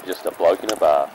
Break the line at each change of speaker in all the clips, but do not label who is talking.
just a bloke in a bar.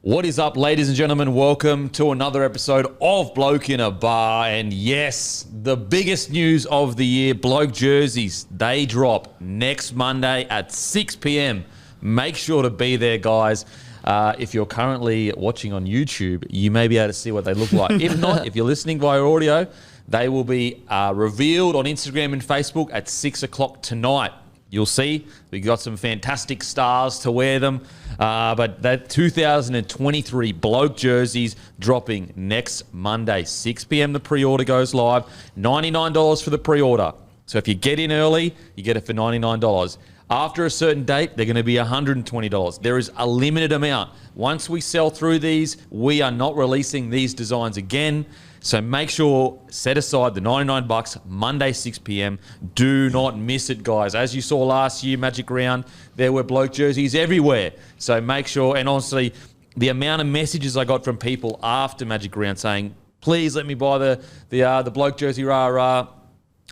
What is up, ladies and gentlemen? Welcome to another episode of Bloke in a Bar. And yes, the biggest news of the year, Bloke jerseys, they drop next Monday at 6 p.m. Make sure to be there, guys. If you're currently watching on YouTube, you may be able to see what they look like. If not, if you're listening via audio, they will be revealed on Instagram and Facebook at 6 o'clock tonight. You'll see we got some fantastic stars to wear them. But that 2023 Bloke jerseys dropping next Monday, 6 p.m. The pre-order goes live. $99 for the pre-order. So if you get in early, you get it for $99. After a certain date, they're going to be $120. There is a limited amount. Once we sell through these, we are not releasing these designs again. So make sure, set aside the $99 Monday, 6 p.m. Do not miss it, guys. As you saw last year, Magic Round, there were Bloke jerseys everywhere. So make sure, and honestly, the amount of messages I got from people after Magic Round saying, please let me buy the Bloke jersey, rah.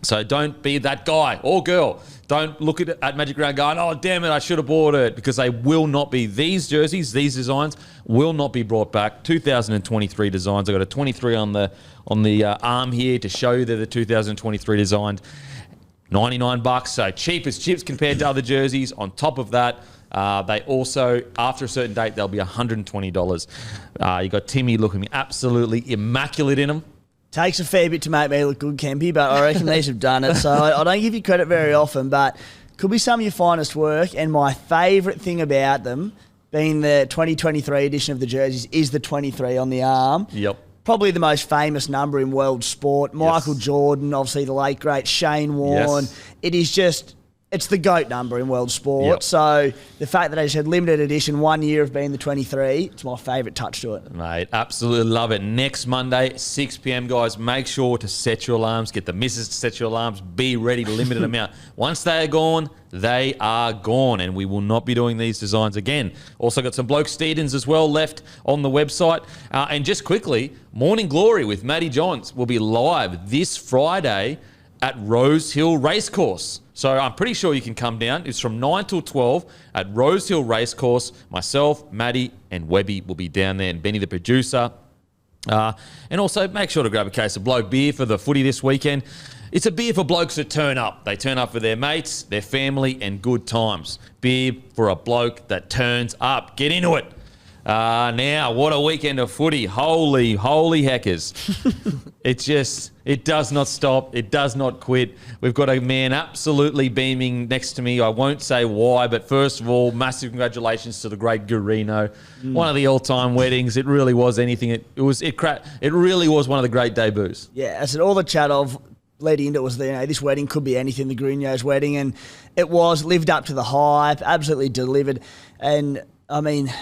So don't be that guy or girl. Don't look at Magic Round going, oh, damn it, I should have bought it, because they will not be. These jerseys, these designs will not be brought back. 2023 designs. I got a 23 on the arm here to show you they're the 2023 designs. $99, so cheap as chips compared to other jerseys. On top of that, they also, after a certain date, they'll be $120. You got Timmy looking absolutely immaculate in them.
Takes a fair bit to make me look good, Kempy, but I reckon these have done it. So I don't give you credit very often, but could be some of your finest work. And my favourite thing about them, being the 2023 edition of the jerseys, is the 23 on the arm.
Yep.
Probably the most famous number in world sport. Michael Jordan, obviously the late, great Shane Warne.
Yes.
It is just... It's the GOAT number in world sport.
Yep.
So the fact that they just had limited edition, 1 year of being the 23, it's my favourite touch to it.
Mate, absolutely love it. Next Monday, 6 p.m, guys. Make sure to set your alarms. Get the missus to set your alarms. Be ready to limited amount. Once they are gone, they are gone, and we will not be doing these designs again. Also got some Bloke Steedens as well left on the website. And just quickly, Morning Glory with Matty Johns will be live this Friday at Rose Hill Racecourse. So I'm pretty sure you can come down. It's from 9 till 12 at Rose Hill Racecourse. Myself, Maddie, and Webby will be down there, and Benny, the producer. And also make sure to grab a case of Bloke beer for the footy this weekend. It's a beer for blokes that turn up. They turn up for their mates, their family, and good times. Beer for a bloke that turns up. Get into it. Now, what a weekend of footy. Holy heckers. It does not stop. It does not quit. We've got a man absolutely beaming next to me. I won't say why, but first of all, massive congratulations to the great Gurino. One of the all-time weddings. It really was anything. It really was one of the great debuts.
Yeah, as all the chat of leading into it was, this wedding could be anything, the Gurino's wedding, and it was, lived up to the hype, absolutely delivered. And, I mean...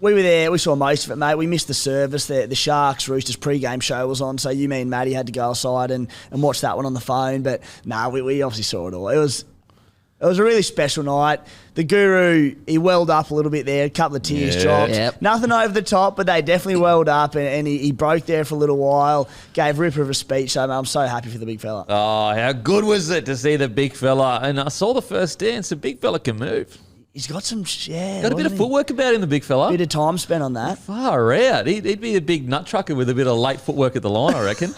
We were there. We saw most of it, mate. We missed the service. The Sharks Roosters pre-game show was on, so you, me, and Matty had to go aside and watch that one on the phone. But we obviously saw it all. It was a really special night. The Guru, he welled up a little bit there. A couple of tears dropped. Yep. Nothing over the top, but they definitely welled up, and he broke there for a little while. Gave Ripper of a speech. So I'm so happy for the big fella.
Oh, how good was it to see the big fella? And I saw the first dance. The big fella can move.
He's got some,
got a bit of footwork about him, the big fella.
Bit of time spent on that.
Far out. He'd be a big nut trucker with a bit of late footwork at the line, I reckon.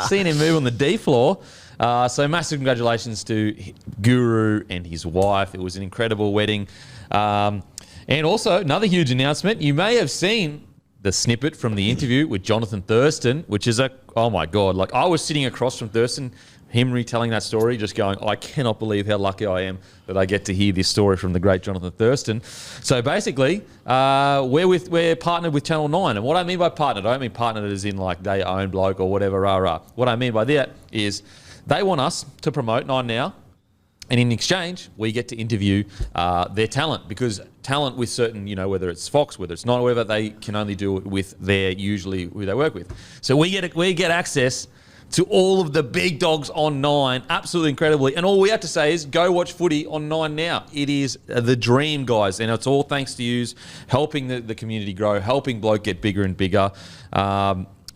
Seeing him move on the D floor. So massive congratulations to Guru and his wife. It was an incredible wedding. And also, another huge announcement. You may have seen the snippet from the interview with Jonathan Thurston, which is oh my God. Like, I was sitting across from Thurston, him retelling that story, just going, I cannot believe how lucky I am that I get to hear this story from the great Jonathan Thurston. So basically, we're partnered with Channel 9. And what I mean by partnered, I don't mean partnered as in like they own Bloke or whatever, rah. What I mean by that is they want us to promote 9 Now. And in exchange, we get to interview their talent, because talent with certain, whether it's Fox, whether it's not, whatever, they can only do it with usually who they work with. So we get access to all of the big dogs on 9, absolutely incredibly. And all we have to say is go watch footy on 9 Now. It is the dream, guys, and it's all thanks to you helping the community grow, helping Bloke get bigger and bigger.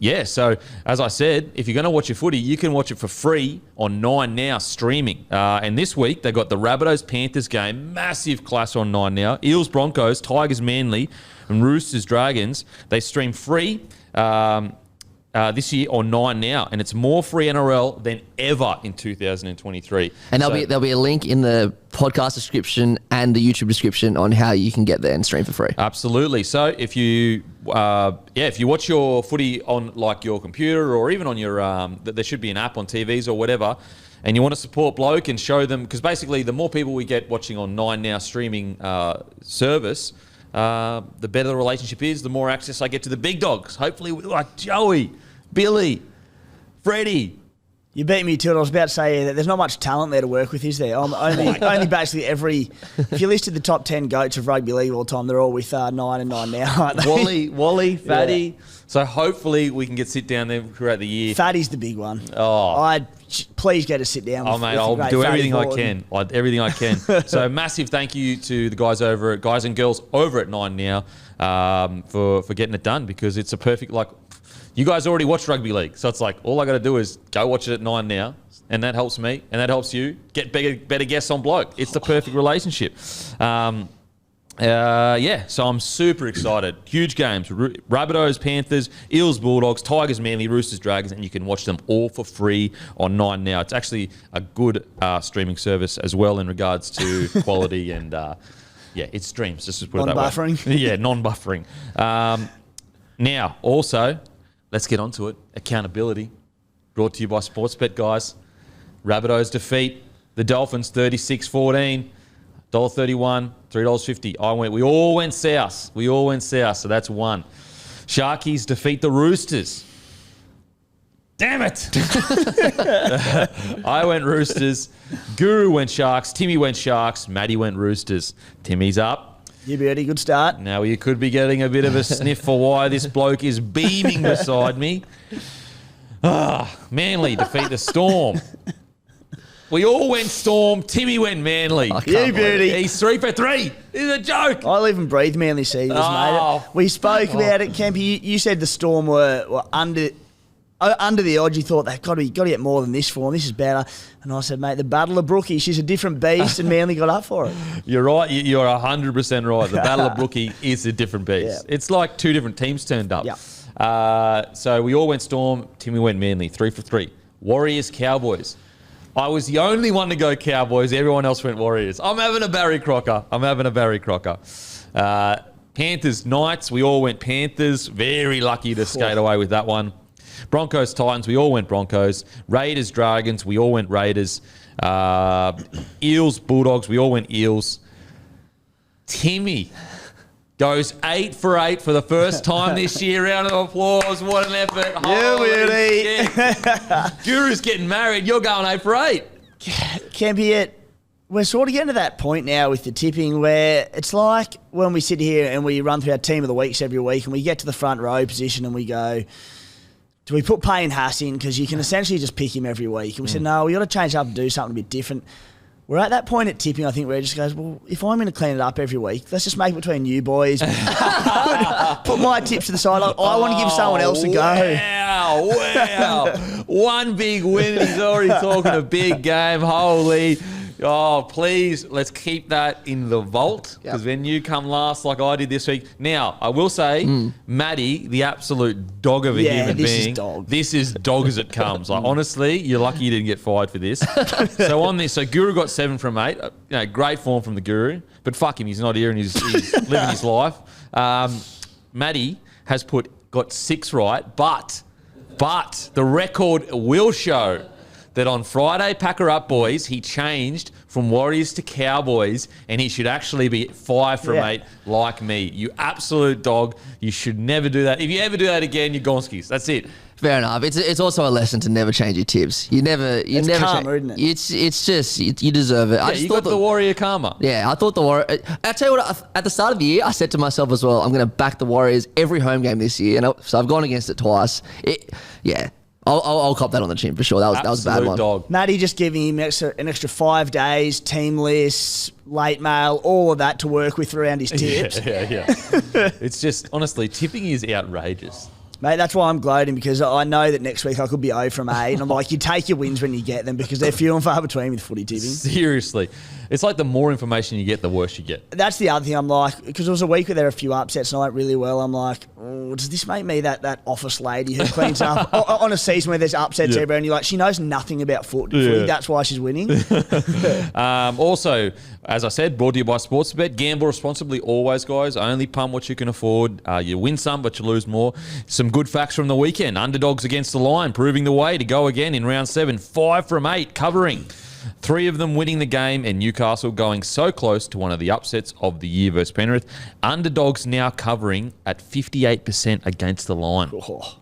Yeah, so as I said, if you're going to watch your footy, you can watch it for free on 9 Now streaming. And this week, they got the Rabbitohs Panthers game, massive clash on 9 Now. Eels Broncos, Tigers Manly, and Roosters Dragons. They stream free this year on 9 Now, and it's more free NRL than ever in 2023.
And there'll be a link in the podcast description and the YouTube description on how you can get there and stream for free.
Absolutely. So if you watch your footy on like your computer or even on your there should be an app on TVs or whatever, and you want to support Bloke and show them, because basically the more people we get watching on 9 Now streaming service, the better the relationship is, the more access I get to the big dogs. Hopefully like Joey, Billy, Freddie.
You beat me to it. I was about to say that there's not much talent there to work with, is there? Only basically if you listed the top 10 goats of rugby league all the time, they're all with 9 and 9 Now, aren't they?
Wally, Fatty.
Yeah.
So hopefully we can sit down there throughout the year.
Fatty's the big one.
Oh.
Please get to sit down with,
mate,
with
I'll do everything I
Fatty
can. Everything I can. So massive thank you to the guys and girls over at 9 Now for getting it done, because it's a perfect, like, you guys already watch rugby league. So it's like, all I got to do is go watch it at 9 Now, and that helps me, and that helps you get better guests on Bloke. It's the perfect relationship. So I'm super excited. Huge games. Rabbitohs, Panthers, Eels, Bulldogs, Tigers, Manly, Roosters, Dragons, and you can watch them all for free on 9 Now. It's actually a good streaming service as well in regards to quality and, it streams. Just to put it that way.
Non-buffering.
Yeah, non-buffering. Now, also, let's get on to it. Accountability. Brought to you by Sportsbet, guys. Rabbitohs defeat the Dolphins 36-14. $1.31, $3.50. We all went south. So that's one. Sharkies defeat the Roosters. Damn it. I went Roosters. Guru went Sharks. Timmy went Sharks. Maddie went Roosters. Timmy's up.
You beauty, good start.
Now you could be getting a bit of a sniff for why this bloke is beaming beside me. Manly defeat the Storm. We all went Storm. Timmy went Manly.
You beauty.
He's 3 for 3. It's a joke.
I live and breathe Manly Seagulls, mate. We spoke about it, Kempy. You said the Storm were under the odds. You thought they've got to get more than this form. This is better. And I said, mate, the Battle of Brookie, she's a different beast, and Manly got up for it.
You're right. You're 100% right. The Battle of Brookie is a different beast.
Yeah.
It's like two different teams turned up.
Yep.
So we all went Storm. Timmy went Manly. 3 for 3. Warriors, Cowboys. I was the only one to go Cowboys. Everyone else went Warriors. I'm having a Barry Crocker. Panthers, Knights. We all went Panthers. Very lucky to skate away with that one. Broncos, Titans. We all went Broncos. Raiders, Dragons. We all went Raiders. Eels, Bulldogs. We all went Eels. Timmy goes 8 for 8 for the first time this year. Round of applause. What an effort. Guru's getting married. You're going 8 for 8.
Kempy, we're sort of getting to that point now with the tipping where it's like when we sit here and we run through our team of the weeks every week and we get to the front row position and we go, do we put Payne Haas in? Because you can essentially just pick him every week. And we said, no, we got to change up and do something a bit different. We're at that point at tipping, I think, where it just goes, well, if I'm going to clean it up every week, let's just make it between you boys. Put my tips to the side. I want to give someone else a go.
Wow. One big win. He's already talking a big game. Holy. Oh, please, let's keep that in the vault, because when you come last like I did this week. Now, I will say, Maddie, the absolute dog of a human being. This is dog as it comes. Like, honestly, you're lucky you didn't get fired for this. So on this, Guru got 7 from 8. Great form from the Guru, but fuck him, he's not here and he's living his life. Maddie has got 6 right, but the record will show that on Friday, Packer Up Boys, he changed from Warriors to Cowboys, and he should actually be 5 from 8 like me. You absolute dog. You should never do that. If you ever do that again, you're Gonskis. That's it.
Fair enough. It's also a lesson to never change your tips. You never
karma, isn't it?
It's just you deserve it.
Yeah, you got the Warrior karma.
Yeah, I thought the Warrior. I tell you what, at the start of the year, I said to myself as well, I'm going to back the Warriors every home game this year, and so I've gone against it twice. I'll cop that on the chin for sure. That was a bad one.
Dog.
Maddie just giving him an extra 5 days, team lists, late mail, all of that to work with around his tips.
Yeah. It's just, honestly, tipping is outrageous.
Mate, that's why I'm gloating, because I know that next week I could be 0 from 8. And I'm like, you take your wins when you get them, because they're few and far between with footy tipping.
Seriously. It's like the more information you get, the worse you get.
That's the other thing. I'm like, because there was a week where there were a few upsets and I went really well. I'm like, oh, does this make me that office lady who cleans up on a season where there's upsets everywhere? And you're like, she knows nothing about footy. That's why she's winning.
Also, as I said, brought to you by Sportsbet. Gamble responsibly always, guys. Only pump what you can afford. You win some, but you lose more. Some good facts from the weekend. Underdogs against the line, proving the way to go again in round 7. 5 from 8, covering. 3 of them winning the game, and Newcastle going so close to one of the upsets of the year versus Penrith. Underdogs now covering at 58% against the line.
Oh.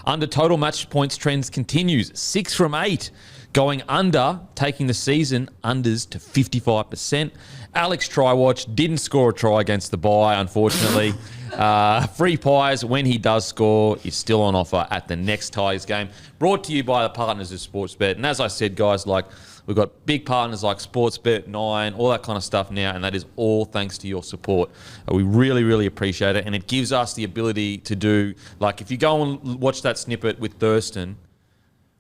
Under total match points trends continues. 6 from 8 going under, taking the season unders to 55%. Alex Trywatch didn't score a try against the bye, unfortunately. Free pies when he does score is still on offer at the next Tigers game. Brought to you by the partners of Sportsbet. And as I said, guys, like we've got big partners like Sportsbet, 9, all that kind of stuff now, and that is all thanks to your support. We really, really appreciate it, and it gives us the ability to do, like if you go and watch that snippet with Thurston,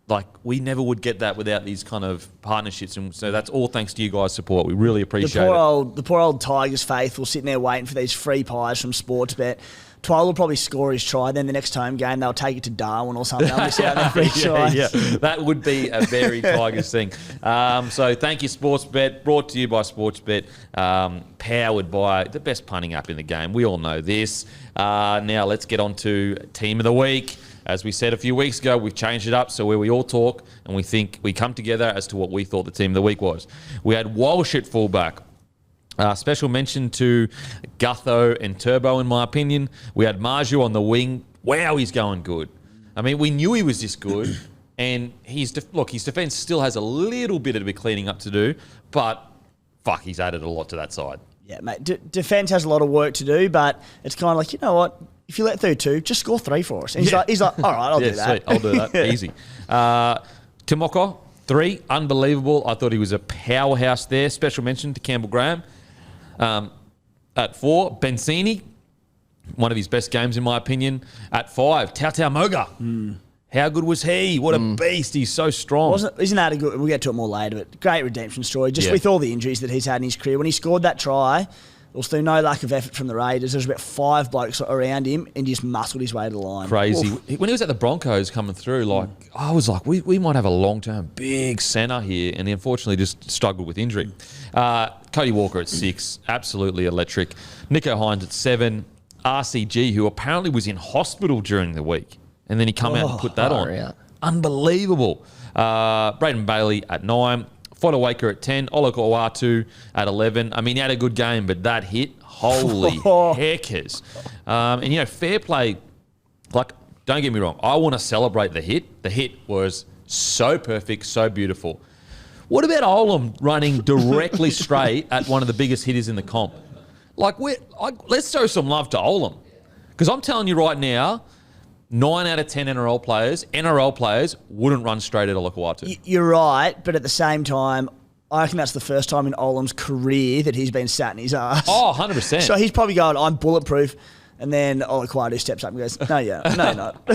like we never would get that without these kind of partnerships, and so that's all thanks to you guys' support. We really appreciate it.
The poor old Tigers faithful sitting there waiting for these free pies from Sportsbet. Twile will probably score his try. Then the next home game, they'll take it to Darwin or something. They'll miss out on their free try.
Yeah, that would be a very Tigers thing. So thank you, Sportsbet. Brought to you by Sportsbet. Powered by the best punting app in the game. We all know this. Now let's get on to Team of the Week. As we said a few weeks ago, we've changed it up so where we all talk and we think we come together as to what we thought the Team of the Week was. We had Walsh at fullback. Special mention to Gutho and Turbo, in my opinion. We had Marju on the wing. Wow, he's going good. I mean, we knew he was this good, and his defence still has a little bit of a cleaning up to do, but fuck, he's added a lot to that side. Yeah,
mate. Defence has a lot of work to do, but it's kind of like, you know what? If you let through 2, just score 3 for us. And he's like, all right, I'll do that.
Sweet. I'll do that. Easy. Timoko, 3, unbelievable. I thought he was a powerhouse there. Special mention to Campbell Graham. At 4, Bensini, one of his best games in my opinion. At 5, Tautau Moga. How good was he? What a beast. He's so strong.
Isn't that a good... We'll get to it more later, but great redemption story. Just with all the injuries that he's had in his career. When he scored that try, it was through no lack of effort from the Raiders. There was about 5 blokes around him and he just muscled his way to the line.
Crazy. Oof. When he was at the Broncos coming through, I was like, we might have a long-term big centre here, and he unfortunately just struggled with injury. Cody Walker at 6, absolutely electric. Nico Hines at 7. RCG, who apparently was in hospital during the week, and then he come out and put that on.
Yeah.
Unbelievable. Braden Bailey at 9. Fodawaker at 10. Olakau'atu at 11. I mean, he had a good game, but that hit, holy heckers. And, fair play, don't get me wrong, I want to celebrate the hit. The hit was so perfect, so beautiful. What about Olam running directly straight at one of the biggest hitters in the comp? Let's show some love to Olam. Because I'm telling you right now, 9 out of 10 NRL players wouldn't run straight at Olakau'atu.
You're right, but at the same time, I reckon that's the first time in Olam's career that he's been sat in his ass.
Oh, 100%.
So he's probably going, I'm bulletproof. And then Olakau'atu steps up and goes, no, you're not.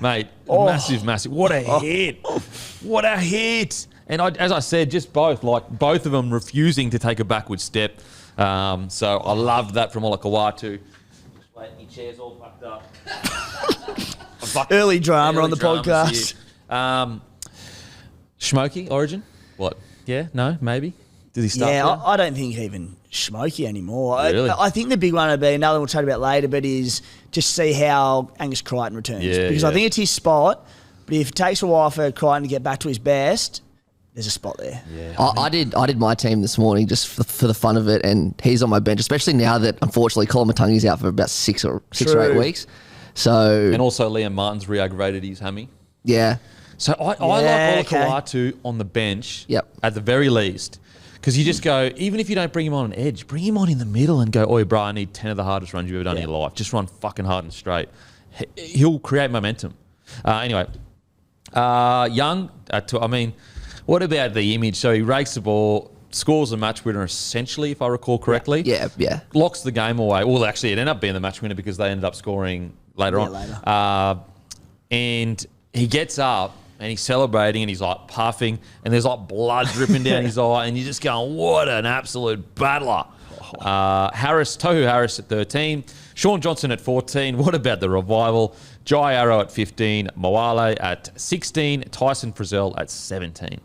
Mate, massive. What a hit. What a hit. And as I said, just both of them refusing to take a backward step. So I loved that from Olakau'atu. Just wait, your chair's all fucked up.
Early drama on the podcast.
Smokey, Origin? What? Yeah? No? Maybe? Does he start?
Yeah, I don't think even Smokey anymore.
Really?
I think the big one would be, another one we'll chat about later, but is just see how Angus Crichton returns. Because I think it's his spot, but if it takes a while for Crichton to get back to his best, there's a spot there.
Yeah, I did my team this morning just for the fun of it, and he's on my bench, especially now that unfortunately Colin Matungi's out for about 6 or 8 weeks. So
and also Liam Martin's re-aggravated his hammy.
Yeah.
So I like Olakau'atu on the bench at the very least, because you just go, even if you don't bring him on an edge, bring him on in the middle and go, oi, bro, I need 10 of the hardest runs you've ever done in your life. Just run fucking hard and straight. He'll create momentum. Anyway, Young, what about the image? So he rakes the ball, scores the match winner essentially, if I recall correctly.
Yeah.
Locks the game away. Well, actually, it ended up being the match winner because they ended up scoring later on.
Later.
And he gets up and he's celebrating and he's like puffing and there's like blood dripping down his eye and you're just going, what an absolute battler. Tohu Harris at 13, Sean Johnson at 14. What about the revival? Jai Arrow at 15, Moale at 16, Tyson Frizzell at 17.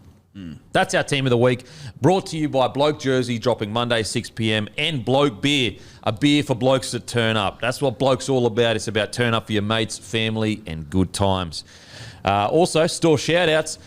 That's our team of the week. Brought to you by Bloke Jersey, dropping Monday 6 p.m. and Bloke Beer, a beer for blokes that turn up. That's what Bloke's all about. It's about turn up for your mates, family, and good times. Also, store shout-outs.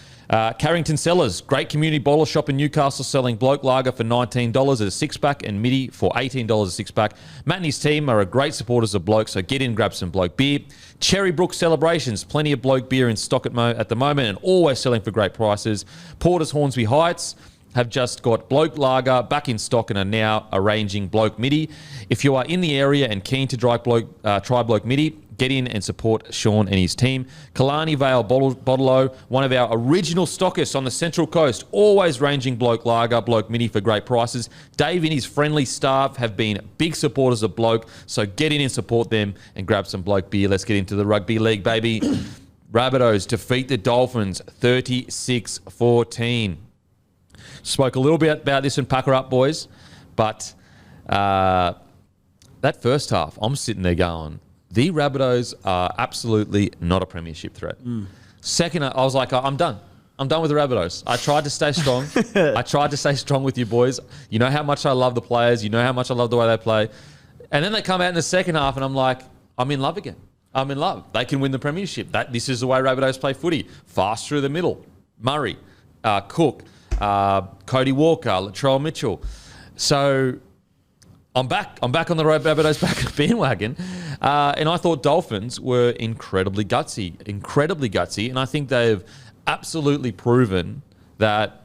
Carrington Cellars, great community bottle shop in Newcastle, selling Bloke Lager for $19 at a six-pack and Midi for $18 a six-pack. Matt and his team are a great supporters of Bloke, so get in, grab some Bloke beer. Cherrybrook Celebrations, plenty of Bloke beer in stock at the moment and always selling for great prices. Porter's Hornsby Heights have just got Bloke Lager back in stock and are now arranging Bloke Midi. If you are in the area and keen to try Bloke Midi, get in and support Sean and his team. Killarney Vale Bottle-O, one of our original stockists on the Central Coast, always ranging Bloke Lager, Bloke Midi for great prices. Dave and his friendly staff have been big supporters of Bloke, so get in and support them and grab some Bloke beer. Let's get into the rugby league, baby. Rabbitohs defeat the Dolphins 36-14. Spoke a little bit about this in Packer Up, boys, but that first half, I'm sitting there going, the Rabbitohs are absolutely not a premiership threat. Second, I was like, I'm done. I'm done with the Rabbitohs. I tried to stay strong. I tried to stay strong with you boys. You know how much I love the players. You know how much I love the way they play. And then they come out in the second half and I'm like, I'm in love again. I'm in love. They can win the premiership. This is the way Rabbitohs play footy. Fast through the middle. Murray, Cook, Cody Walker, Latrell Mitchell. So I'm back on the Rabbitohs back bandwagon. And I thought Dolphins were incredibly gutsy. And I think they've absolutely proven that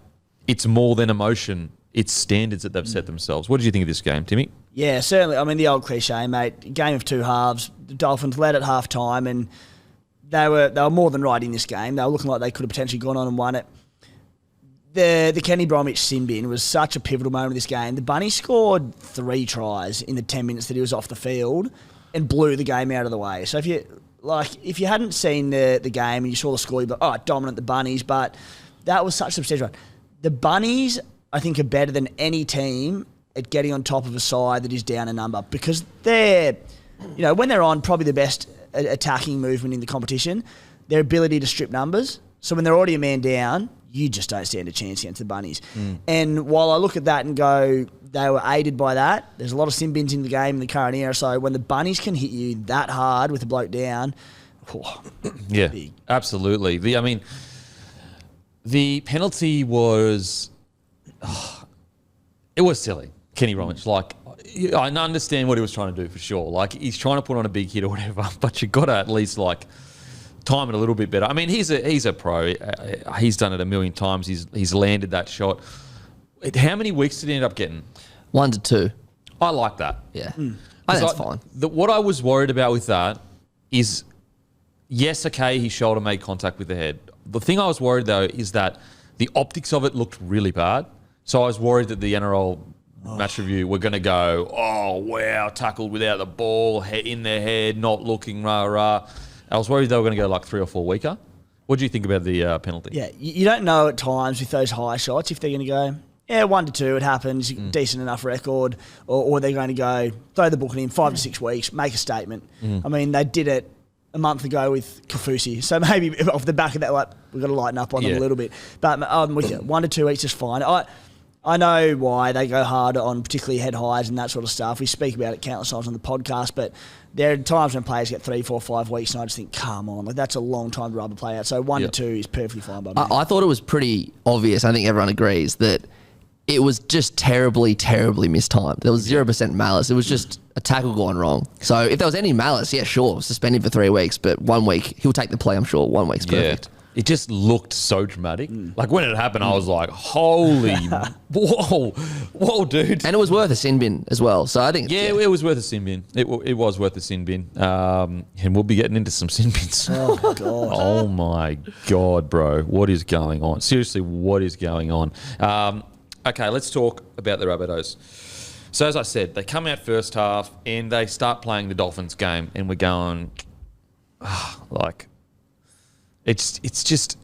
it's more than emotion. It's standards that they've set themselves. What did you think of this game, Timmy?
Yeah, certainly. I mean, the old cliche, mate. Game of two halves. The Dolphins led at half time and they were more than right in this game. They were looking like they could have potentially gone on and won it. The Kenny Bromwich sin bin was such a pivotal moment of this game. The Bunny scored 3 tries in the 10 minutes that he was off the field and blew the game out of the way. So if you hadn't seen the game and you saw the score, you'd be like, dominant the Bunnies, but that was such a substantial one. The Bunnies, I think, are better than any team at getting on top of a side that is down a number because they're, when they're on, probably the best attacking movement in the competition, their ability to strip numbers. So when they're already a man down, you just don't stand a chance against the Bunnies. And while I look at that and go, they were aided by that, there's a lot of sin bins in the game in the current era. So when the Bunnies can hit you that hard with the bloke down,
yeah,
big.
Absolutely. The penalty was, it was silly. Kenny Bromwich, I understand what he was trying to do for sure. Like he's trying to put on a big hit or whatever, but you got to at least time it a little bit better. I mean, he's a pro. He's done it a million times. He's landed that shot. How many weeks did he end up getting?
1 to 2.
I like that.
Yeah. I think that's fine.
What I was worried about with that is, yes, okay, his shoulder made contact with the head. The thing I was worried, though, is that the optics of it looked really bad. So I was worried that the NRL match review were going to go, oh, wow, tackled without the ball, in their head, not looking, rah-rah. I was worried they were going to go 3 or 4 weaker. What do you think about the penalty?
Yeah, you don't know at times with those high shots if they're going to go, 1 to 2, it happens, decent enough record, or they're going to go, throw the book in 5 to 6 weeks, make a statement. I mean, they did it a month ago with Kafusi, so maybe off the back of that, we've got to lighten up on them a little bit. But I'm with you, 1 to 2 weeks is fine. I know why they go hard on particularly head highs and that sort of stuff. We speak about it countless times on the podcast, but there are times when players get 3, 4, 5 weeks, and I just think, come on, that's a long time to rub a play out. So 1 to 2 is perfectly fine by me.
I thought it was pretty obvious. I think everyone agrees that it was just terribly, terribly mistimed. There was 0% malice. It was just a tackle gone wrong. So if there was any malice, yeah, sure, suspend him for 3 weeks, but 1 week, he'll take the play, I'm sure. 1 week's perfect.
It just looked so dramatic. When it happened, I was like, holy, whoa, dude.
And it was worth a sin bin as well. So I think...
Yeah, it was worth a sin bin. It was worth a sin bin. And we'll be getting into some sin bins.
Oh, God.
Oh, my God, bro. What is going on? Seriously, what is going on? Okay, let's talk about the Rabbitohs. So as I said, they come out first half and they start playing the Dolphins game, and we're going, it's just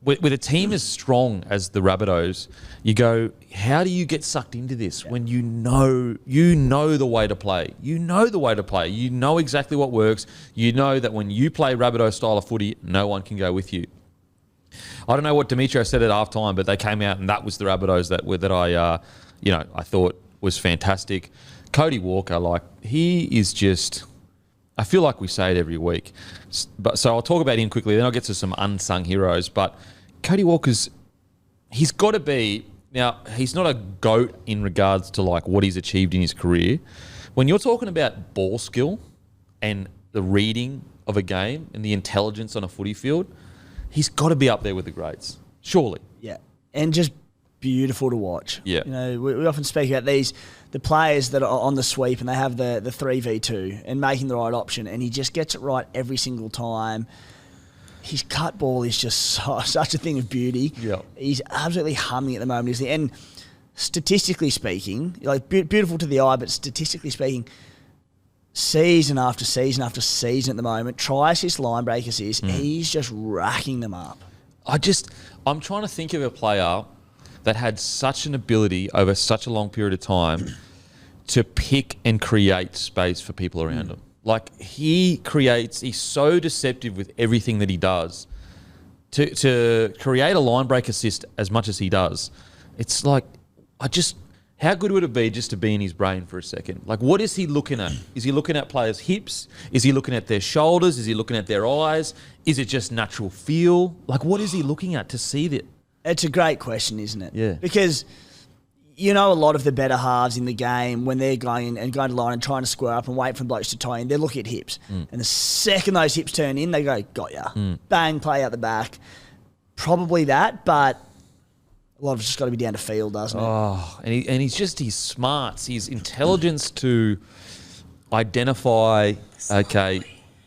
with a team as strong as the Rabbitohs, you go, how do you get sucked into this when you know the way to play? You know the way to play. You know exactly what works. You know that when you play Rabbitoh style of footy, no one can go with you. I don't know what Demetrio said at halftime, but they came out and that was the Rabbitohs that I thought was fantastic. Cody Walker, he is just, I feel like we say it every week. So I'll talk about him quickly, then I'll get to some unsung heroes. But Cody Walker's, he's got to be, now he's not a GOAT in regards to what he's achieved in his career. When you're talking about ball skill and the reading of a game and the intelligence on a footy field, he's got to be up there with the greats, surely.
Yeah, and just beautiful to watch.
Yeah.
We often speak about the players that are on the sweep and they have the 3v2 and making the right option, and he just gets it right every single time. His cut ball is just such a thing of beauty.
Yeah.
He's absolutely humming at the moment, isn't he? And statistically speaking, beautiful to the eye, but statistically speaking, season after season after season at the moment, try assist, line break assist, he's just racking them up.
I'm trying to think of a player that had such an ability over such a long period of time to pick and create space for people around him. He's so deceptive with everything that he does. To create a line break assist as much as he does, it's how good would it be just to be in his brain for a second? What is he looking at? Is he looking at players' hips? Is he looking at their shoulders? Is he looking at their eyes? Is it just natural feel? What is he looking at to see that?
It's a great question, isn't it?
Yeah.
Because a lot of the better halves in the game, when they're going to line and trying to square up and wait for blokes to tie in, they're looking at hips. And the second those hips turn in, they go, got ya. Bang, play out the back. Probably that, but a lot of it's just got to be down to feel, doesn't it?
Oh, and his smarts, his intelligence to identify, okay,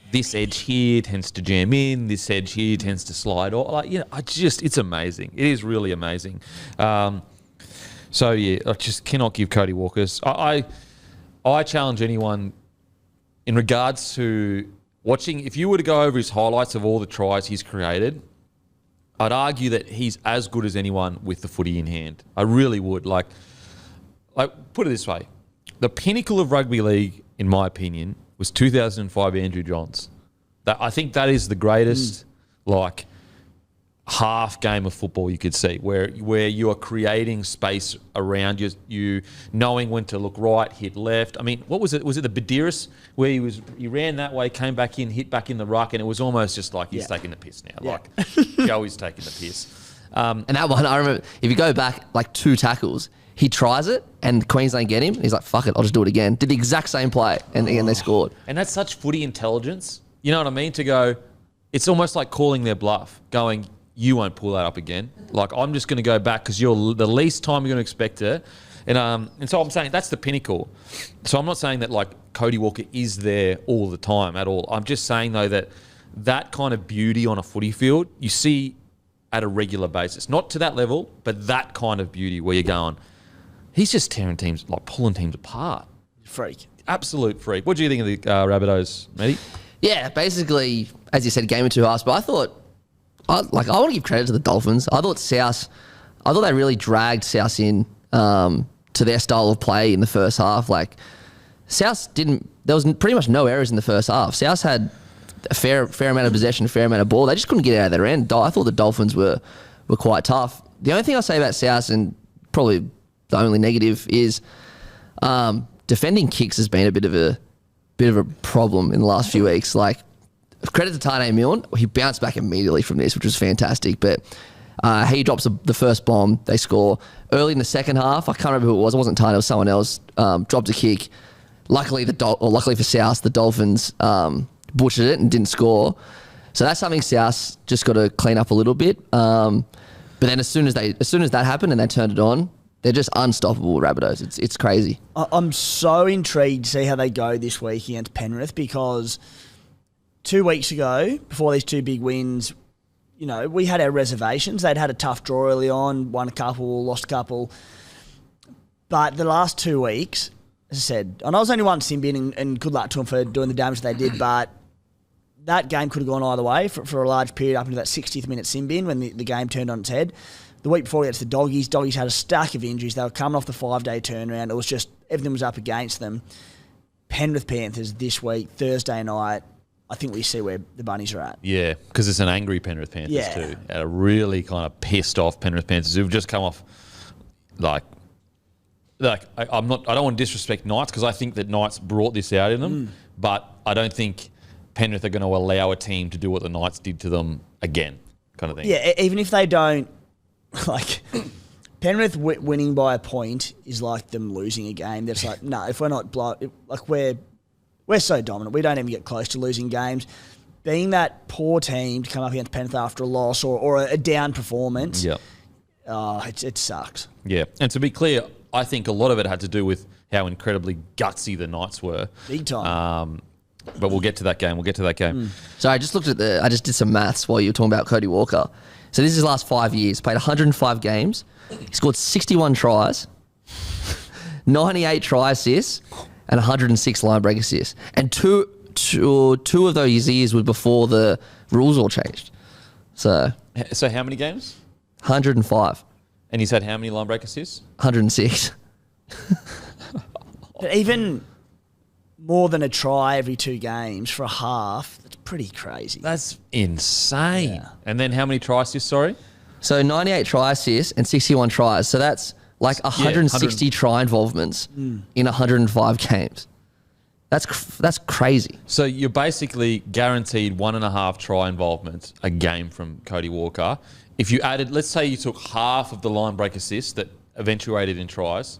this edge here tends to jam in, this edge here tends to slide. It's amazing. It is really amazing. I just cannot give Cody Walker's. I challenge anyone in regards to watching, if you were to go over his highlights of all the tries he's created, I'd argue that he's as good as anyone with the footy in hand. I really would. Put it this way. The pinnacle of rugby league, in my opinion, was 2005 Andrew Johns. I think that is the greatest, half game of football you could see, where you are creating space around you knowing when to look right, hit left. I mean, what was it? Was it the Badiris where he ran that way, came back in, hit back in the ruck, and it was almost just he's taking the piss now. Joey's taking the piss.
And that one, I remember, if you go back 2 tackles, he tries it and Queensland get him. He's like, fuck it, I'll just do it again. Did the exact same play and again they scored.
And that's such footy intelligence. You know what I mean? To go, it's almost like calling their bluff, going, you won't pull that up again. I'm just going to go back because you're the least time you're going to expect it. And so I'm saying that's the pinnacle. So I'm not saying that Cody Walker is there all the time at all. I'm just saying though that kind of beauty on a footy field, you see at a regular basis. Not to that level, but that kind of beauty where you're going, he's just tearing teams, pulling teams apart.
Freak.
Absolute freak. What do you think of the Rabbitohs, Matty?
Yeah, basically, as you said, game of 2 halves. But I thought, I want to give credit to the Dolphins. I thought they really dragged South in to their style of play in the first half. South there was pretty much no errors in the first half. South had a fair amount of possession, a fair amount of ball. They just couldn't get it out of their end. I thought the Dolphins were quite tough. The only thing I'll say about South, and probably the only negative, is defending kicks has been a bit of a problem in the last few weeks. Credit to Tane Milne, he bounced back immediately from this, which was fantastic. But he drops the first bomb, they score early in the second half. I can't remember who it was. It wasn't Tane, it was someone else. Dropped a kick. Luckily for South, the Dolphins butchered it and didn't score. So that's something South just got to clean up a little bit. But then as soon as that happened and they turned it on, they're just unstoppable with Rabbitohs. It's crazy.
I'm so intrigued to see how they go this week against Penrith, because 2 weeks ago, before these 2 big wins, we had our reservations. They'd had a tough draw early on, won a couple, lost a couple. But the last 2 weeks, as I said, and I was only one sin bin, and good luck to them for doing the damage they did, but that game could have gone either way for a large period up into that 60th minute sin bin when the game turned on its head. The week before, against the Doggies. Doggies had a stack of injuries. They were coming off the 5-day turnaround. It was just, everything was up against them. Penrith Panthers this week, Thursday night, I think we see where the Bunnies are at.
Yeah, because it's an angry Penrith Panthers too. A really kind of pissed off Penrith Panthers who've just come off I don't want to disrespect Knights because I think that Knights brought this out in them, but I don't think Penrith are going to allow a team to do what the Knights did to them again, kind of thing.
Yeah, even if they don't, Penrith winning by a point is like them losing a game. That's like, no, if we're not we're so dominant, we don't even get close to losing games. Being that poor team to come up against Penrith after a loss or a down performance, it sucks.
Yeah, and to be clear, I think a lot of it had to do with how incredibly gutsy the Knights were.
Big time.
But we'll get to that game.
So I just did some maths while you were talking about Cody Walker. So this is his last 5 years. Played 105 games. He scored 61 tries, 98 try assists, and 106 line break assists. And two of those years were before the rules all changed. So
how many games?
105.
And he's had how many line break assists?
106.
But even more than a try every 2 games for a half, that's pretty crazy.
That's insane.
Yeah.
And then how many try assists, sorry?
So 98 try assists and 61 tries. So that's like 160 try involvements in 105 games. That's crazy.
So you're basically guaranteed 1.5 try involvements a game from Cody Walker. If you added, let's say you took half of the line break assists that eventuated in tries,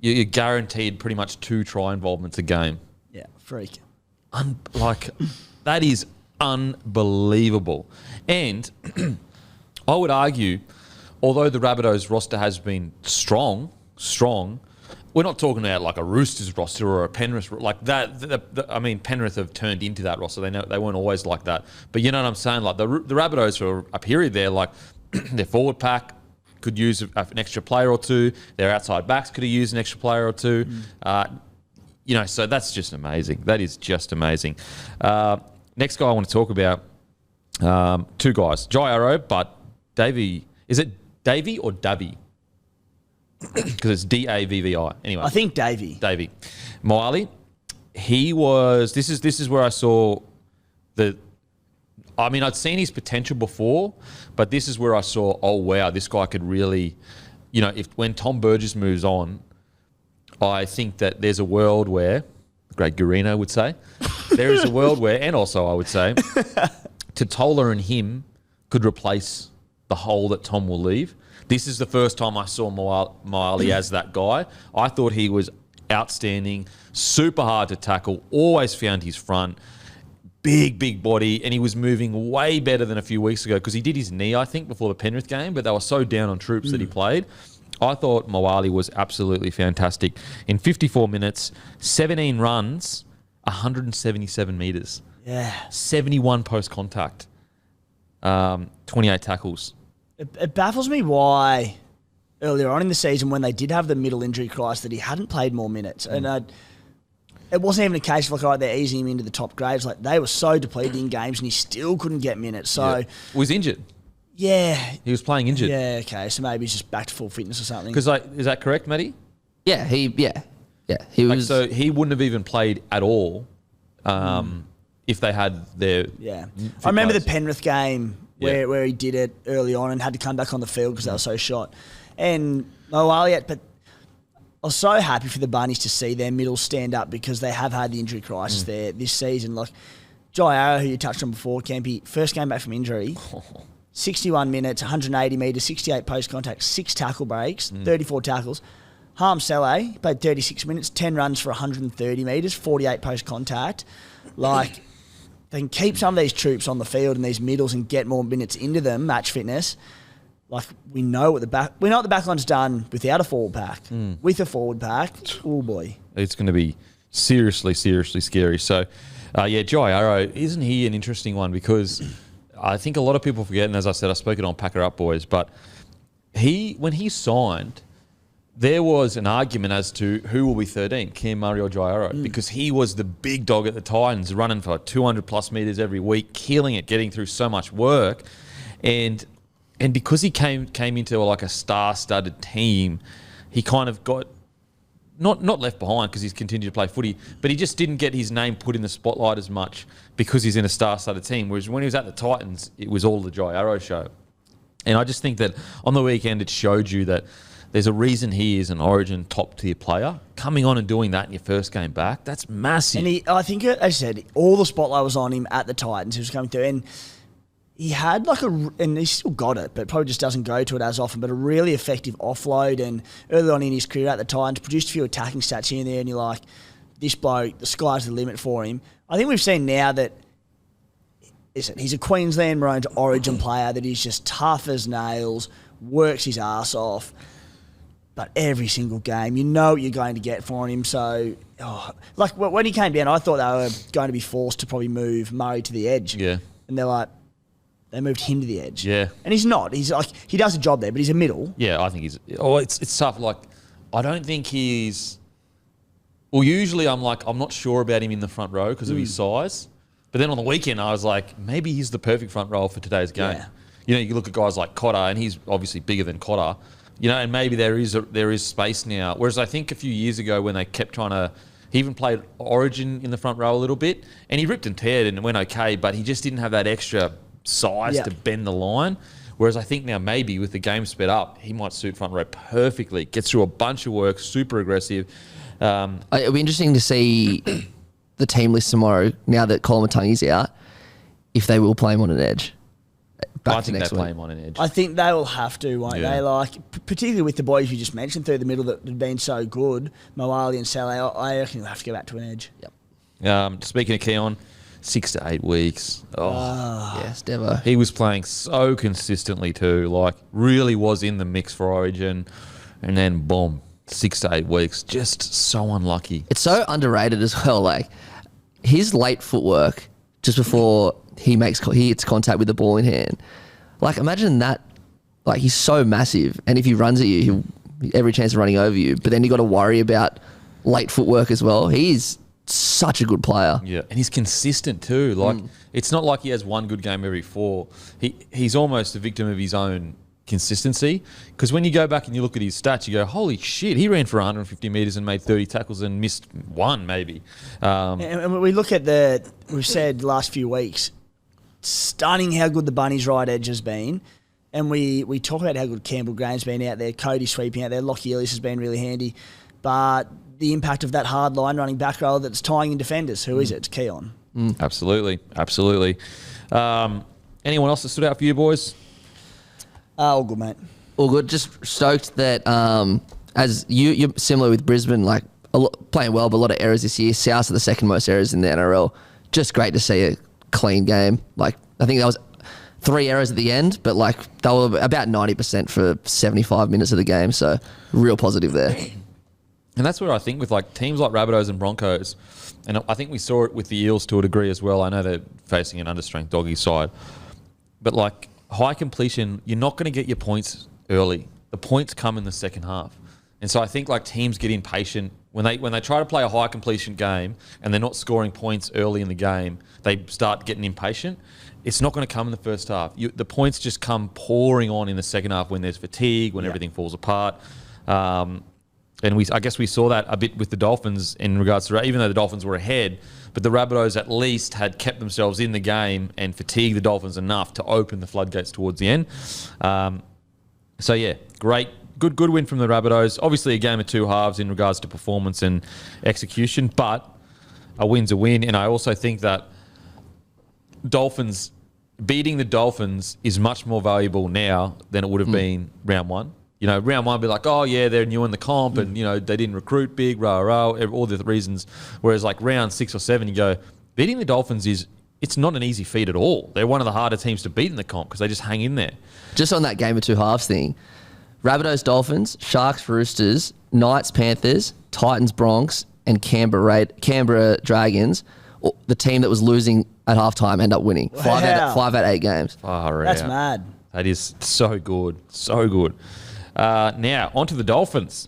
you're guaranteed pretty much 2 try involvements a game.
Yeah, freak.
That is unbelievable. And I would argue, although the Rabbitohs roster has been strong, we're not talking about like a Roosters roster or a Penrith like that. I mean, Penrith have turned into that roster. They weren't always like that. But you know what I'm saying? Like the Rabbitohs for a period there, like their forward pack could use an extra player or two. Their outside backs could have used an extra player or two. So that's just amazing. That is just amazing. Next guy I want to talk about, 2 guys. Jai Arrow, but Davey. Is it Davey or Davey? Because it's Davvi. Anyway,
I think Davey.
Moali, he was. This is where I saw the. I mean, I'd seen his potential before, but this is where I saw, oh wow, this guy could really, when Tom Burgess moves on, I think that there's a world where, the great Gurino would say, there is a world where, and also I would say, Totola and him could replace the hole that Tom will leave. This is the first time I saw Moali as that guy. I thought he was outstanding, super hard to tackle, always found his front, big body, and he was moving way better than a few weeks ago because he did his knee, I think, before the Penrith game, but they were so down on troops that he played. I thought Moali was absolutely fantastic. In 54 minutes, 17 runs, 177 metres.
Yeah.
71 post-contact, 28 tackles.
It baffles me why earlier on in the season when they did have the middle injury crisis that he hadn't played more minutes. And it wasn't even a case of they're easing him into the top grades. Like they were so depleted in games and he still couldn't get minutes. So
was injured.
Yeah.
He was playing injured.
Yeah, okay. So maybe he's just back to full fitness or something.
Because is that correct, Matty?
Yeah, he was.
So he wouldn't have even played at all if they had their.
Yeah. I remember the Penrith game where he did it early on and had to come back on the field because they were so shot. And Moali, but I was so happy for the Bunnies to see their middle stand up because they have had the injury crisis there this season. Like Jai Arrow, who you touched on before, Campy, first game back from injury, 61 minutes, 180 metres, 68 post-contact, 6 tackle breaks, 34 tackles. Harm Saleh played 36 minutes, 10 runs for 130 metres, 48 post-contact. Like, they can keep some of these troops on the field in these middles and get more minutes into them, match fitness. Like, we know what the backline's done without a forward pack. With a forward pack, oh boy.
It's going to be seriously scary. So, Jai Arrow, isn't he an interesting one? Because I think a lot of people forget, and as I said, I spoke it on Packer Up Boys, but when he signed, there was an argument as to who will be 13, Cam Murray or Jairo, because he was the big dog at the Titans, running for 200-plus metres every week, killing it, getting through so much work. And because he came into like a star-studded team, he kind of got not left behind because he's continued to play footy, but he just didn't get his name put in the spotlight as much because he's in a star-studded team. Whereas when he was at the Titans, it was all the Jairo show. And I just think that on the weekend, it showed you that there's a reason he is an Origin top-tier player. Coming on and doing that in your first game back, that's massive.
And I think, as I said, all the spotlight was on him at the Titans. He was coming through, and he had and he still got it, but probably just doesn't go to it as often, but a really effective offload. And early on in his career at the Titans, produced a few attacking stats here and there, and you're like, this bloke, the sky's the limit for him. I think we've seen now that he's a Queensland Maroons Origin player that is just tough as nails, works his ass off. But every single game, you know what you're going to get for him. So, like when he came down, I thought they were going to be forced to probably move Murray to the edge.
Yeah.
And they moved him to the edge.
Yeah.
And he's not. He's like, he does a job there, but he's a middle.
Yeah, I think he's... Oh, it's tough. Like, I don't think he's... Well, usually I'm not sure about him in the front row because of his size. But then on the weekend, I was like, maybe he's the perfect front row for today's game.
Yeah.
You know, you look at guys like Cotter, and he's obviously bigger than Cotter. You know, and maybe there is space now. Whereas I think a few years ago when they kept trying to... He even played Origin in the front row a little bit, and he ripped and teared and it went okay, but he just didn't have that extra size to bend the line. Whereas I think now maybe with the game sped up, he might suit front row perfectly. Gets through a bunch of work, super aggressive.
It'll be interesting to see the team list tomorrow, now that Colin Matungi's out, if they will play him on an edge.
I think they play him on an edge.
I think they will have to, won't they? Like, particularly with the boys you just mentioned through the middle that had been so good, Moali and Saleh, I reckon they'll have to go back to an edge.
Yep.
Speaking of Keon, 6 to 8 weeks.
Yes, Devo.
He was playing so consistently too, like really was in the mix for Origin, and then boom, 6 to 8 weeks. Just so unlucky.
It's so underrated as well. Like, his late footwork just before he hits contact with the ball in hand. Like, imagine that. Like, he's so massive, and if he runs at you, he'll every chance of running over you. But then you got to worry about late footwork as well. He's such a good player.
Yeah, and he's consistent too. Like, it's not like he has one good game every 4. He's almost a victim of his own consistency, because when you go back and you look at his stats, you go, holy shit, he ran for 150 metres and made 30 tackles and missed one maybe.
And we look at we've said the last few weeks, stunning how good the Bunnies right edge has been. And we talk about how good Campbell Graham's been out there, Cody sweeping out there, Lockie Ellis has been really handy. But the impact of that hard line running back row that's tying in defenders, who is it? It's Keon.
Absolutely. Anyone else that stood out for you boys?
All good, mate.
All good. Just stoked that as you're similar with Brisbane, like playing well, but a lot of errors this year. South are the second most errors in the NRL. Just great to see a clean game. Like, I think that was 3 errors at the end, but like they were about 90% for 75 minutes of the game. So real positive there.
And that's where I think with like teams like Rabbitohs and Broncos, and I think we saw it with the Eels to a degree as well. I know they're facing an understrength doggy side, but like high completion, you're not going to get your points early. The points come in the second half. And so I think like teams get impatient when they try to play a high completion game and they're not scoring points early in the game, they start getting impatient. It's not going to come in the first half. The points just come pouring on in the second half when there's fatigue, when everything falls apart. And I guess we saw that a bit with the Dolphins in regards to, even though the Dolphins were ahead, but the Rabbitohs at least had kept themselves in the game and fatigued the Dolphins enough to open the floodgates towards the end. So yeah, great. Good win from the Rabbitohs. Obviously a game of 2 halves in regards to performance and execution, but a win's a win. And I also think that beating the Dolphins is much more valuable now than it would have been round 1. You know, round 1 would be like, oh yeah, they're new in the comp and, you know, they didn't recruit big, all the reasons. Whereas like round 6 or 7, you go, beating the Dolphins it's not an easy feat at all. They're one of the harder teams to beat in the comp because they just hang in there.
Just on that game of 2 halves thing, Rabbitohs Dolphins, Sharks Roosters, Knights Panthers, Titans Bronx, and Canberra Dragons, the team that was losing at halftime end up winning.
Wow.
5 out of 8 games.
Far
That's
out.
mad.
That is so good. So good. Now, on to the Dolphins.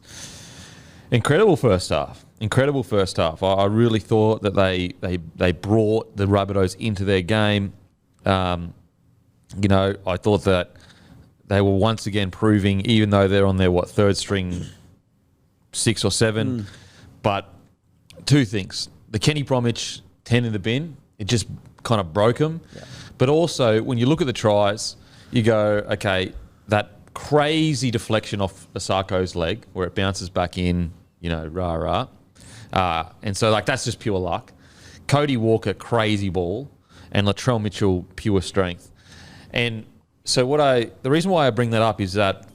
Incredible first half. I really thought that they brought the Rabbitohs into their game. I thought that they were once again proving, even though they're on their, third string, 6 or 7. But two things. The Kenny Bromwich 10 in the bin, it just kind of broke them. Yeah. But also, when you look at the tries, you go, okay, that crazy deflection off Asarko's leg where it bounces back in, rah-rah. And so, that's just pure luck. Cody Walker, crazy ball. And Latrell Mitchell, pure strength. And so the reason why I bring that up is that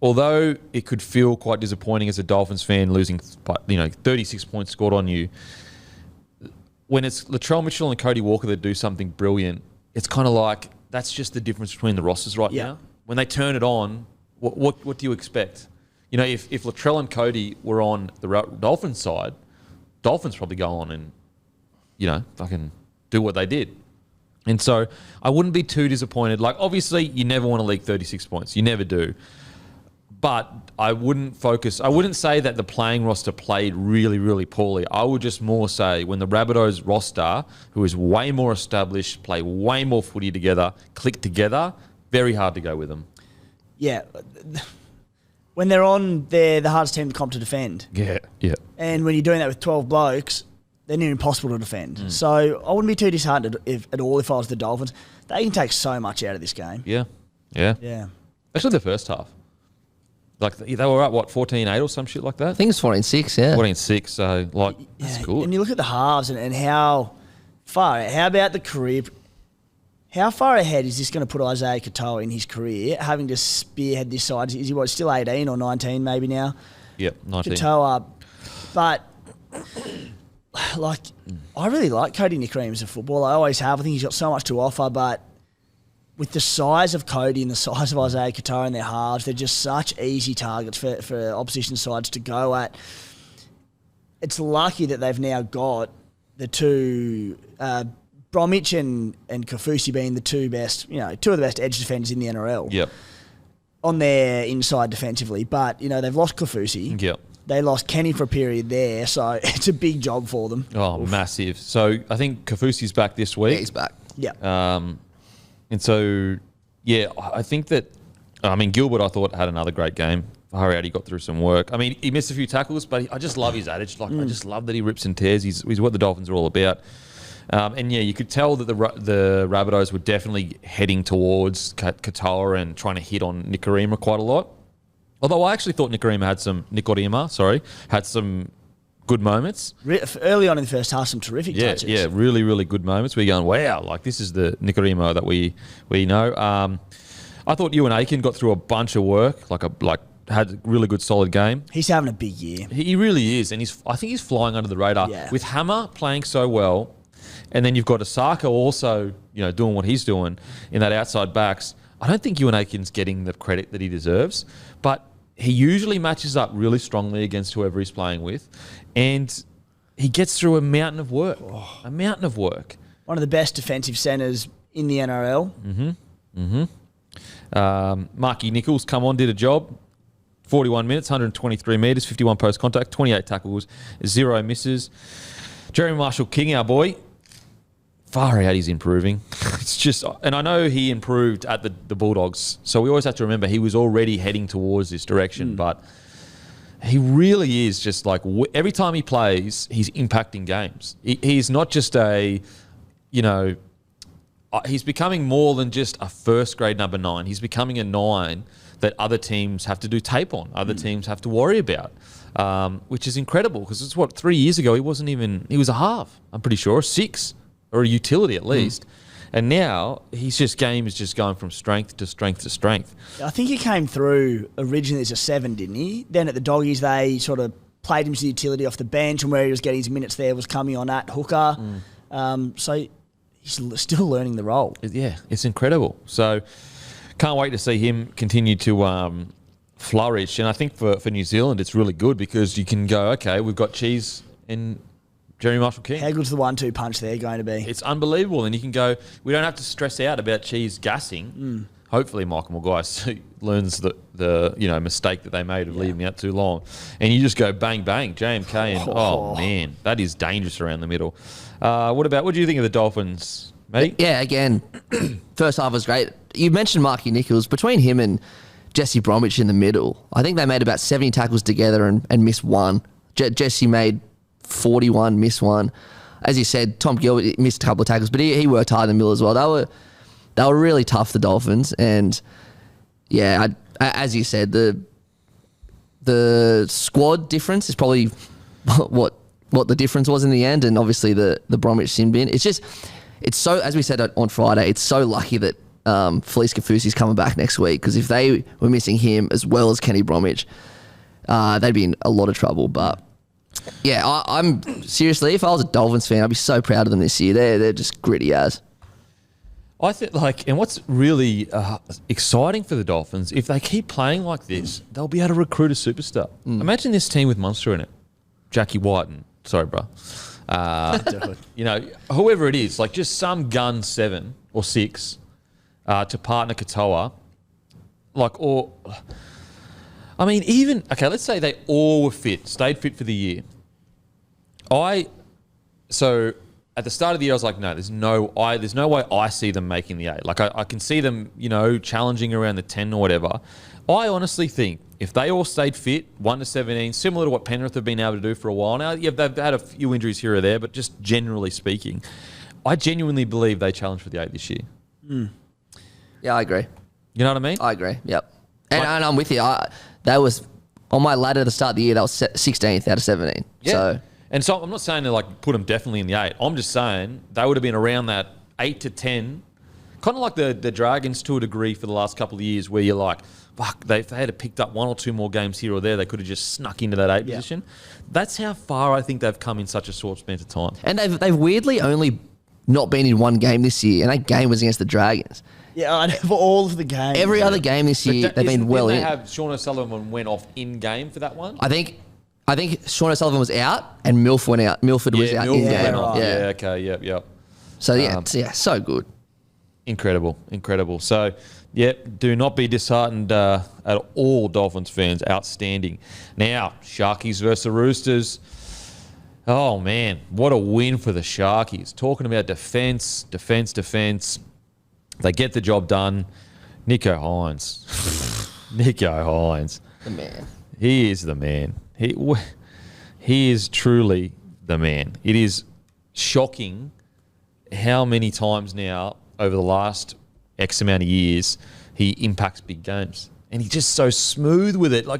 although it could feel quite disappointing as a Dolphins fan losing, 36 points scored on you, when it's Latrell Mitchell and Cody Walker that do something brilliant, it's kind of like that's just the difference between the rosters right now. When they turn it on, what do you expect? If Latrell and Cody were on the Dolphins side, Dolphins probably go on and, fucking do what they did. And so I wouldn't be too disappointed. Obviously, you never want to leak 36 points. You never do. But I wouldn't say that the playing roster played really, really poorly. I would just more say when the Rabbitohs roster, who is way more established, play way more footy together, click together, very hard to go with them.
Yeah. When they're on, they're the hardest team in the comp to defend.
Yeah.
And when you're doing that with 12 blokes, they're near impossible to defend. So I wouldn't be too disheartened at all if I was the Dolphins. They can take so much out of this game.
Yeah. Especially the first half. They were up, 14-8 or some shit like that?
I think it's 14-6, yeah.
14-6, so, that's good.
And you look at the halves and how about the career... How far ahead is this going to put Isaiah Katoa in his career, having to spearhead this side? Is he, still 18 or 19 maybe now?
Yep, 19.
Katoa. But... I really like Cody Nickream as a footballer. I always have. I think he's got so much to offer, but with the size of Cody and the size of Isaiah Katoa in their halves, they're just such easy targets for opposition sides to go at. It's lucky that they've now got the two, Bromwich and Kaufusi being the two best, two of the best edge defenders in the NRL.
Yep.
On their inside defensively. But, they've lost Kaufusi.
Yep.
They lost Kenny for a period there, so it's a big job for them.
Oh, massive. So I think Kaufusi's back this week.
Yeah, he's back.
Yeah.
And so, I think that, Gilbert, I thought, had another great game. Hurry out, he got through some work. He missed a few tackles, but I just love his attitude. I just love that he rips and tears. He's what the Dolphins are all about. You could tell that the Rabbitohs were definitely heading towards Katoa and trying to hit on Nikorima quite a lot. Although I actually thought Nikorima had some good moments.
Early on in the first half, some terrific touches.
Yeah, really, really good moments. We're going, wow, this is the Nikorima that we know. I thought Ewan Aiken got through a bunch of work, had a really good, solid game.
He's having a big year.
He really is, and I think he's flying under the radar.
Yeah.
With Hammer playing so well, and then you've got Asako also, doing what he's doing in that outside backs. I don't think Ewan Aiken's getting the credit that he deserves, but he usually matches up really strongly against whoever he's playing with, and he gets through a mountain of work. A mountain of work.
One of the best defensive centres in the NRL.
Marky Nichols did a job. 41 minutes, 123 metres, 51 post contact, 28 tackles, 0 misses. Jeremy Marshall-King, our boy, far out, he's improving. It's just, and I know he improved at the Bulldogs, so we always have to remember he was already heading towards this direction, but he really is just every time he plays, he's impacting games. He's not just he's becoming more than just a first grade number 9. He's becoming a 9 that other teams have to do tape on, other teams have to worry about, which is incredible because it's 3 years ago, he was a half, I'm pretty sure, 6. Or a utility at least. And now his game is just going from strength to strength to strength.
I think he came through originally as a 7, didn't he? Then at the Doggies, they sort of played him as a utility off the bench, and where he was getting his minutes there was coming on at hooker. So he's still learning the role.
Yeah, it's incredible. So can't wait to see him continue to flourish. And I think for New Zealand, it's really good because you can go, okay, we've got Cheese Jeremy Marshall-King.
How good's the 1-2 punch there going to be?
It's unbelievable. And you can go, we don't have to stress out about Cheese gassing. Hopefully Michael Maguire learns the mistake that they made of leaving out too long. And you just go bang, bang, JMK. And, oh, man, that is dangerous around the middle. What do you think of the Dolphins, mate?
Yeah, again, first half was great. You mentioned Marky Nichols. Between him and Jesse Bromwich in the middle, I think they made about 70 tackles together and missed one. Jesse made 41, missed one. As you said, Tom Gilbert missed a couple of tackles, but he worked hard in the middle as well. They were really tough, the Dolphins, and yeah, as you said, the squad difference is probably what the difference was in the end, and obviously the Bromwich sin bin. It's so, as we said on Friday, it's so lucky that Felice Kafusi's coming back next week, because if they were missing him as well as Kenny Bromwich, they'd be in a lot of trouble. But yeah, I'm seriously, if I was a Dolphins fan, I'd be so proud of them this year. They're just gritty as.
I think, and what's really exciting for the Dolphins, if they keep playing like this, they'll be able to recruit a superstar. Imagine this team with Munster in it, Jackie White, and sorry, bro, whoever it is, like just some gun 7 or 6 to partner Katoa, let's say they all were stayed fit for the year. At the start of the year, I was like, no, there's no way I see them making the 8. Like, I can see them, challenging around the 10 or whatever. I honestly think if they all stayed fit, 1 to 17, similar to what Penrith have been able to do for a while now, yeah, they've had a few injuries here or there, but just generally speaking, I genuinely believe they challenge for the 8 this year.
Yeah, I agree.
You know what I mean?
I agree, yep. And I'm with you. That was, on my ladder at the start of the year, that was 16th out of 17.
Yeah.
So...
And so I'm not saying to put them definitely in the 8. I'm just saying they would have been around that 8 to 10, kind of like the Dragons to a degree for the last couple of years, where you're like, fuck, if they had picked up 1 or 2 more games here or there, they could have just snuck into that 8 position. That's how far I think they've come in such a short span of time.
And they've weirdly only not been in one game this year, and that game was against the Dragons.
Yeah, I know, for all of the games.
Every other game this year, they've been well in.
Didn't they have Sean O'Sullivan went off in game for that one?
I think Sean O'Sullivan was out and Milford went out. Milford was out in game.
Right.
Yeah, okay, yep.
So so good.
Incredible. So, do not be disheartened at all, Dolphins fans. Outstanding. Now, Sharkies versus the Roosters. Oh, man, what a win for the Sharkies. Talking about defence. They get the job done. Nicho Hynes.
The man.
He is the man. He is truly the man. It is shocking how many times now over the last X amount of years he impacts big games. And he's just so smooth with it. I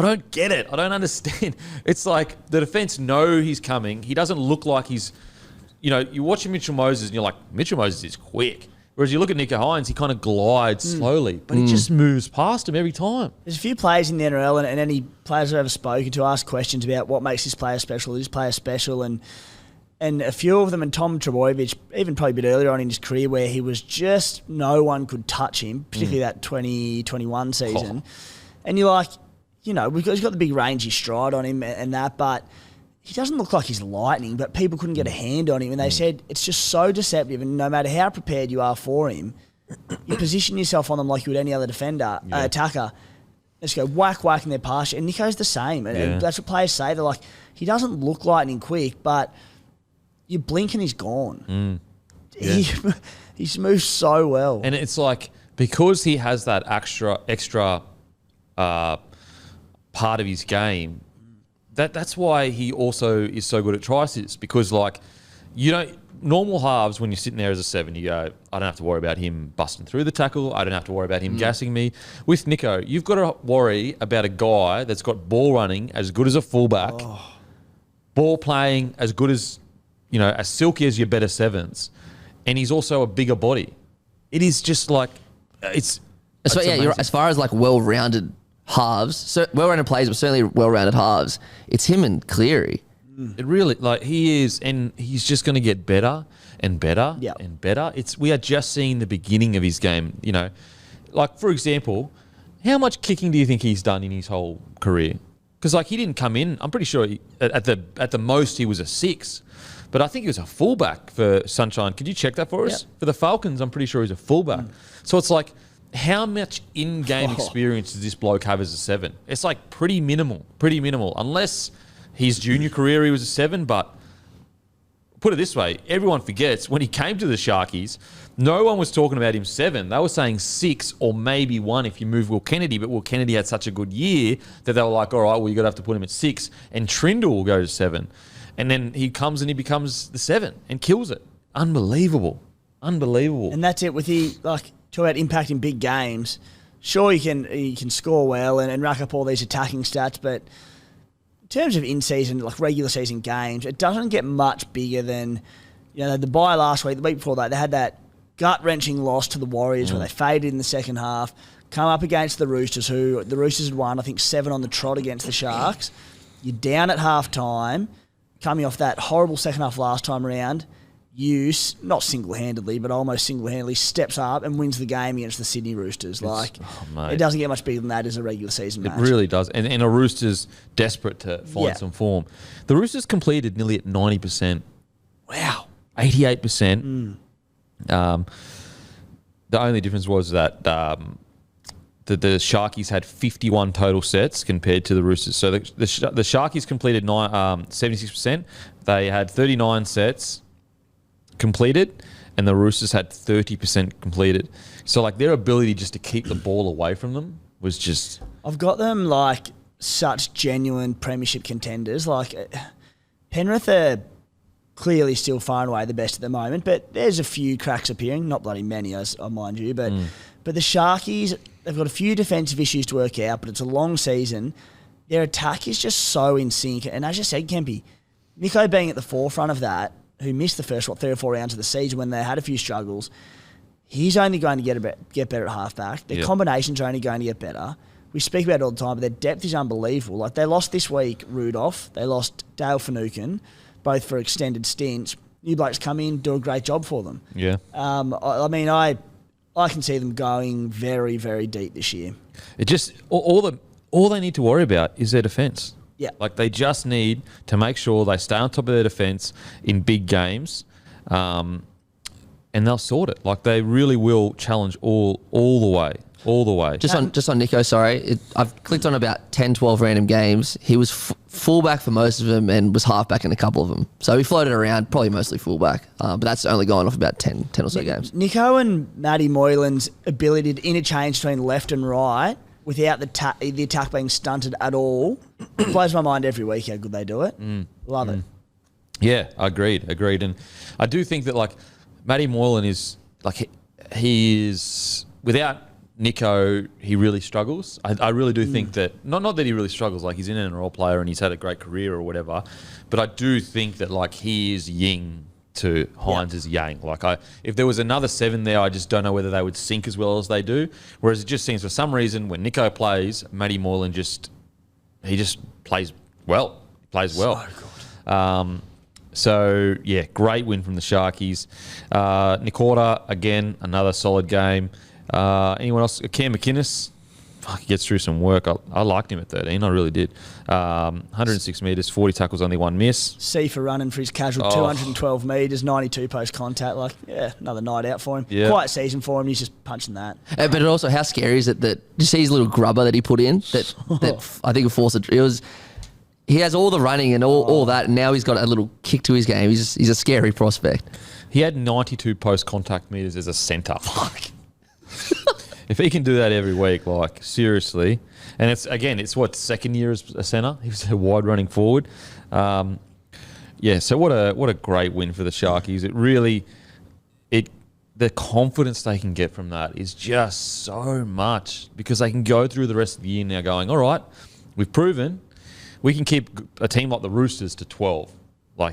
don't get it. I don't understand. It's like the defence know he's coming. He doesn't look like he's, you watch Mitchell Moses and you're like, Mitchell Moses is quick. Whereas you look at Nicho Hynes, he kind of glides slowly, but he just moves past him every time.
There's a few players in the NRL and any players I've ever spoken to ask questions about what makes this player special, and a few of them, and Tom Trebojevic, even probably a bit earlier on in his career, where he was just, no one could touch him, particularly that 2021 season. And you're like, he's got the big rangy stride on him and that, but he doesn't look like he's lightning, but people couldn't get a hand on him. And they said it's just so deceptive, and no matter how prepared you are for him, you position yourself on them like you would any other attacker. Let's go whack in their pass. And Nico's the same. And that's what players say. They're like, he doesn't look lightning quick, but you blink and he's gone. He moves so well.
And it's like, because he has that extra part of his game, that's why he also is so good at try-assists, because normal halves, when you're sitting there as a 7, you go, I don't have to worry about him busting through the tackle. I don't have to worry about him gassing me. With Nicho, you've got to worry about a guy that's got ball running as good as a fullback, ball playing as good as, as silky as your better 7s, and he's also a bigger body. It is just like, it's
as far as well-rounded halves, so well-rounded players, but certainly well-rounded halves, it's him and Cleary.
It really, he is, and he's just going to get better and better and better. We are just seeing the beginning of his game, For example, how much kicking do you think he's done in his whole career? Because he didn't come in. I'm pretty sure at the most he was a 6. But I think he was a fullback for Sunshine. Could you check that for us?
Yep.
For the Falcons, I'm pretty sure he's a fullback. So it's how much in-game experience does this bloke have as a 7? It's pretty minimal. Unless his junior career he was a 7, but put it this way, everyone forgets when he came to the Sharkies, no one was talking about him 7. They were saying 6 or maybe 1 if you move Will Kennedy, but Will Kennedy had such a good year that they were like, all right, well, you're going to have to put him at 6, and Trindle will go to 7. And then he comes and he becomes the 7 and kills it. Unbelievable.
And that's it with talk about impact in big games. Sure, he can score well and rack up all these attacking stats, but in terms of in-season, regular season games, it doesn't get much bigger than, the bye last week, the week before that, they had that gut-wrenching loss to the Warriors where they faded in the second half, come up against the Roosters, who the Roosters had won, I think, 7 on the trot against the Sharks. You're down at half-time, coming off that horrible second half last time around. Not single-handedly, but almost single-handedly, steps up and wins the game against the Sydney Roosters. It doesn't get much bigger than that as a regular season match.
It really does. And a Roosters desperate to find some form. The Roosters completed nearly at 90%.
Wow.
88%. The only difference was that the Sharkies had 51 total sets compared to the Roosters. So the Sharkies completed 76%. They had 39 sets completed, and the Roosters had 30% completed. So their ability just to keep the ball away from them was just...
I've got them such genuine premiership contenders. Penrith are clearly still far and away the best at the moment, but there's a few cracks appearing, not bloody many, mind you, but the Sharkies, they've got a few defensive issues to work out, but it's a long season. Their attack is just so in sync, and as you said, Kempy, Nico being at the forefront of that, who missed the first 3 or 4 rounds of the season when they had a few struggles, he's only going to get better at halfback. Their combinations are only going to get better. We speak about it all the time, but their depth is unbelievable. They lost this week Rudolph, they lost Dale Finucane, both for extended stints. New blokes come in, do a great job for them.
Yeah.
I can see them going very, very deep this year.
It just all they need to worry about is their defence.
Yeah.
They just need to make sure they stay on top of their defence in big games, and they'll sort it. They really will challenge all the way. All the way.
Just on Nico, sorry. I've clicked on about 10, 12 random games. He was fullback for most of them and was halfback in a couple of them. So he floated around, probably mostly fullback. But that's only gone off about 10 or so games.
Nico and Matty Moylan's ability to interchange between left and right without the attack being stunted at all blows my mind every week how good they do it. Love it.
Yeah, agreed. And I do think that Matty Moylan is he is without Nico, he really struggles. I really do think that not that he really struggles. He's an NRL player and he's had a great career or whatever, but I do think that he is yin to Hines is yang. If there was another 7 there, I just don't know whether they would sync as well as they do. Whereas it just seems for some reason when Nico plays, Matty Moylan just plays well. So good. So yeah, great win from the Sharkies. Nikora again, another solid game. Anyone else? Cam McInnes, he gets through some work. I liked him at 13. I really did. 106 metres, 40 tackles, only 1 miss.
C for running for his casual 212 metres, 92 post contact. Another night out for him.
Yeah.
Quiet season for him. He's just punching that.
But it also, how scary is it that you see his little grubber that he put in? That I think it forced it. He has all the running and all that, and now he's got a little kick to his game. He's a scary prospect.
He had 92 post contact metres as a centre. If he can do that every week, seriously, and it's what, second year as a centre. He was a wide running forward. So what a great win for the Sharkies. It really, the confidence they can get from that is just so much because they can go through the rest of the year now going, all right, we've proven we can keep a team like the Roosters to 12.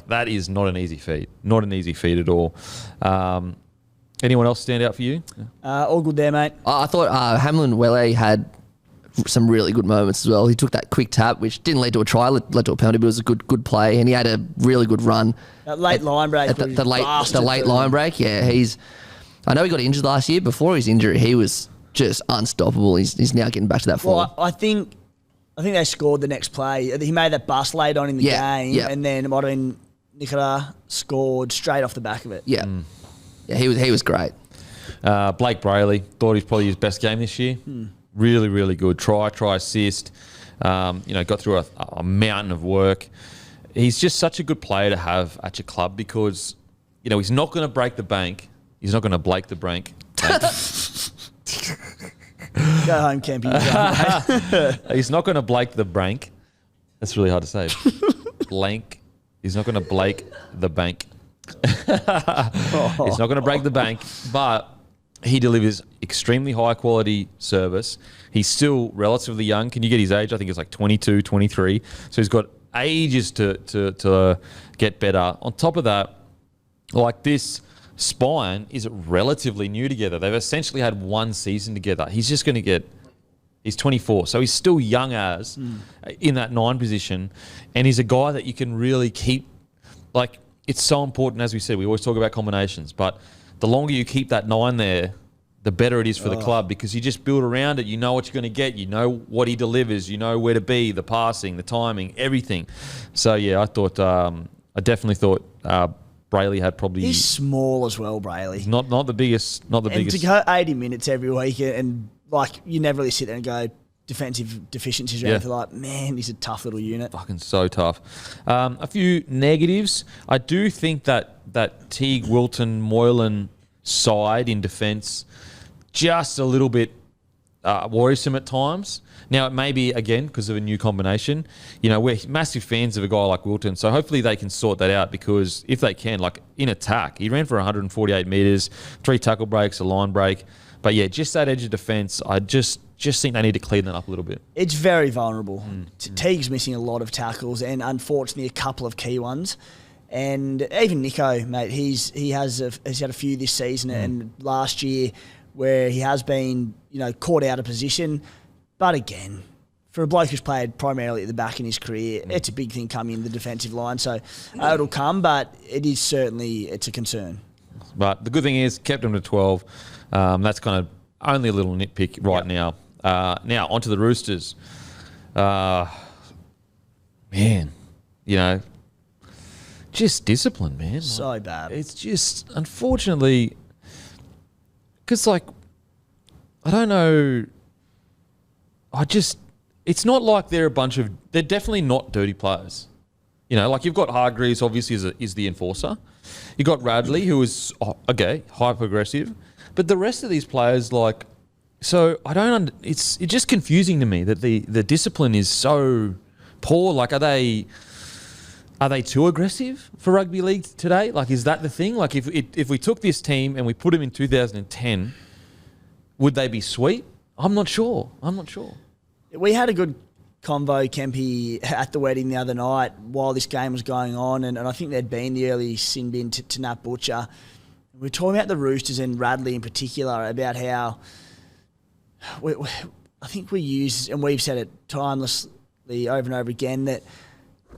That is not an easy feat. Not an easy feat at all. Anyone else stand out for you?
All good there, mate.
I thought Hamlin Welle had some really good moments as well. He took that quick tap, which didn't lead to a try, led to a penalty, but it was a good play, and he had a really good run.
That late line break.
The late line break, yeah. I know he got injured last year. Before his injury, he was just unstoppable. He's now getting back to that form.
Well, I think I think they scored the next play. He made that bust late on in the game, and then it might have been Nicola scored straight off the back of it.
Yeah, yeah, he was great.
Blake Brayley, thought he's probably his best game this year. Really, really good. Try assist. Got through a mountain of work. He's just such a good player to have at your club because, he's not going to break the bank. He's not going to Blake the bank.
Go home, Kempy.
He's not going to Blake the bank. That's really hard to say. Blank. He's not going to Blake the bank. He's not going to break the bank, but he delivers extremely high quality service. He's still relatively young. Can you get his age? I think it's like 22, 23. So he's got ages to get better. On top of that, like this spine is relatively new together. They've essentially had one season together. He's just going to get... He's 24, so he's still young as in that 9 position. And he's a guy that you can really keep... Like, it's so important, as we said, we always talk about combinations, but the longer you keep that 9 there, the better it is for the club because you just build around it. You know what you're going to get. You know what he delivers. You know where to be, the passing, the timing, everything. So, yeah, I definitely thought Brayley had probably...
He's small as well, Brayley.
Not the biggest.
And to go 80 minutes every week and, you never really sit there and go defensive deficiencies or anything like, man, he's a tough little unit.
Fucking so tough. A few negatives. I do think that Teague, Wilton, Moylan side in defence just a little bit worrisome at times. Now, it may be, again, because of a new combination. We're massive fans of a guy like Wilton, so hopefully they can sort that out because if they can, in attack, he ran for 148 metres, 3 tackle breaks, a line break. But, yeah, just that edge of defence, I just think they need to clean that up a little bit.
It's very vulnerable. Teague's missing a lot of tackles and, unfortunately, a couple of key ones. And even Nico, mate, he's had a few this season and last year where he has been, caught out of position. But again, for a bloke who's played primarily at the back in his career, it's a big thing coming in the defensive line. So it'll come, but it's a concern.
But the good thing is, kept him to 12. That's kind of only a little nitpick right now. Now, onto the Roosters. Man, just discipline, man.
So bad.
It's just, unfortunately, because, I don't know. It's not like they're they're definitely not dirty players. You've got Hargreaves, obviously, is the enforcer. You've got Radley, who is, hyper-aggressive. But the rest of these players, so I don't, it's just confusing to me that the discipline is so poor. Are they too aggressive for rugby league today? Is that the thing? If we took this team and we put them in 2010, would they be sweet? I'm not sure.
We had a good convo, Kempy, at the wedding the other night while this game was going on, and I think there'd been the early sin bin to Nat Butcher. We were talking about the Roosters and Radley in particular, about how I think we use, and we've said it timelessly over and over again, that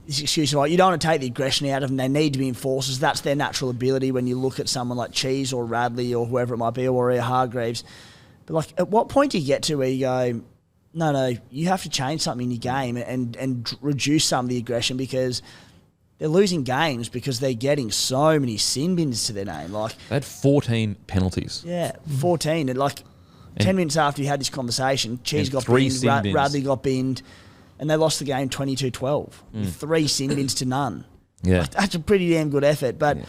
this excuse you don't want to take the aggression out of them. They need to be enforcers. That's their natural ability when you look at someone like Cheese or Radley or whoever it might be, or Hargreaves. But at what point do you get to where you go, no, you have to change something in your game and reduce some of the aggression because they're losing games because they're getting so many sin bins to their name. They
had 14 penalties.
Yeah, 14. And 10 minutes after you had this conversation, Cheese got binned, Radley got binned, and they lost the game 22-12 with 3 sin bins to none.
Yeah.
That's a pretty damn good effort. But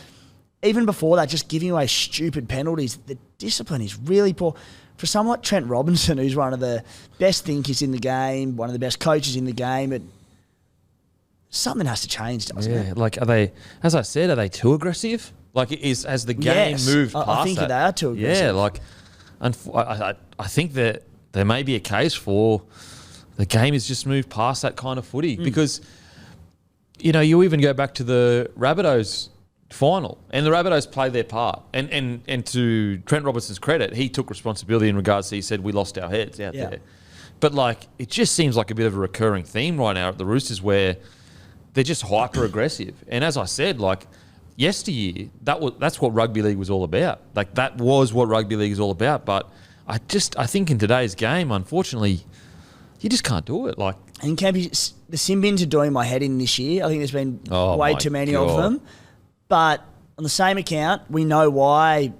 even before that, just giving away stupid penalties, the discipline is really poor. For someone like Trent Robinson, who's one of the best thinkers in the game, one of the best coaches in the game, something has to change, doesn't it?
Are they, as I said, are they too aggressive? Has the game moved past
I think
that?
they are too aggressive.
Yeah, I think that there may be a case for the game has just moved past that kind of footy because, you even go back to the Rabbitohs final, and the Rabbitohs played their part. And to Trent Robinson's credit, he took responsibility in regards to, he said, we lost our heads out there. But it just seems like a bit of a recurring theme right now at the Roosters where they're just hyper aggressive. And as I said, yesteryear, that's what rugby league was all about. That was what rugby league is all about. But I think in today's game, unfortunately, you just can't do it.
And Kempy, the sin bins are doing my head in this year. I think there's been
Oh
way
my
too many
God.
of them. But on the same account, we know why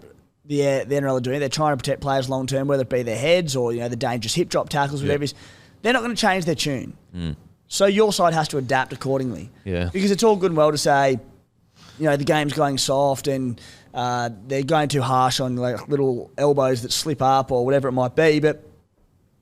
the NRL are doing it. They're trying to protect players long term, whether it be their heads or the dangerous hip drop tackles, whatever it is. They're not going to change their tune. So your side has to adapt accordingly.
Yeah.
Because it's all good and well to say, the game's going soft and they're going too harsh on like little elbows that slip up or whatever it might be. But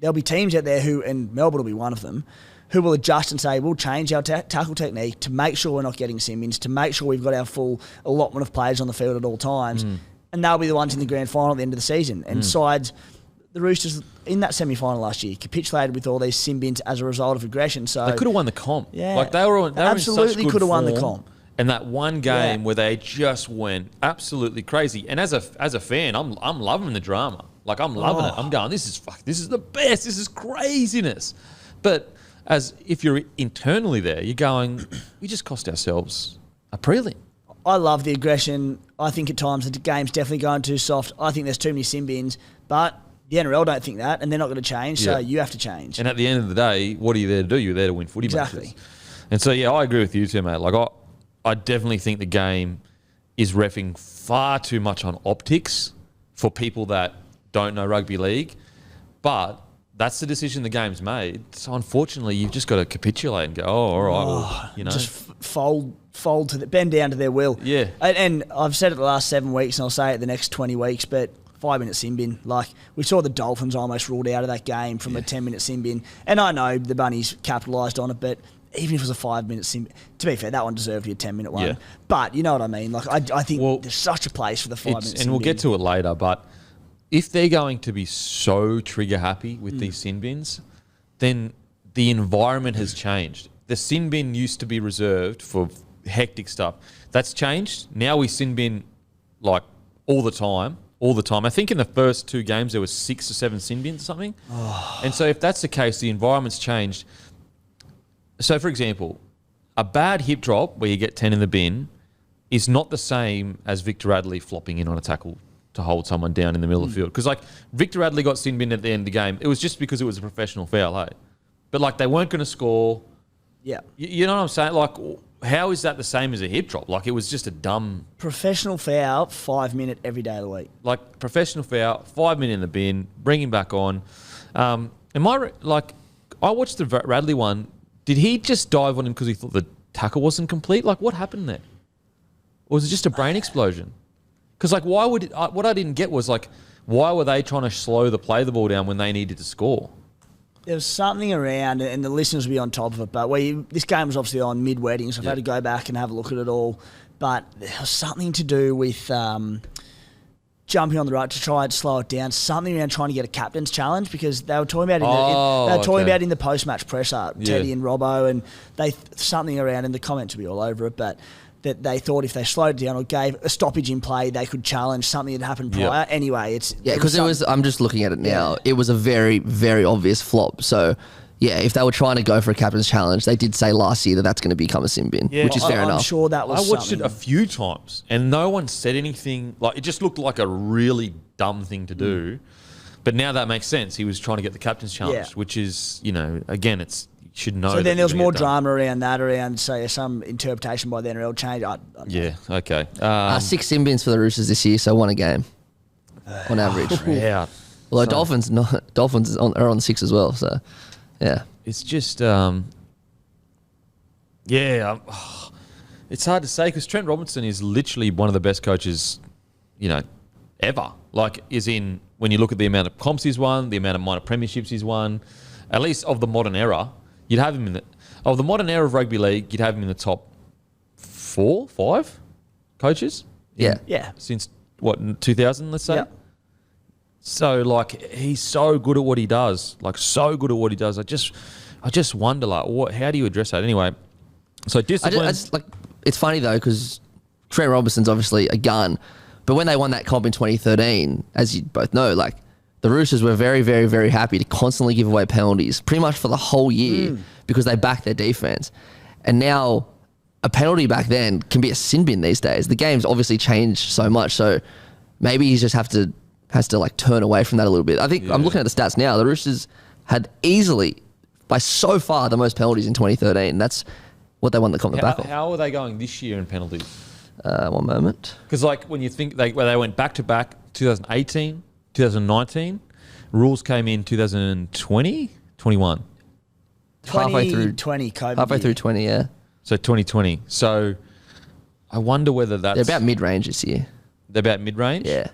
there'll be teams out there who, and Melbourne will be one of them, who will adjust and say, we'll change our tackle technique to make sure we're not getting sin-bins, to make sure we've got our full allotment of players on the field at all times. And they'll be the ones in the grand final at the end of the season. And sides, the Roosters in that semi-final last year capitulated with all these sin-bins as a result of aggression. So
They could have won the comp.
Yeah.
Like they were
Absolutely
in such good
could have won the
form.
comp.
And that one game where they just went absolutely crazy. And as a fan, I'm loving the drama. Like I'm loving it. I'm going, this is the best. This is craziness. But as if you're internally there, you're going, we just cost ourselves a prelim.
I love the aggression. I think at times the game's definitely going too soft. I think there's too many sin bins, but the NRL don't think that, and they're not going to change. So you have to change.
And at the end of the day, what are you there to do? You're there to win footy matches. And so I agree with you too, mate. Like I definitely think the game is reffing far too much on optics for people that don't know rugby league, but that's the decision the game's made. So unfortunately, you've just got to capitulate and go, all right,
Just fold to bend down to their will.
Yeah.
And I've said it the last 7 weeks, and I'll say it the next 20 weeks, but 5-minute sin bin. Like, we saw the Dolphins almost ruled out of that game from a 10-minute sin bin. And I know the Bunnies capitalised on it, but even if it was a 5-minute sin bin, to be fair, that one deserved to be a 10-minute one.
Yeah.
But you know what I mean? Like, I think there's such a place for the 5-minute sin bin.
And we'll get to it later, but if they're going to be so trigger happy with these sin bins, then the environment has changed. The sin bin used to be reserved for hectic stuff. That's changed. Now we sin bin like all the time. I think in the first 2 games there was 6 or 7 sin bins or something. And so if that's the case, the environment's changed. So for example, a bad hip drop where you get 10 in the bin is not the same as Victor Radley flopping in on a tackle to hold someone down in the middle of the field. Because like Victor Radley got sin bin at the end of the game. It was just because it was a professional foul, hey? But like they weren't going to score.
Yeah.
You know what I'm saying? Like, how is that the same as a hip drop? Like, it was just a dumb...
Professional foul, 5-minute every day of the week.
Like, professional foul, 5 minutes in the bin, bring him back on. I watched the Radley one. Did he just dive on him because he thought the tackle wasn't complete? Like, what happened there? Or was it just a brain explosion? Because, like, what I didn't get was, like, why were they trying to slow the play the ball down when they needed to score?
There was something around, and the listeners will be on top of it, but this game was obviously on mid-wedding, so I've had to go back and have a look at it all. But there was something to do with jumping on the right to try and slow it down, something around trying to get a captain's challenge, because they were talking about in the post-match presser, Teddy and Robbo, and something around, and the comments will be all over it, but that they thought if they slowed it down or gave a stoppage in play, they could challenge something that happened prior.
Yep.
Anyway, it's...
because I'm just looking at it now. It was a very, very obvious flop. So, yeah, if they were trying to go for a captain's challenge, they did say last year that that's going to become a sin bin, which is fair enough.
I'm sure that was
I watched it a few times, and no one said anything. Like, it just looked like a really dumb thing to do. But now that makes sense. He was trying to get the captain's challenge, which is, again, it's... should know.
So then there was more drama around, say, some interpretation by the NRL change.
Yeah, okay.
6 sin bins for the Roosters this year, so 1 a game on average.
Yeah.
Although Dolphins are on 6 as well, so yeah.
It's just, it's hard to say because Trent Robinson is literally one of the best coaches, ever. Like, is in when you look at the amount of comps he's won, the amount of minor premierships he's won, at least of the modern era. You'd have him in the modern era of rugby league. You'd have him in the top 4, 5 coaches.
Yeah.
Since 2000, let's say.
Yep.
So like he's so good at what he does. I just wonder how do you address that anyway? So discipline.
It's funny though because Trent Robinson's obviously a gun, but when they won that comp in 2013, as you both know, like. The Roosters were very, very, very happy to constantly give away penalties pretty much for the whole year because they backed their defense. And now a penalty back then can be a sin bin these days. The game's obviously changed so much, so maybe he just has to like turn away from that a little bit. I think I'm looking at the stats now. The Roosters had easily by so far the most penalties in 2013. That's what they won the comp the back of.
How are they going this year in penalties?
One moment.
Because like when you think they went back to back 2018, 2019, rules came in 2020, 21.
Halfway through
20 COVID.
Halfway through 20, yeah.
So 2020. So I wonder whether that's...
They're about mid-range this year.
They're about mid-range?
Yeah.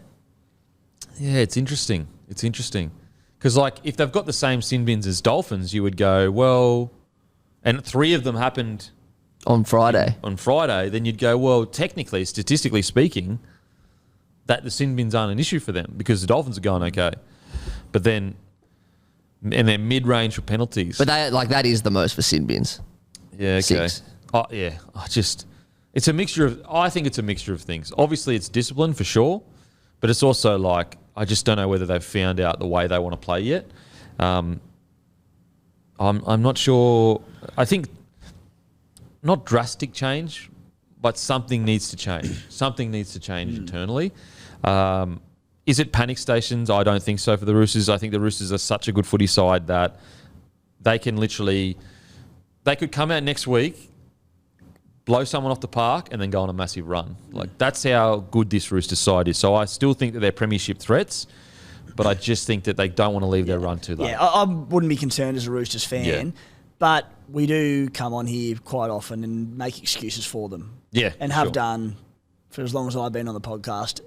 Yeah, it's interesting. It's interesting. Because, like, if they've got the same sin bins as Dolphins, you would go, well... And 3 of them happened...
On Friday.
On Friday, then you'd go, well, technically, statistically speaking, that the sin bins aren't an issue for them because the Dolphins are going okay. But then... And they're mid-range for penalties.
But that is the most for sin bins.
Yeah, okay.
6.
Oh, yeah. It's a mixture of... I think it's a mixture of things. Obviously, it's discipline for sure, but it's also like... I just don't know whether they've found out the way they want to play yet. I'm not sure. I think not drastic change, but something needs to change. Something needs to change internally. Is it panic stations? I don't think so for the Roosters. I think the Roosters are such a good footy side that they can literally... They could come out next week, blow someone off the park, and then go on a massive run. Like, that's how good this Roosters side is. So I still think that they're premiership threats, but I just think that they don't want to leave their run too late.
Yeah, I wouldn't be concerned as a Roosters fan, but we do come on here quite often and make excuses for them.
Yeah,
and have done for as long as I've been on the podcast.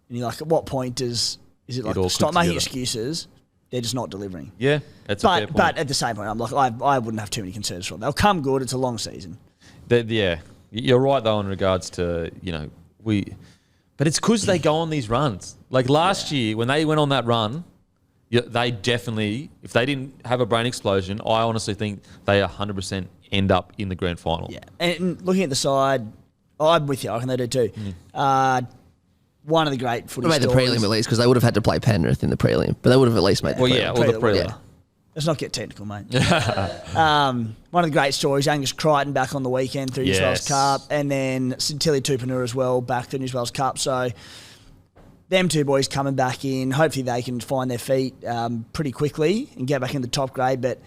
And you're like, at what point is it like stop making excuses? They're just not delivering.
Yeah, that's a fair point.
But at the same point, I'm like, I wouldn't have too many concerns for them. They'll come good. It's a long season.
Yeah, you're right though in regards to, but it's because they go on these runs. Like last year when they went on that run, they definitely, if they didn't have a brain explosion, I honestly think they 100% end up in the grand final.
Yeah, and looking at the side, I'm with you. I reckon they do too. One of the great footy
made the prelim at least because they would have had to play Penrith in the prelim, but they would have at least made the prelim.
The prelim.
Yeah. Let's not get technical, mate. One of the great stories, Angus Crichton back on the weekend through New South Wales Cup, and then Tilly Tupanua as well back to New South Wales Cup. So them two boys coming back in. Hopefully they can find their feet pretty quickly and get back in the top grade, but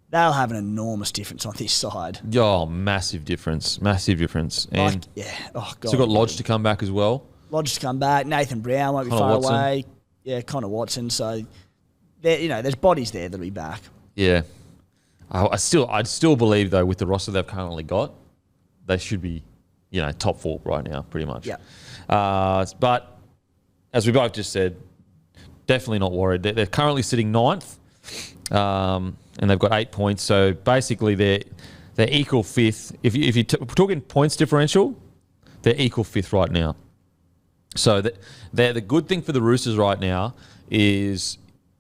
they'll have an enormous difference on this side.
Oh, massive difference. Massive difference. And
God.
So got Lodge to come back as well.
Lodge to come back. Nathan Brown won't be far away. Yeah, Connor Watson. So... there's bodies there that'll be back. Yeah.
I'd still believe, though, with the roster they've currently got, they should be, top 4 right now, pretty much.
Yeah.
But as we both just said, definitely not worried. They're currently sitting 9th, and they've got 8 points. So basically, they're equal 5th. If you're talking points differential, they're equal 5th right now. So the good thing for the Roosters right now is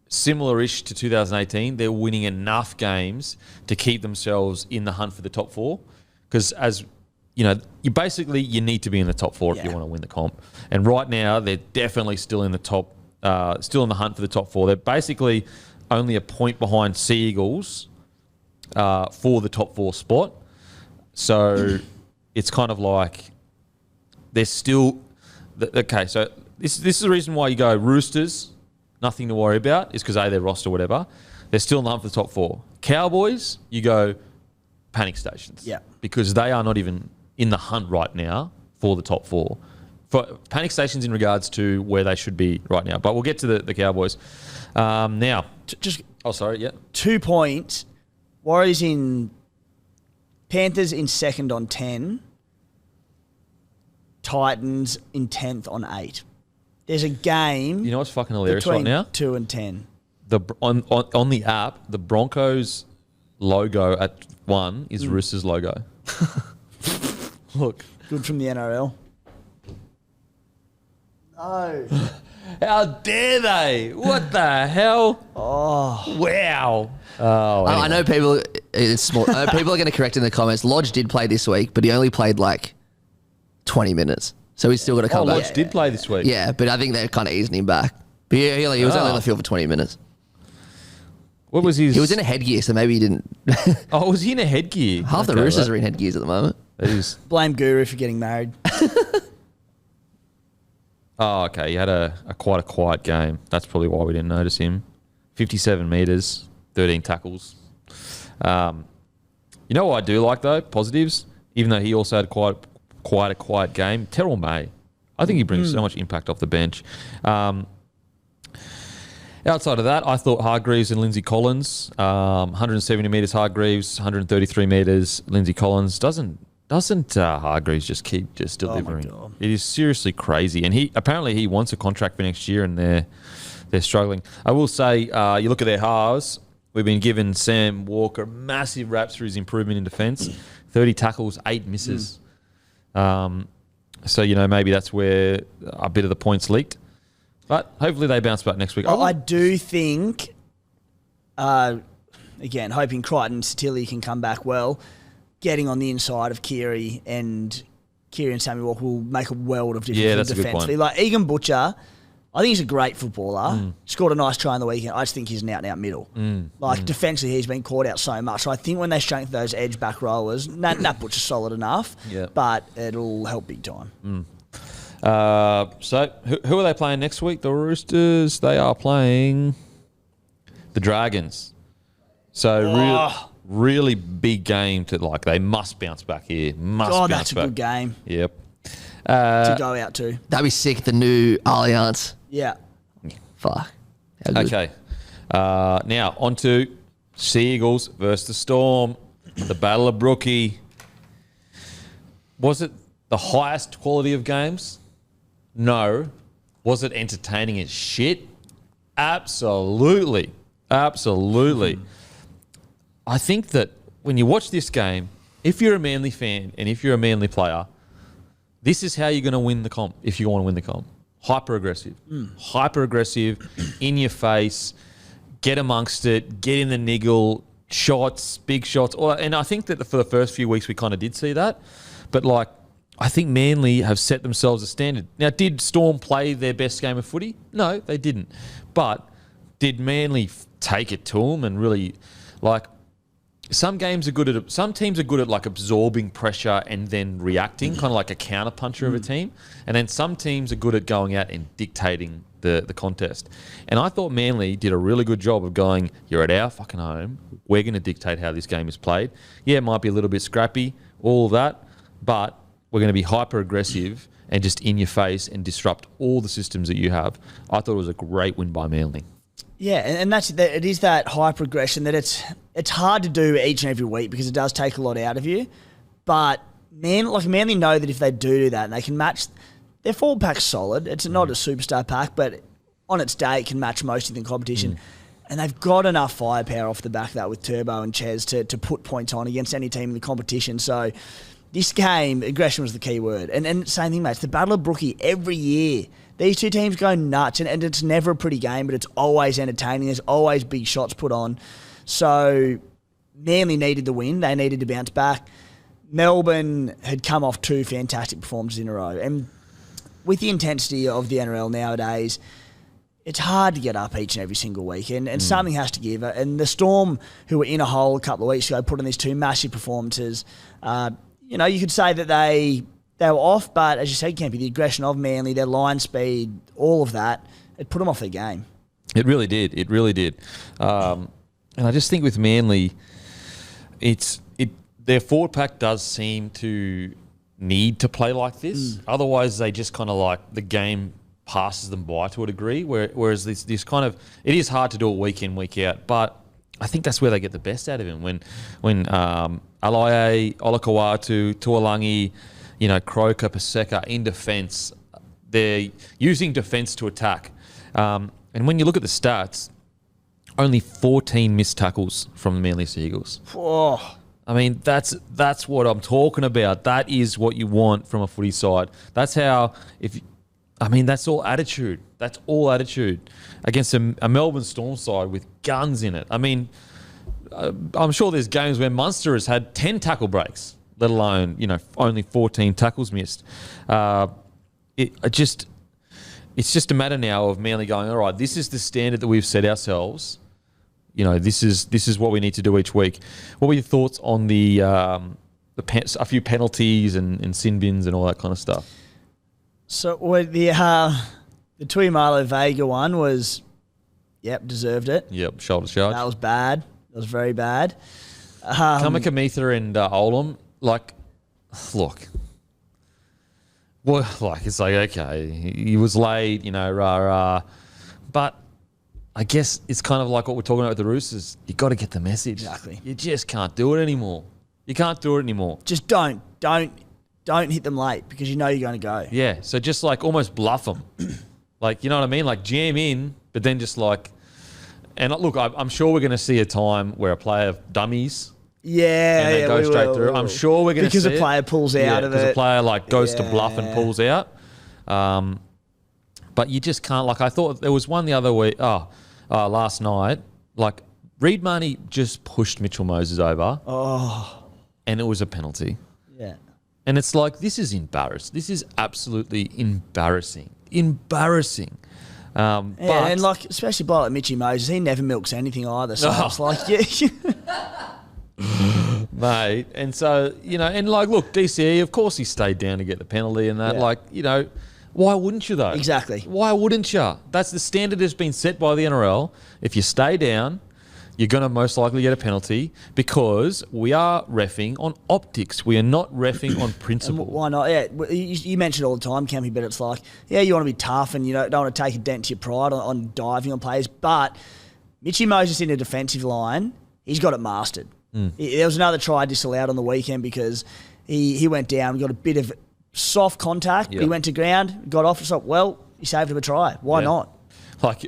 similar-ish to 2018. They're winning enough games to keep themselves in the hunt for the top 4. Because as you need to be in the top 4 if you want to win the comp. And right now, they're definitely still in the top, still in the hunt for the top 4. They're basically only a point behind Sea Eagles for the top 4 spot. So it's kind of like they're still... Okay, so this is the reason why you go Roosters, nothing to worry about, is because their roster, whatever. They're still in the hunt for the top 4. Cowboys, you go panic stations.
Yeah.
Because they are not even in the hunt right now for the top 4. For panic stations in regards to where they should be right now. But we'll get to the Cowboys. Now.
2 points. Warriors Panthers in 2nd on 10. Titans in 10th on 8. There's a game.
You know what's fucking hilarious right now?
2 and 10.
On the app, the Broncos logo at 1 is Roosters logo. Look.
Good from the NRL. No.
How dare they? What the hell?
Oh.
Wow. Oh, anyway.
I know people. It's small. I know people are going to correct in the comments. Lodge did play this week, but he only played 20 minutes. So he's still got to come back.
Lodge did play this week.
Yeah, but I think they're kind of easing him back. But he was only on the field for 20 minutes.
What was his...
He was in a headgear, so maybe he didn't...
was he in a headgear?
Half the Roosters are in headgears at the moment.
That is...
Blame Guru for getting married.
Okay. He had quite a quiet game. That's probably why we didn't notice him. 57 metres, 13 tackles. You know what I do like, though? Positives, even though he also had quite a quiet game. Terrell May. I think he brings so much impact off the bench. Outside of that, I thought Hargreaves and Lindsay Collins, 170 metres Hargreaves, 133 metres Lindsay Collins. Doesn't Hargreaves just keep delivering?
Oh my God.
It is seriously crazy. And he wants a contract for next year, and they're struggling. I will say, you look at their halves. We've been giving Sam Walker massive raps for his improvement in defence. 30 tackles, 8 misses. So, maybe that's where a bit of the points leaked. But hopefully they bounce back next week.
I do think, again, hoping Crichton and Satilli can come back well, getting on the inside of Keary and Sammy Walker will make a world of difference defensively. Like Egan Butcher, I think he's a great footballer. Scored a nice try on the weekend. I just think he's an out-and-out middle. Defensively, he's been caught out so much. So I think when they strengthen those edge back rollers, Nat Butcher's solid enough, but it'll help big time.
So who are they playing next week? The Roosters. They are playing the Dragons. So really big game they must bounce back here.
That's a good game.
Yep.
To go out to.
That'd be sick, the new Allianz.
Yeah.
Fuck. How good.
Okay. Now, on to Sea Eagles versus the Storm. The Battle of Brookie. Was it the highest quality of games? No. Was it entertaining as shit? Absolutely. I think that when you watch this game, if you're a Manly fan and if you're a Manly player, this is how you're going to win the comp if you want to win the comp. Hyper-aggressive. Hyper-aggressive, in your face, get amongst it, get in the niggle, shots, big shots. And I think that for the first few weeks we kind of did see that. But, I think Manly have set themselves a standard. Now, did Storm play their best game of footy? No, they didn't. But did Manly take it to them and really, some teams are good at absorbing pressure and then reacting, kind of like a counter-puncher of a team. And then some teams are good at going out and dictating the contest. And I thought Manly did a really good job of going, you're at our fucking home, we're going to dictate how this game is played. Yeah, it might be a little bit scrappy, all of that, but we're going to be hyper-aggressive and just in your face and disrupt all the systems that you have. I thought it was a great win by Manly.
Yeah, and it is that hyper-aggression that it's hard to do each and every week because it does take a lot out of you. But Manly know that if they do that and they can match, their forward pack's solid. It's not a superstar pack, but on its day it can match most of the competition. And they've got enough firepower off the back of that with Turbo and Ches to put points on against any team in the competition. So this game, aggression was the key word. And same thing, mate. It's the Battle of Brookie every year. These two teams go nuts, and it's never a pretty game, but it's always entertaining. There's always big shots put on. So Manly needed the win. They needed to bounce back. Melbourne had come off 2 fantastic performances in a row. And with the intensity of the NRL nowadays, it's hard to get up each and every single week, and something has to give. And the Storm, who were in a hole a couple of weeks ago, put on these 2 massive performances. You could say that they were off, but as you said, Kempy, the aggression of Manly, their line speed, all of that, it put them off their game.
It really did. And I just think with Manly, their forward pack does seem to need to play like this. Otherwise, they just kind of the game passes them by to a degree. Whereas this kind of, it is hard to do it week in, week out, but I think that's where they get the best out of him. When Alaye, Olakawatu, Tuolangi, Croker, Paseka in defence, they're using defence to attack. And when you look at the stats, only 14 missed tackles from the Manly Sea Eagles.
Oh.
I mean, that's what I'm talking about. That is what you want from a footy side. That's how, that's all attitude. That's all attitude against a Melbourne Storm side with guns in it. I mean, I'm sure there's games where Munster has had 10 tackle breaks, let alone, only 14 tackles missed. It's just a matter now of Manly going, all right, this is the standard that we've set ourselves. This is what we need to do each week. What were your thoughts on a few penalties and sin bins and all that kind of stuff?
So the Tuimalo Vega one was, deserved it.
Yep, shoulder charge.
That was bad. That was very bad.
Kamikamitha and Olam, like, look. Well, like, it's like, okay, he was late, rah. But I guess it's kind of like what we're talking about with the Roosters. You got to get the message.
Exactly.
You just can't do it anymore. You can't do it anymore.
Just don't hit them late because you know you're going to go.
Yeah, so just like almost bluff them. Like, you know what I mean? Like jam in, but then just like... And look, I'm sure we're going to see a time where a player dummies...
Yeah,
and they go straight through. I'm sure we're going to see
because a player pulls out of it.
Because a player like goes to bluff and pulls out. But you just can't. Like I thought there was one the other week. Last night, like Reed Marnie just pushed Mitchell Moses over. And it was a penalty.
Yeah.
And it's like this is embarrassing. This is absolutely embarrassing. Embarrassing.
And like especially by like Mitchy Moses, he never milks anything either. So it's like
Mate, and so, and like, look, DCE, of course he stayed down to get the penalty and that.
Yeah.
Why wouldn't you though?
Exactly.
Why wouldn't you? That's the standard that's been set by the NRL. If you stay down, you're going to most likely get a penalty because we are reffing on optics. We are not reffing on principle.
Why not? Yeah, you mention it all the time, Campy, but it's like, yeah, you want to be tough and you don't want to take a dent to your pride on diving on players, but Mitchy Moses in a defensive line, he's got it mastered. There was another try disallowed on the weekend because he went down, got a bit of soft contact, but he went to ground, got off. It's like, well, he saved him a try. Why not?
Like,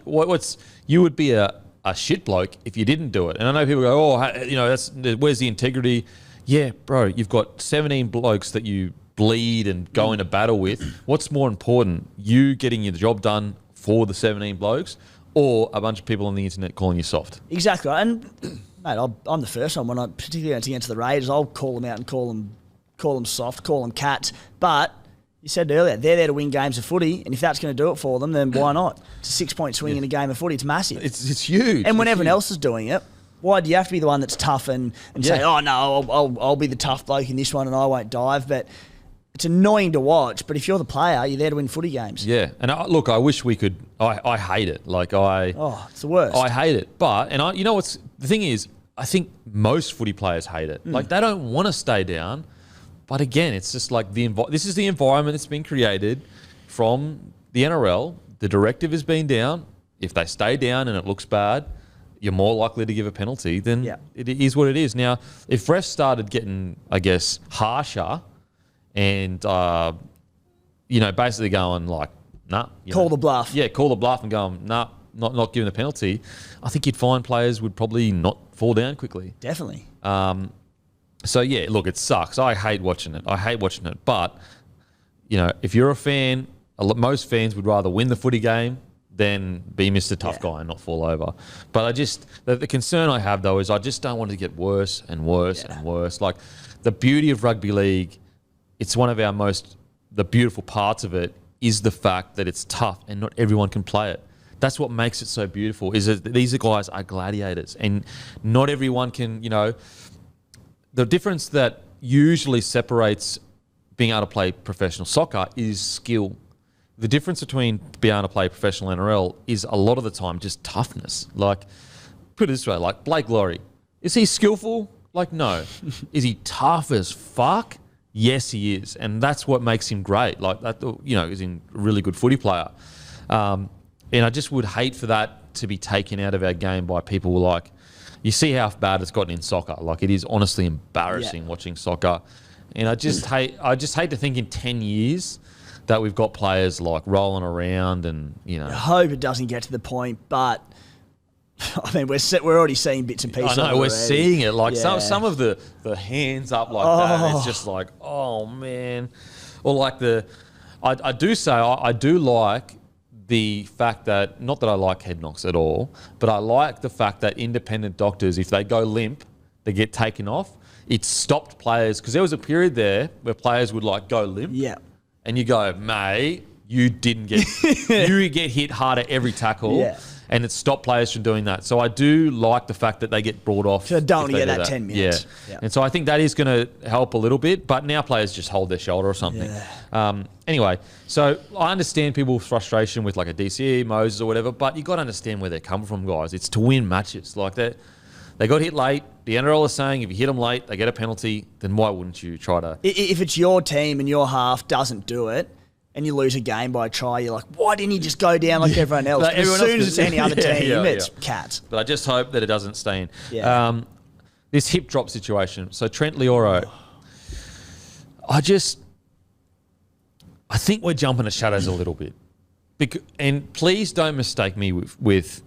you would be a shit bloke if you didn't do it. And I know people go, where's the integrity? Yeah, bro, you've got 17 blokes that you bleed and go into battle with. What's more important, you getting your job done for the 17 blokes or a bunch of people on the internet calling you soft?
Exactly. And... Mate, I'm the first one when particularly against the Raiders, I'll call them out and call them soft, call them cats. But you said earlier, they're there to win games of footy, and if that's going to do it for them, then why not? It's a 6-point swing in a game of footy. It's massive.
It's huge.
And when everyone else is doing it, why do you have to be the one that's tough and say, oh no, I'll be the tough bloke in this one and I won't dive? But it's annoying to watch. But if you're the player, you're there to win footy games.
Yeah, and look, I wish we could. I hate it. Like
it's the worst.
I hate it. But what's the thing is. I think most footy players hate it. Like, they don't want to stay down. But again, it's just like this is the environment that's been created from the NRL. The directive has been down. If they stay down and it looks bad, you're more likely to give a penalty. Then it is what it is. Now, if refs started getting, I guess, harsher and, basically going like, nah.
Call the bluff.
Yeah, call the bluff and going, nah, not giving the penalty. I think you'd find players would probably not fall down quickly.
Definitely.
So, yeah, look, it sucks. I hate watching it. But, if you're a fan, most fans would rather win the footy game than be Mr. Tough Guy and not fall over. But the concern I have, though, is I just don't want it to get worse and worse and worse. Like, the beauty of rugby league, it's one of the beautiful parts of it is the fact that it's tough and not everyone can play it. That's what makes it so beautiful, is that these guys are gladiators and not everyone can, the difference that usually separates being able to play professional soccer is skill. The difference between being able to play professional NRL is a lot of the time just toughness. Like, put it this way, like Blake Laurie, is he skillful? Like, no. Is he tough as fuck? Yes, he is. And that's what makes him great. Like, that, he's a really good footy player. And I just would hate for that to be taken out of our game by people like, you see how bad it's gotten in soccer. Like, it is honestly embarrassing watching soccer. And I just hate to think in 10 years that we've got players like rolling around and,
I hope it doesn't get to the point, but I mean, we're already seeing bits and pieces.
I know, we're seeing it. Like some of the hands up like that, it's just like, oh man. Or like I do like the fact that, not that I like head knocks at all, but I like the fact that independent doctors, if they go limp, they get taken off. It stopped players, because there was a period there where players would like go limp.
Yeah.
And you go, mate, you didn't get, you get hit harder every tackle. Yeah. And it stopped players from doing that. So I do like the fact that they get brought off.
So don't get that 10 minutes.
Yeah. And so I think that is going to help a little bit, but now players just hold their shoulder or something. Yeah. Anyway, so I understand people's frustration with like a DCE, Moses or whatever, but you got to understand where they're coming from, guys. It's to win matches. Like that. They got hit late. The NRL is saying if you hit them late, they get a penalty. Then why wouldn't you try to?
If it's your team and your half doesn't do it, and you lose a game by a try, you're like, why didn't he just go down like everyone else?
Like
as
everyone
soon
else
as it's any other team, it's cats.
But I just hope that it doesn't stay in.
Yeah.
This hip drop situation. So Trent Lioro, I think we're jumping the shadows a little bit. And please don't mistake me with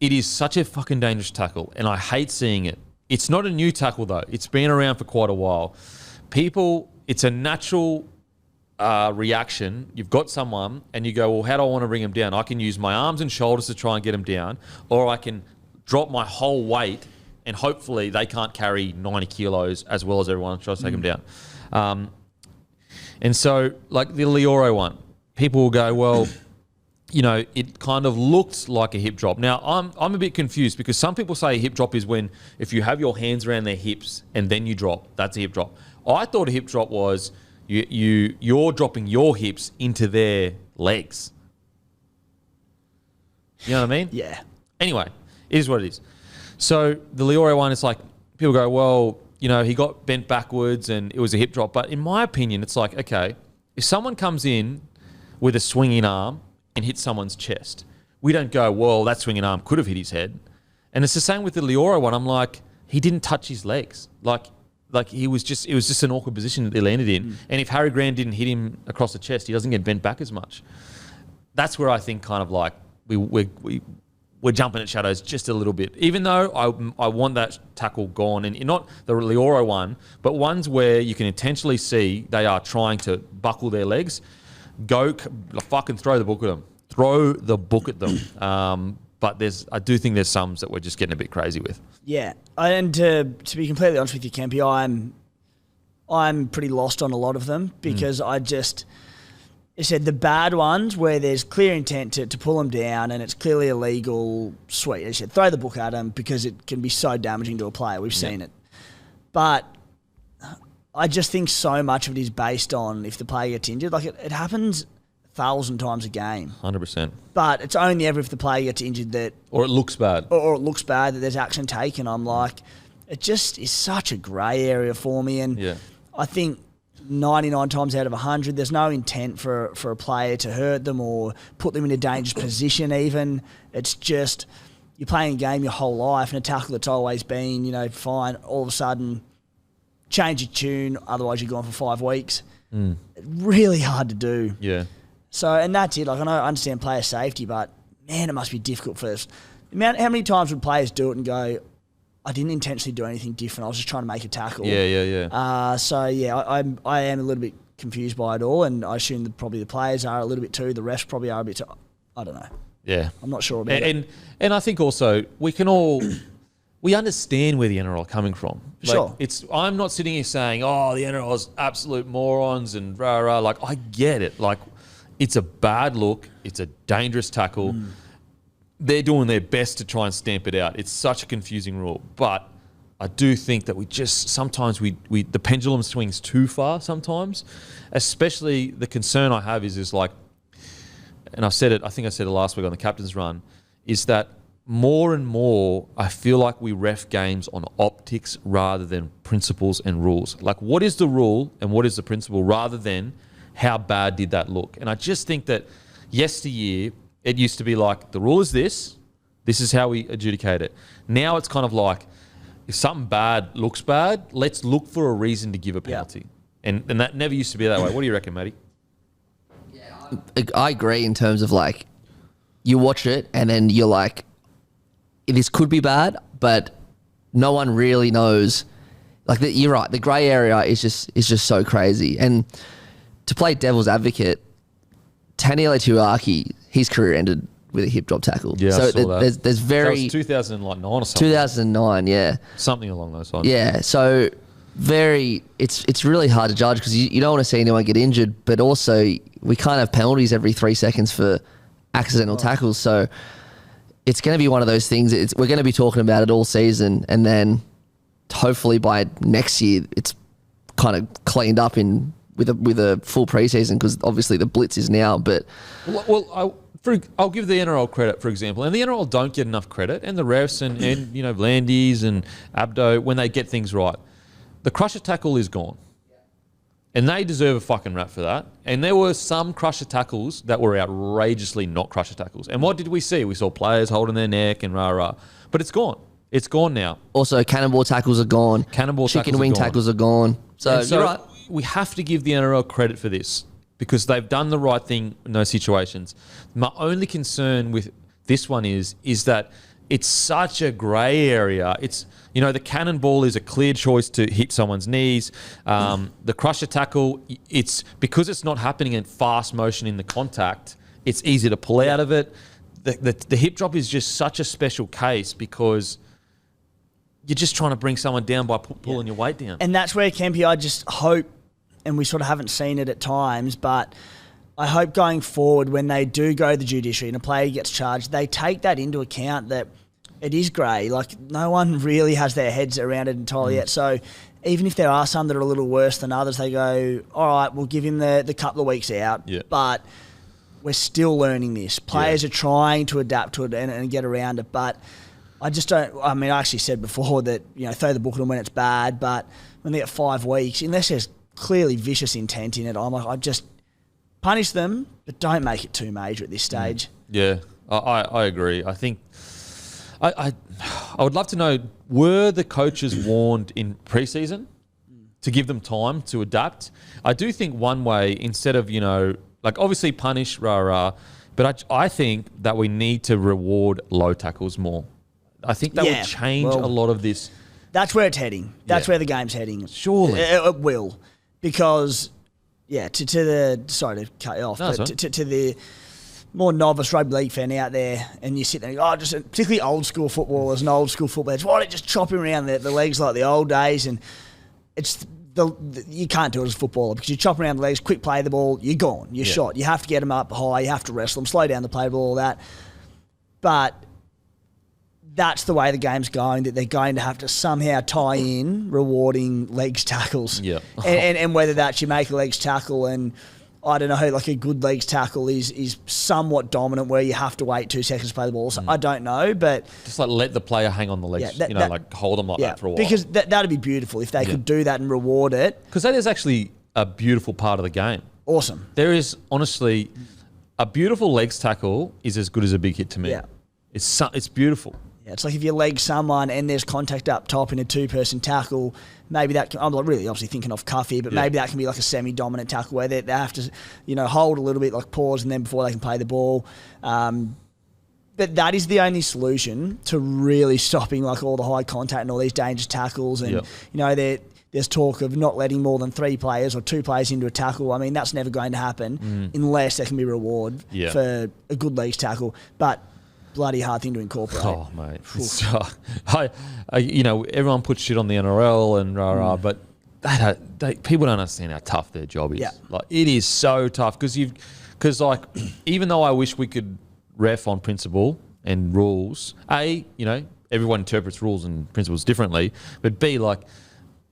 it is such a fucking dangerous tackle, and I hate seeing it. It's not a new tackle, though. It's been around for quite a while. It's a natural reaction. You've got someone, and you go, well, how do I want to bring him down? I can use my arms and shoulders to try and get him down, or I can drop my whole weight, and hopefully they can't carry 90 kilos as well as everyone tries to take him down. And so, like the Lioro one, people will go, well, you know, it kind of looked like a hip drop. Now, I'm a bit confused because some people say a hip drop is when if you have your hands around their hips and then you drop, that's a hip drop. I thought a hip drop was you're dropping your hips into their legs. You know what I mean?
Yeah.
Anyway, it is what it is. So the Lioro one, it's like people go, well, you know, he got bent backwards and it was a hip drop. But in my opinion, it's like, okay, if someone comes in with a swinging arm and hits someone's chest, we don't go, well, that swinging arm could have hit his head. And it's the same with the Lioro one. I'm like, he didn't touch his legs. Like it was just an awkward position that they landed in. And if Harry Grant didn't hit him across the chest, he doesn't get bent back as much. That's where I think kind of like we're jumping at shadows just a little bit. Even though I want that tackle gone, and not the Lioro one, but ones where you can intentionally see they are trying to buckle their legs. Go fucking throw the book at them. Throw the book at them. But I do think there's some that we're just getting a bit crazy with.
Yeah, and to be completely honest with you, Kempy, I'm pretty lost on a lot of them because I said the bad ones where there's clear intent to pull them down and it's clearly illegal, sweet. I said throw the book at them because it can be so damaging to a player. We've seen it. But I just think so much of it is based on if the player gets injured. Like it happens 1,000 times a game.
100%.
But it's only ever if the player gets injured that...
Or it looks bad.
Or it looks bad that there's action taken. I'm like, it just is such a grey area for me. And I think 99 times out of 100, there's no intent for a player to hurt them or put them in a dangerous position even. It's just you're playing a game your whole life and a tackle that's always been, you know, fine. All of a sudden, change your tune, otherwise you're gone for 5 weeks. Really hard to do.
Yeah.
So, and that's it. Like, I understand player safety, but man, it must be difficult for us. How many times would players do it and go, I didn't intentionally do anything different. I was just trying to make a tackle.
Yeah.
So, yeah, I am a little bit confused by it all, and I assume that probably the players are a little bit too. The refs probably are a bit too. I don't know.
Yeah.
I'm not sure about it.
And I think also we understand where the NRL are coming from. Like,
Sure.
I'm not sitting here saying, oh, the NRL is absolute morons and rah. Like, I get it. Like, it's a bad look. It's a dangerous tackle. They're doing their best to try and stamp it out. It's such a confusing rule. But I do think that sometimes the pendulum swings too far sometimes. Especially the concern I have is like, and I think I said it last week on the captain's run, is that more and more I feel like we ref games on optics rather than principles and rules. Like, what is the rule and what is the principle rather than how bad did that look? And I just think that yesteryear, it used to be like, the rule is this is how we adjudicate it. Now it's kind of like, if something bad looks bad, let's look for a reason to give a penalty. And that never used to be that way. What do you reckon, Matty?
Yeah, I agree in terms of like, you watch it and then you're like, this could be bad, but no one really knows. Like, you're right, the grey area is just so crazy. And to play devil's advocate, Taniela Tuaki, his career ended with a hip drop tackle.
Yeah,
so
I saw that.
There's very...
That was 2009 or something.
2009, yeah.
Something along those lines.
Yeah, so it's really hard to judge because you don't want to see anyone get injured, but also we can't have penalties every 3 seconds for accidental tackles. So it's going to be one of those things. We're going to be talking about it all season, and then hopefully by next year it's kind of cleaned up with a full preseason, because obviously the blitz is now. But
I'll give the NRL credit, for example, and the NRL don't get enough credit, and the refs and Landys and Abdo, when they get things right. The crusher tackle is gone. And they deserve a fucking rap for that. And there were some crusher tackles that were outrageously not crusher tackles. And what did we see? We saw players holding their neck and rah-rah. But it's gone. It's gone now.
Also, cannonball tackles are gone. Chicken wing tackles are gone. So you're right.
We have to give the NRL credit for this because they've done the right thing in those situations. My only concern with this one is that it's such a grey area. It's, the cannonball is a clear choice to hit someone's knees. The crusher tackle, it's because it's not happening in fast motion in the contact, it's easy to pull out of it. The hip drop is just such a special case because you're just trying to bring someone down by pulling your weight down.
And that's where, Kempy, I just hope, and we sort of haven't seen it at times, but I hope going forward when they do go to the judiciary and a player gets charged, they take that into account that it is grey. Like, no one really has their heads around it entirely yet. So even if there are some that are a little worse than others, they go, all right, we'll give him the couple of weeks out.
Yeah.
But we're still learning this. Players are trying to adapt to it and get around it. But I just don't... I mean, I actually said before that, throw the book at them when it's bad. But when they get 5 weeks, unless there's clearly vicious intent in it, I'm like, I just punish them, but don't make it too major at this stage.
Yeah, I agree. I think... I would love to know, were the coaches warned in pre-season to give them time to adapt? I do think one way, instead of, obviously punish, but I think that we need to reward low tackles more. I think that would change a lot of this.
That's where it's heading. That's where the game's heading.
Surely.
It will. Because, sorry to cut you off,
No,
but to the more novice rugby league fan out there, and you sit there and go, just particularly old school footballers and old school footballers, why don't you just chop him around the legs like the old days? And it's you can't do it as a footballer because you chop around the legs, quick play the ball, you're gone, you're shot. You have to get them up high, you have to wrestle them, slow down the play ball, all that. But that's the way the game's going, that they're going to have to somehow tie in rewarding legs tackles.
Yeah.
and whether that's you make a legs tackle and I don't know, like a good legs tackle is somewhat dominant where you have to wait 2 seconds to play the ball. So I don't know, but...
Just let the player hang on the legs, hold them like that for a while.
Because that'd be beautiful if they could do that and reward it.
Because that is actually a beautiful part of the game.
Awesome.
There is, honestly, a beautiful legs tackle is as good as a big hit to me.
Yeah.
It's beautiful.
Yeah, it's like if you leg someone and there's contact up top in a 2-person tackle, maybe that can, I'm not really obviously thinking off cuff here, but maybe that can be like a semi-dominant tackle where they have to, hold a little bit, like pause, and then before they can play the ball. But that is the only solution to really stopping like all the high contact and all these dangerous tackles. And there's talk of not letting more than 3 players or 2 players into a tackle. I mean, that's never going to happen unless there can be reward for a good legs tackle. But bloody hard thing to incorporate.
Oh, mate. It's, everyone puts shit on the NRL and but people don't understand how tough their job is.
Yeah.
Like, it is so tough because even though I wish we could ref on principle and rules, everyone interprets rules and principles differently, but B,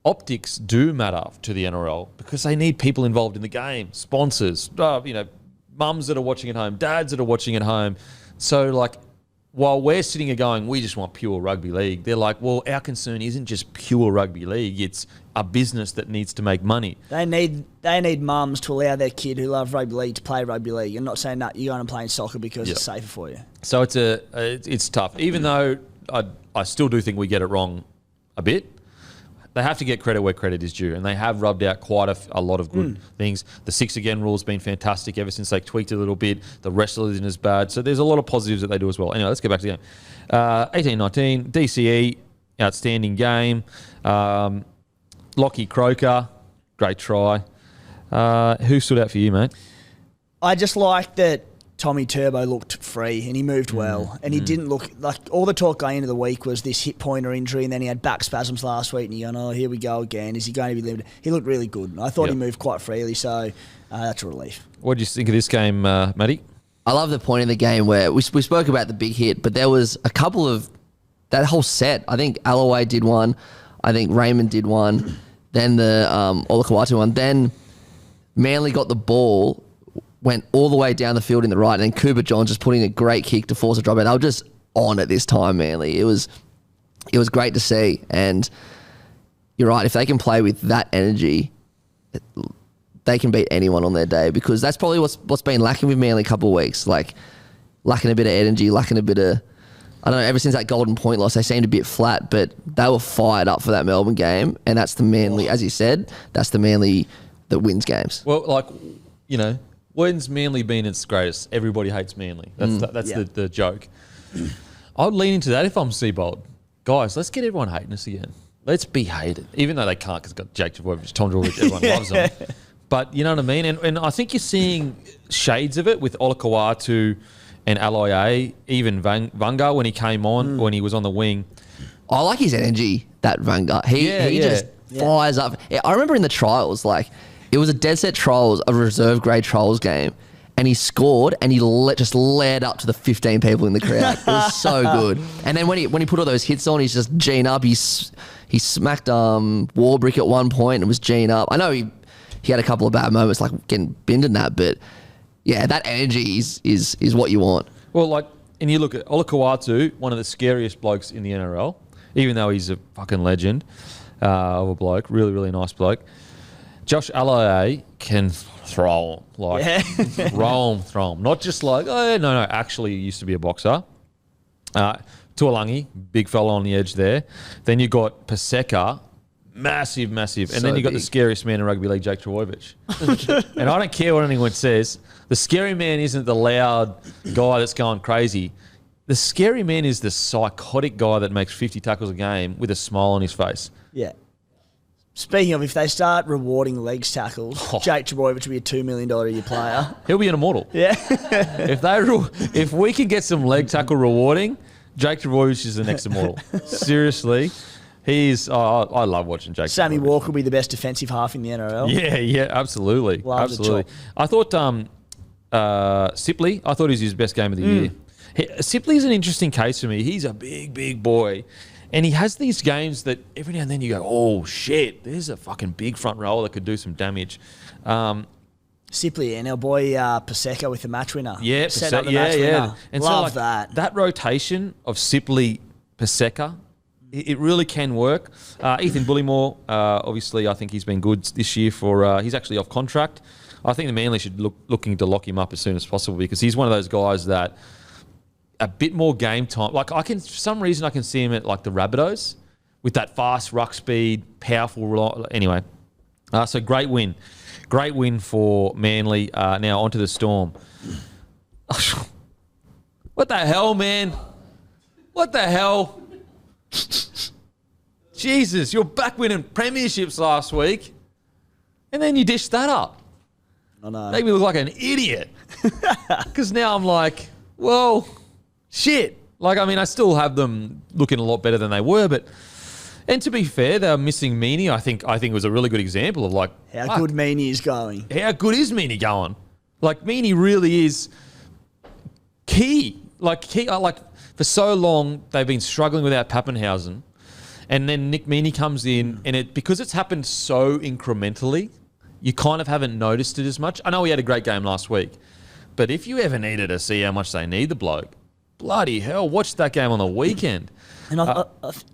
optics do matter to the NRL because they need people involved in the game, sponsors, mums that are watching at home, dads that are watching at home. So, while we're sitting here going, we just want pure rugby league, they're like, well, our concern isn't just pure rugby league. It's a business that needs to make money.
They need mums to allow their kid who love rugby league to play rugby league. You're not saying that you're going and playing soccer because it's safer for you.
So it's tough. Even though I still do think we get it wrong a bit, they have to get credit where credit is due, and they have rubbed out quite a lot of good things. The 6 again rule's been fantastic ever since they tweaked it a little bit. The wrestle isn't as bad, so there's a lot of positives that they do as well. Anyway, let's get back to the game. 18-19, DCE, outstanding game. Lockie Croker, great try. Who stood out for you, mate?
I just like that Tommy Turbo looked free and he moved well, and he didn't look like all the talk going into the week was this hip pointer injury, and then he had back spasms last week, and you're going, oh, here we go again. Is he going to be limited? He looked really good. I thought he moved quite freely, so that's a relief.
What did you think of this game, Matty?
I love the point in the game where we spoke about the big hit, but there was a couple of that whole set. I think Alloway did one. I think Raymond did one. Then the Olakawatu one. Then Manly got the ball went all the way down the field in the right, and then Cooper John just putting a great kick to force a drop out. They were just on at this time, Manly. It was great to see, and you're right. If they can play with that energy, they can beat anyone on their day, because that's probably what's been lacking with Manly a couple of weeks, like lacking a bit of energy, lacking a bit of, I don't know, ever since that Golden Point loss, they seemed a bit flat, but they were fired up for that Melbourne game, and that's the Manly, as you said, that's the Manly that wins games.
Well, like, you know, when's Manly been its greatest? Everybody hates Manly. That's the joke. I would lean into that if I'm Seabold. Guys, let's get everyone hating us again. Let's be hated, even though they can't, because got Jake Trbojevic, Tom Trbojevic, everyone loves them. But you know what I mean? And I think you're seeing shades of it with Olakau'atu and Aloiai, even Vanga when he came on, when he was on the wing.
I like his energy, that Vanga. He just fires up. I remember in the trials, like, it was a dead set trials, a reserve grade trials game, and he scored, and he just led up to the 15 people in the crowd. It was so good. And then when he put all those hits on, he's just G'ing up. He smacked Warbrick at one point and was G'ing up. I know he had a couple of bad moments, like getting binned in that, but yeah, that energy is what you want.
Well, like, and you look at Olakau'atu, one of the scariest blokes in the NRL, even though he's a fucking legend of a bloke, really, really nice bloke. Josh Aloiai can throw him, like, throw him. Not just like, oh, no, actually he used to be a boxer. Tuolangi, big fella on the edge there. Then you got Paseka, massive. And then you got the scariest man in rugby league, Jake Trbojevic. And I don't care what anyone says. The scary man isn't the loud guy that's going crazy. The scary man is the psychotic guy that makes 50 tackles a game with a smile on his face.
Yeah. Speaking of, if they start rewarding legs tackles, Jake Trbojevic will be a $2 million a year player.
He'll be an immortal.
Yeah.
If we can get some leg tackle rewarding, Jake Trbojevic is the next immortal. Seriously. I love watching Jake.
Sammy
Trbojevic.
Walker will be the best defensive half in the NRL.
Yeah, absolutely. Absolutely. I thought Sipley, I thought he was his best game of the year. Sipley's an interesting case for me. He's a big boy. And he has these games that every now and then you go, oh, shit, there's a fucking big front rower that could do some damage.
Sipley and our boy Paseka with the match winner.
Yeah,
Set up the match winner.
And
Love
so,
that.
That rotation of Sipley, Paseka, it really can work. Ethan Bullimore, obviously, I think he's been good this year for. He's actually off contract. I think the Manly should looking to lock him up as soon as possible, because he's one of those guys that a bit more game time. Like, for some reason, I can see him at like the Rabbitohs with that fast ruck speed, powerful. Anyway, so great win for Manly. Now onto the Storm. What the hell, man? What the hell? Jesus, you're back winning premierships last week, and then you dished that up.
I know.
Make me look like an idiot. Because now I'm like, well, shit. Like, I mean, I still have them looking a lot better than they were, but and to be fair, they're missing Meaney. I think it was a really good example of like
how good Meaney is going.
How good is Meaney going? Like, Meaney really is key. Like for so long they've been struggling without Pappenhausen, and then Nick Meaney comes in, and because it's happened so incrementally, you kind of haven't noticed it as much. I know he had a great game last week, but if you ever needed to see how much they need the bloke, bloody hell, watch that game on the weekend.
And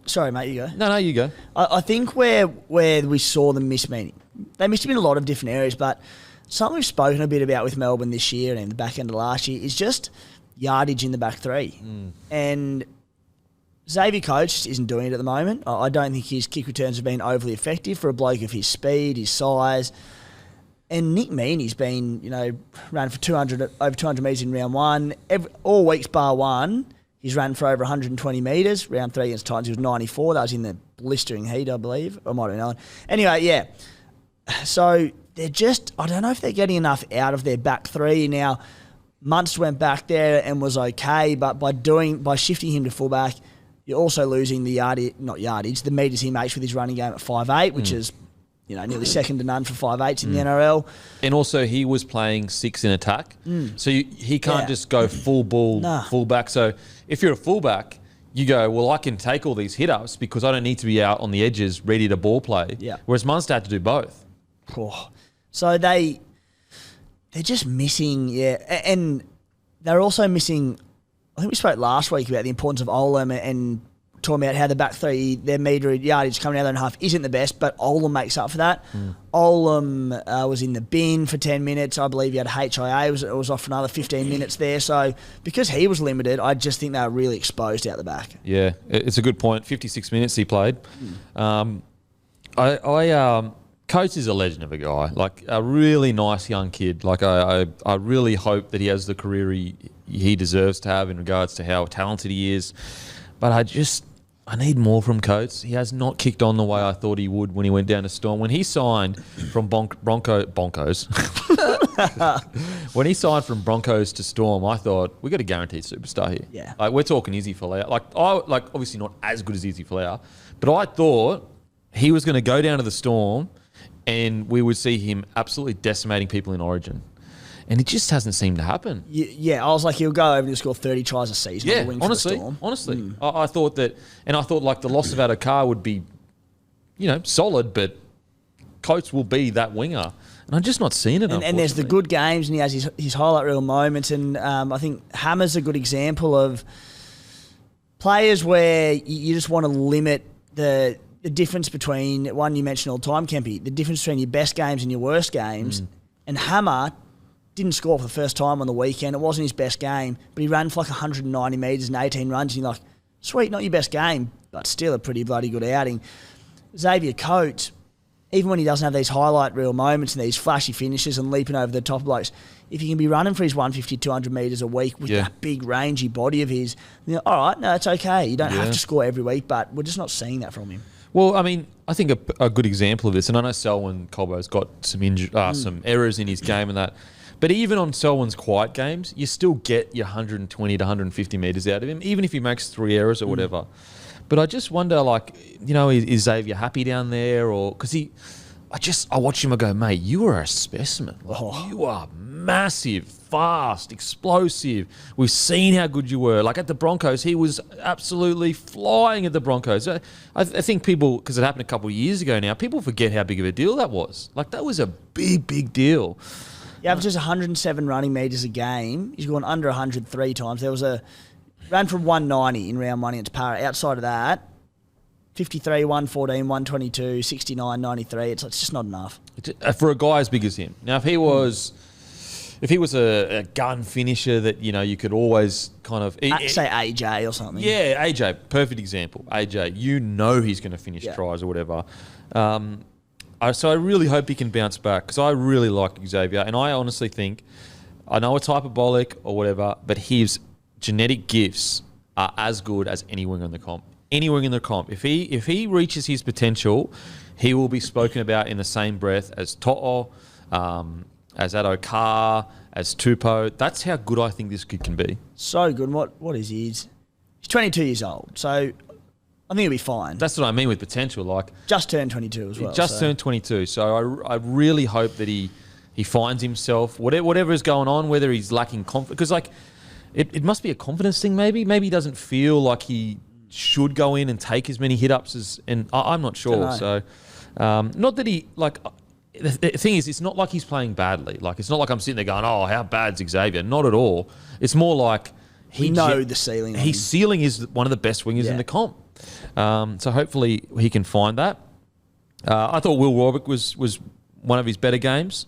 sorry, mate, you go.
No, you go.
I think where we saw them miss Meaney, they missed him in a lot of different areas, but something we've spoken a bit about with Melbourne this year and the back end of last year is just yardage in the back three. And Xavier Coates just isn't doing it at the moment. I don't think his kick returns have been overly effective for a bloke of his speed, his size. And Nick Meaney's been, ran for over 200 metres in round one. All weeks bar one, he's ran for over 120 metres. Round three against Titans, he was 94. That was in the blistering heat, I believe. I might have known. Anyway, yeah. So they're just, I don't know if they're getting enough out of their back three. Now, Munster went back there and was okay, but by shifting him to fullback, you're also losing the metres he makes with his running game at 5'8", which is, nearly second to none for 5'8" in the NRL.
And also he was playing 6 in attack. So he can't just go fullback. So if you're a fullback, you go, well, I can take all these hit-ups because I don't need to be out on the edges ready to ball play.
Yeah.
Whereas Munster had to do both.
Oh. So they they're just missing, and they're also missing. I think we spoke last week about the importance of Olam and talking about how the back three, their metre yardage coming out there and a half isn't the best, but Olam makes up for that. Olam was in the bin for 10 minutes. I believe he had HIA, was off for another 15 minutes there. So because he was limited, I just think they were really exposed out the back.
Yeah, it's a good point. 56 minutes he played. Coates is a legend of a guy, like a really nice young kid. Like I really hope that he has the career he deserves to have in regards to how talented he is. But I need more from Coates. He has not kicked on the way I thought he would when he went down to Storm. When he signed from Broncos, when he signed from Broncos to Storm, I thought we got a guaranteed superstar here.
Yeah,
like we're talking Izzy Folau. Like obviously not as good as Izzy Folau, but I thought he was going to go down to the Storm, and we would see him absolutely decimating people in Origin. And it just hasn't seemed to happen.
Yeah, I was like, he'll go over and he'll score 30 tries a season.
Yeah,
on the wing for the Storm.
honestly. I thought that, and I thought like the loss of Adokar would be, solid, but Coates will be that winger. And I'm just not seeing it,
and there's the good games, and he has his highlight reel moments. And I think Hammer's a good example of players where you just want to limit the difference between, one you mentioned all the time, Kempy, the difference between your best games and your worst games. And Hammer didn't score for the first time on the weekend. It wasn't his best game, but he ran for like 190 metres and 18 runs. And you're like, sweet, not your best game, but still a pretty bloody good outing. Xavier Coates, even when he doesn't have these highlight reel moments and these flashy finishes and leaping over the top of blokes, if he can be running for his 150, 200 metres a week with that big rangy body of his, all right, no, it's okay. You don't have to score every week, but we're just not seeing that from him.
Well, I mean, I think a good example of this, and I know Selwyn Colbo's got some errors in his game and that, but even on Selwyn's quiet games, you still get your 120 to 150 metres out of him, even if he makes 3 errors or whatever. But I just wonder, like, is Xavier happy down there? Or because I watch him and go, mate, you are a specimen. Like, you are massive, fast, explosive. We've seen how good you were. Like at the Broncos, he was absolutely flying at the Broncos. I think people, because it happened a couple of years ago now, people forget how big of a deal that was. Like that was a big, big deal.
He averages 107 running metres a game. He's gone under 100 3 times. There was ran from 190 in round 1 against Para. Outside of that, 53, 114, 122, 69, 93. It's just not enough.
For a guy as big as him. Now, if he was a gun finisher that, you could always kind of...
say AJ or something.
Yeah, AJ. Perfect example. AJ, he's going to finish tries or whatever. So I really hope he can bounce back because I really like Xavier. And I honestly think, I know it's hyperbolic or whatever, but his genetic gifts are as good as any winger in the comp. Any winger in the comp. If he reaches his potential, he will be spoken about in the same breath as To'o, as Adokar, as Tupou. That's how good I think this kid can be.
So good. What is he? He's 22 years old, so I think he'll be fine.
That's what I mean with potential. Like
just turned 22 as well.
Turned 22. So I really hope that he finds himself, whatever is going on, whether he's lacking confidence. Because like it must be a confidence thing maybe. Maybe he doesn't feel like he should go in and take as many hit-ups and I'm not sure. So not that he, like... The thing is, it's not like he's playing badly. Like, it's not like I'm sitting there going, oh, how bad's Xavier? Not at all. It's more like...
the ceiling.
His ceiling is one of the best wingers in the comp. So hopefully he can find that. I thought Will Warwick was one of his better games.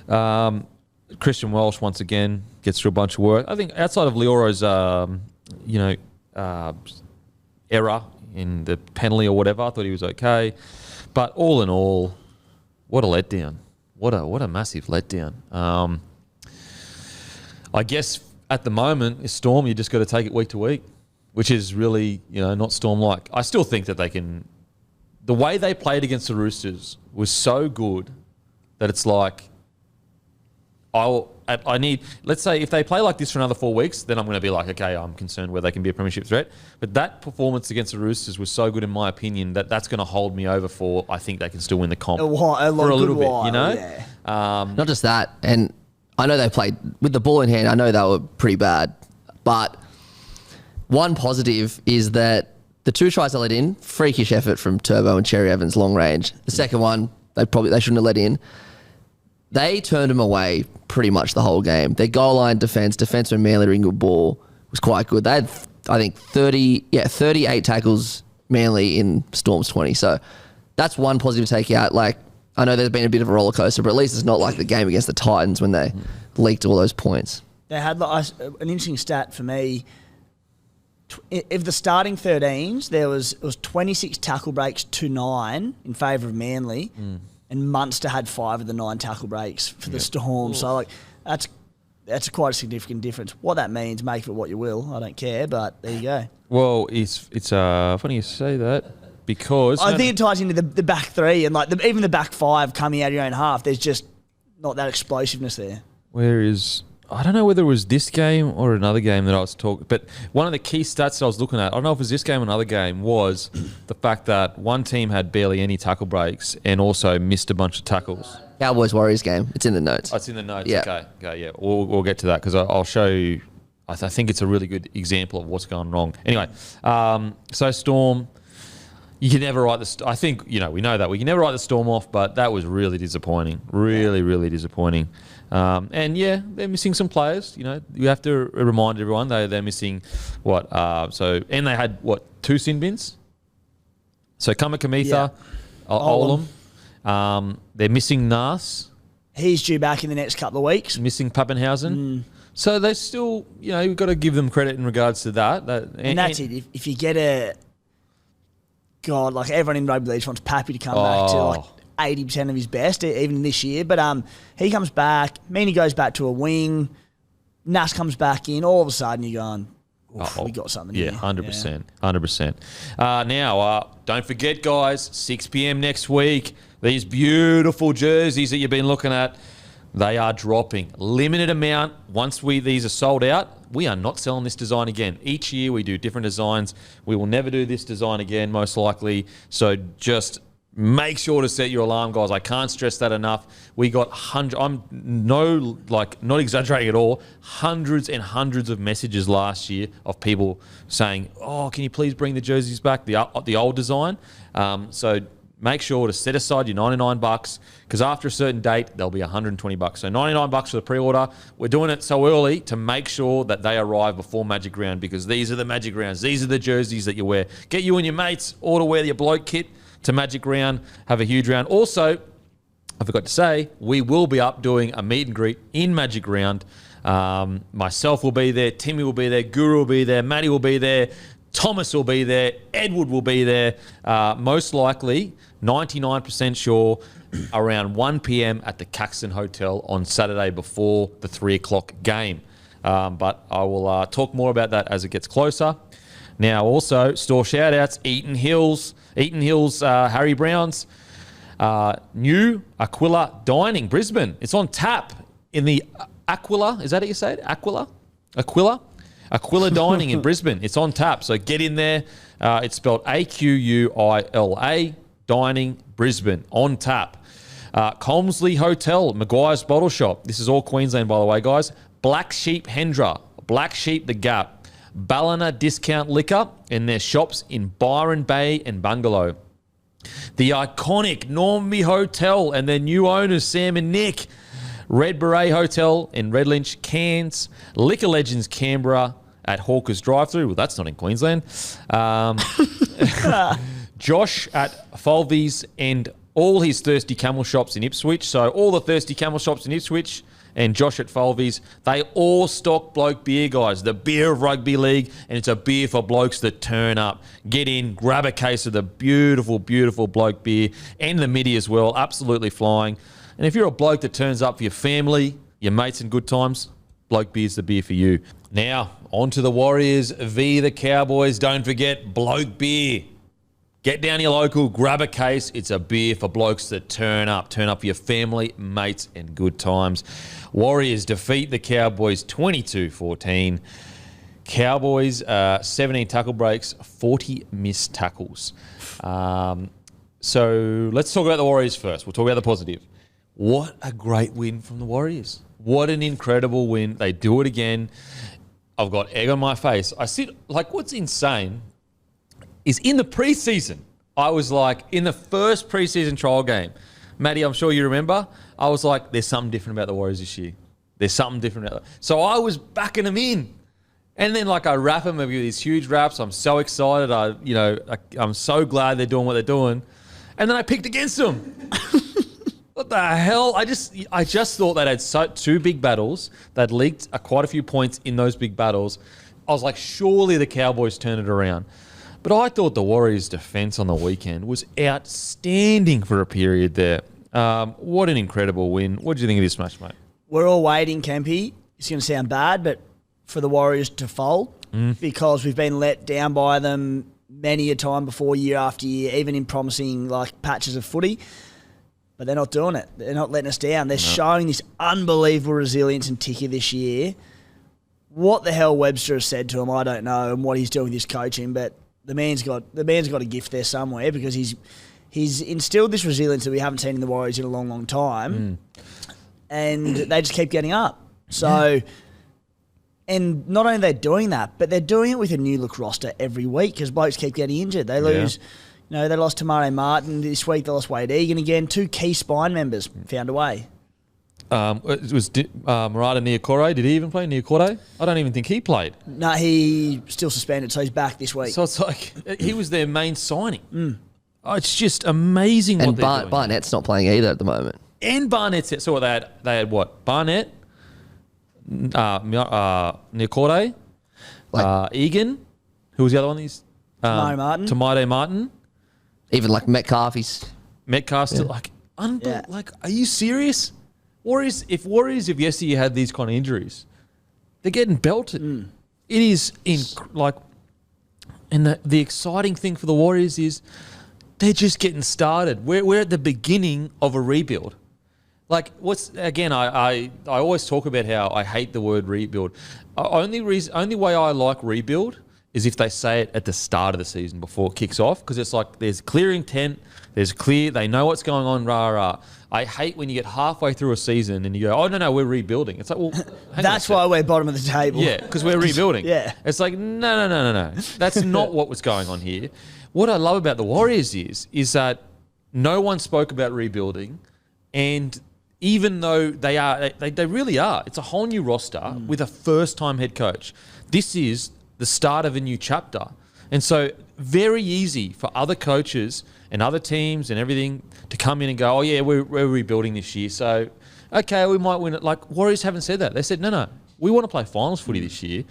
Christian Welsh, once again, gets through a bunch of work. I think outside of Leoro's, error in the penalty or whatever, I thought he was okay. But all in all... What a letdown. What a massive letdown. I guess at the moment, Storm, you just got to take it week to week, which is really, not Storm-like. I still think that they can... The way they played against the Roosters was so good that it's like, I need... Let's say if they play like this for another 4 weeks, then I'm going to be like, okay, I'm concerned where they can be a premiership threat. But that performance against the Roosters was so good, in my opinion, that's going to hold me over for, I think they can still win the comp for a little bit,
Yeah.
Not just that, and I know they played with the ball in hand. I know they were pretty bad, but one positive is that the 2 tries they let in, freakish effort from Turbo and Cherry Evans long range. The second one, they shouldn't have let in. they turned them away pretty much the whole game. Their goal line defenseman Manly Ringle Ball was quite good. They had, I think, 38 tackles Manly in Storm's 20. So that's one positive to take out. Like, I know there's been a bit of a roller coaster, but at least it's not like the game against the Titans when they leaked all those points.
They had an interesting stat for me. If the starting 13s, it was 26 tackle breaks to 9 in favour of Manly, and Munster had 5 of the 9 tackle breaks for the Storm. Ooh. So like that's quite a significant difference. What that means, make of it what you will. I don't care, but there you go.
Well, it's funny you say that because
I think it ties into the back three and like even the back five coming out of your own half. There's just not that explosiveness there.
I don't know whether it was this game or another game that I was talking, but one of the key stats that I was looking at, I don't know if it was this game or another game, was the fact that one team had barely any tackle breaks and also missed a bunch of tackles.
Cowboys Warriors game. It's in the notes.
Oh, it's in the notes.
Yeah.
Okay. Yeah. We'll get to that because I'll show you. I think it's a really good example of what's going wrong. Anyway, so Storm, you can never write the. I think we know that we can never write the Storm off, but that was really disappointing. Really disappointing. And yeah, they're missing some players. You have to remind everyone they're missing what. And they had 2 sin bins. So Kamikamitha, Olam. They're missing Nas.
He's due back in the next couple of weeks.
Missing Pappenhausen. So they still, you've got to give them credit in regards to that.
And that's it. If you get like everyone in rugby league just wants Pappy to come back to like 80% of his best, even this year. But he comes back. Meany goes back to a wing. Nas comes back in. All of a sudden, you're going, we got something here.
100%. 100%. Now, don't forget, guys, 6 p.m. next week, these beautiful jerseys that you've been looking at, they are dropping. Limited amount. Once these are sold out, we are not selling this design again. Each year we do different designs. We will never do this design again, most likely. So just make sure to set your alarm, guys. I can't stress that enough. We got I'm not exaggerating at all, hundreds and hundreds of messages last year of people saying, can you please bring the jerseys back, the old design? So make sure to set aside your $99 because after a certain date, they'll be $120. So $99 for the pre-order. We're doing it so early to make sure that they arrive before Magic Round because these are the Magic Rounds. These are the jerseys that you wear. Get you and your mates all to wear your bloke kit to Magic Round, have a huge round. Also, I forgot to say, we will be up doing a meet and greet in Magic Round. Myself will be there, Timmy will be there, Guru will be there, Matty will be there, Thomas will be there, Edward will be there. Most likely, 99% sure, around 1 p.m. at the Caxton Hotel on Saturday before the 3 o'clock game. But I will talk more about that as it gets closer. Now, also, store shout-outs, Eaton Hills, Harry Brown's, new Aquila Dining, Brisbane. It's on tap in the Aquila. Is that how you say it? Aquila Dining in Brisbane. It's on tap, so get in there. It's spelled Aquila Dining, Brisbane, on tap. Colmsley Hotel, Maguire's Bottle Shop. This is all Queensland, by the way, guys. Black Sheep Hendra, Black Sheep The Gap. Ballina Discount Liquor in their shops in Byron Bay and Bungalow. The iconic Normanby Hotel and their new owners, Sam and Nick. Red Beret Hotel in Red Lynch, Cairns. Liquor Legends Canberra at Hawker's Drive-Thru. Well, that's not in Queensland. Josh at Folvies and all his Thirsty Camel shops in Ipswich. So all the Thirsty Camel shops in Ipswich and Josh at Folvies, they all stock Bloke beer, guys. The beer of rugby league, and it's a beer for blokes that turn up. Get in, grab a case of the beautiful, beautiful Bloke beer and the midi as well. Absolutely flying. And if you're a bloke that turns up for your family, your mates and good times, Bloke beer's the beer for you. Now, on to the Warriors v. the Cowboys. Don't forget, Bloke beer. Get down your local, grab a case. It's a beer for blokes that turn up. Turn up for your family, mates, and good times. Warriors defeat the Cowboys 22-14. Cowboys, 17 tackle breaks, 40 missed tackles. So let's talk about the Warriors first. We'll talk about the positive. What a great win from the Warriors. What an incredible win. They do it again. I've got egg on my face. What's insane is in the preseason, I was like, in the first preseason trial game, Maddie, I'm sure you remember. I was like, there's something different about the Warriors this year. There's something different about them. So I was backing them in. And then, I wrap them with these huge wraps. I'm so excited. I'm so glad they're doing what they're doing. And then I picked against them. What the hell? I just thought they had two big battles. They'd leaked quite a few points in those big battles. I was like, surely the Cowboys turn it around. But I thought the Warriors' defense on the weekend was outstanding for a period there. What an incredible win. What did you think of this match, mate?
We're all waiting, Kempy. It's going to sound bad, but for the Warriors to fold because we've been let down by them many a time before, year after year, even in promising patches of footy. But they're not doing it. They're not letting us down. They're showing this unbelievable resilience and ticker this year. What the hell Webster has said to him, I don't know, and what he's doing with his coaching, but the man's got a gift there somewhere because he's instilled this resilience that we haven't seen in the Warriors in a long, long time. And they just keep getting up. So, and not only are they doing that, but they're doing it with a new look roster every week because blokes keep getting injured. They lose, they lost Tamare Martin this week. They lost Wade Egan again. 2 key spine members found a way.
It was Murata Niokore. Did he even play Niokore? I don't even think he played.
No, he's still suspended, so he's back this week.
So it's like he was their main signing. Oh, it's just amazing what they're doing.
Barnett's not playing either at the moment.
And Barnett's so they had what? Barnett, Niokore, Egan. Who was the other one? Tamare Martin.
Even Metcalf's
still are you serious? Warriors of yesteryear had these kind of injuries, they're getting belted. It is and the exciting thing for the Warriors is they're just getting started. We're at the beginning of a rebuild. I always talk about how I hate the word rebuild. Only way I like rebuild is if they say it at the start of the season before it kicks off, because it's like there's clear intent, they know what's going on, rah. I hate when you get halfway through a season and you go, oh, no, we're rebuilding. It's like, well,
that's why we're bottom of the table.
Yeah, because we're rebuilding.
Yeah.
It's like, no. That's not what was going on here. What I love about the Warriors is that no one spoke about rebuilding, and even though they really are, it's a whole new roster with a first-time head coach. This is the start of a new chapter. And so very easy for other coaches and other teams and everything to come in and go, oh, yeah, we're rebuilding this year. So, okay, we might win it. Warriors haven't said that. They said, no, we want to play finals footy this year.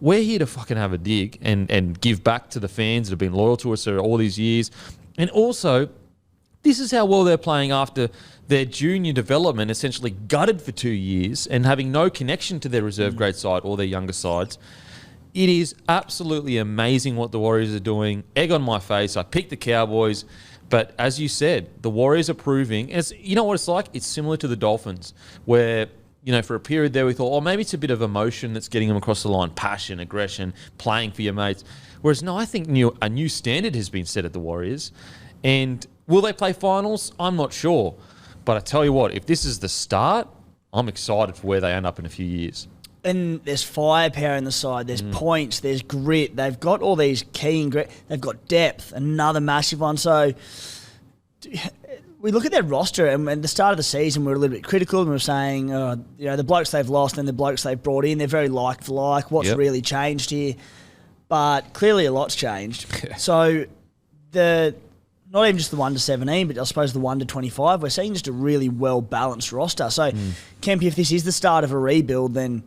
We're here to fucking have a dig and give back to the fans that have been loyal to us for all these years. And also, this is how well they're playing after their junior development essentially gutted for 2 years and having no connection to their reserve grade side or their younger sides. It is absolutely amazing what the Warriors are doing. Egg on my face. I picked the Cowboys. But as you said, the Warriors are proving. And you know what it's like? It's similar to the Dolphins, where, for a period there we thought, maybe it's a bit of emotion that's getting them across the line. Passion, aggression, playing for your mates. Whereas no, I think a new standard has been set at the Warriors. And will they play finals? I'm not sure. But I tell you what, if this is the start, I'm excited for where they end up in a few years.
And there's firepower in the side. There's points. There's grit. They've got all these key grit. They've got depth. Another massive one. So we look at their roster, and at the start of the season, we were a little bit critical, and we were saying, the blokes they've lost and the blokes they've brought in, they're very like for like. What's really changed here? But clearly, a lot's changed. So not even just the 1 to 17, but I suppose the 1 to 25, we're seeing just a really well balanced roster. So, Kempy, if this is the start of a rebuild, then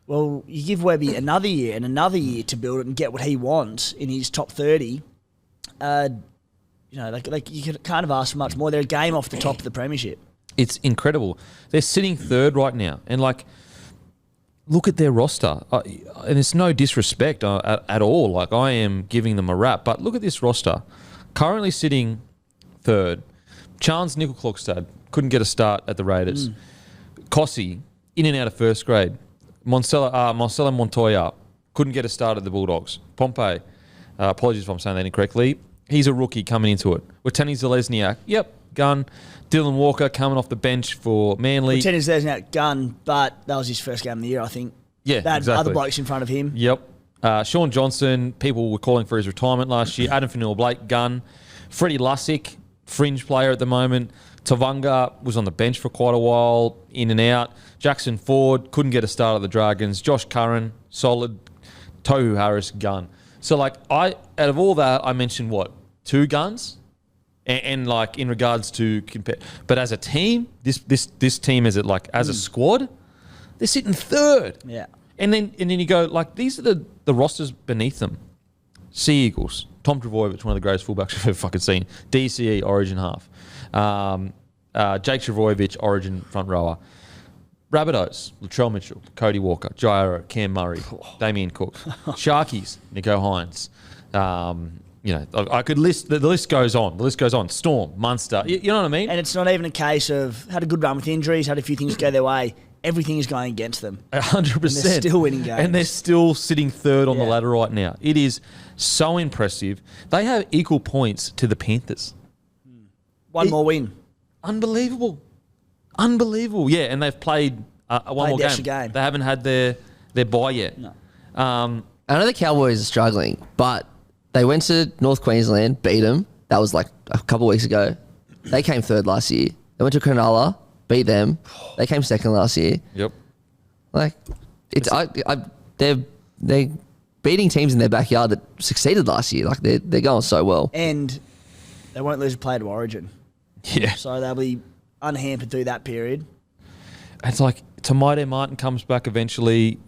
well, you give Webby another year and another year to build it and get what he wants in his top 30. You can't have asked for much more. They're a game off the top of the premiership.
It's incredible. They're sitting third right now, and look at their roster. And it's no disrespect at all. I am giving them a rap, but look at this roster. Currently sitting third, Chance Nickel-Klokstad couldn't get a start at the Raiders. Kossi, in and out of first grade. Marcelo Montoya couldn't get a start at the Bulldogs. Pompey, apologies if I'm saying that incorrectly. He's a rookie coming into it. Watani Zalesniak, gun. Dylan Walker coming off the bench for Manly.
Watani Zalesniak, gun, but that was his first game of the year, I think.
Yeah,
they had
exactly.
Other blokes in front of him.
Yep. Sean Johnson, people were calling for his retirement last year. Adam Fanua-Blake, gun. Freddie Lussick, fringe player at the moment. Tavanga was on the bench for quite a while, in and out. Jackson Ford couldn't get a start at the Dragons. Josh Curran, solid. Tohu Harris, gun. So, like, out of all that, I mentioned, what, 2 guns? And like, in regards to compare. But as a team, this team, as a squad, they're sitting third.
Yeah.
And then you go, like, these are the rosters beneath them. Sea Eagles, Tom Trbojevic, one of the greatest fullbacks I've ever fucking seen. DCE, Origin half. Jake Trbojevic, Origin front rower. Rabbitohs, Latrell Mitchell, Cody Walker, Jairo, Cam Murray, Damien Cook. Sharkies, Nico Hines. I could list, the list goes on. The list goes on. Storm, Munster. You know what I mean?
And it's not even a case of had a good run with injuries, had a few things go their way. Everything is going against them.
100%.
And they're still winning games.
And they're still sitting third on the ladder right now. It is so impressive. They have equal points to the Panthers.
One more win.
Unbelievable. Yeah, and they've played one more game. They haven't had their bye yet.
No.
I know the Cowboys are struggling, but they went to North Queensland, beat them. That was like a couple of weeks ago. They came third last year. They went to Cronulla, beat them. They came second last year.
Yep.
Like, they're beating teams in their backyard that succeeded last year. Like, they're going so well.
And they won't lose a player to Origin.
Yeah.
So they'll be unhampered through that period.
It's like Tamaide Martin comes back eventually,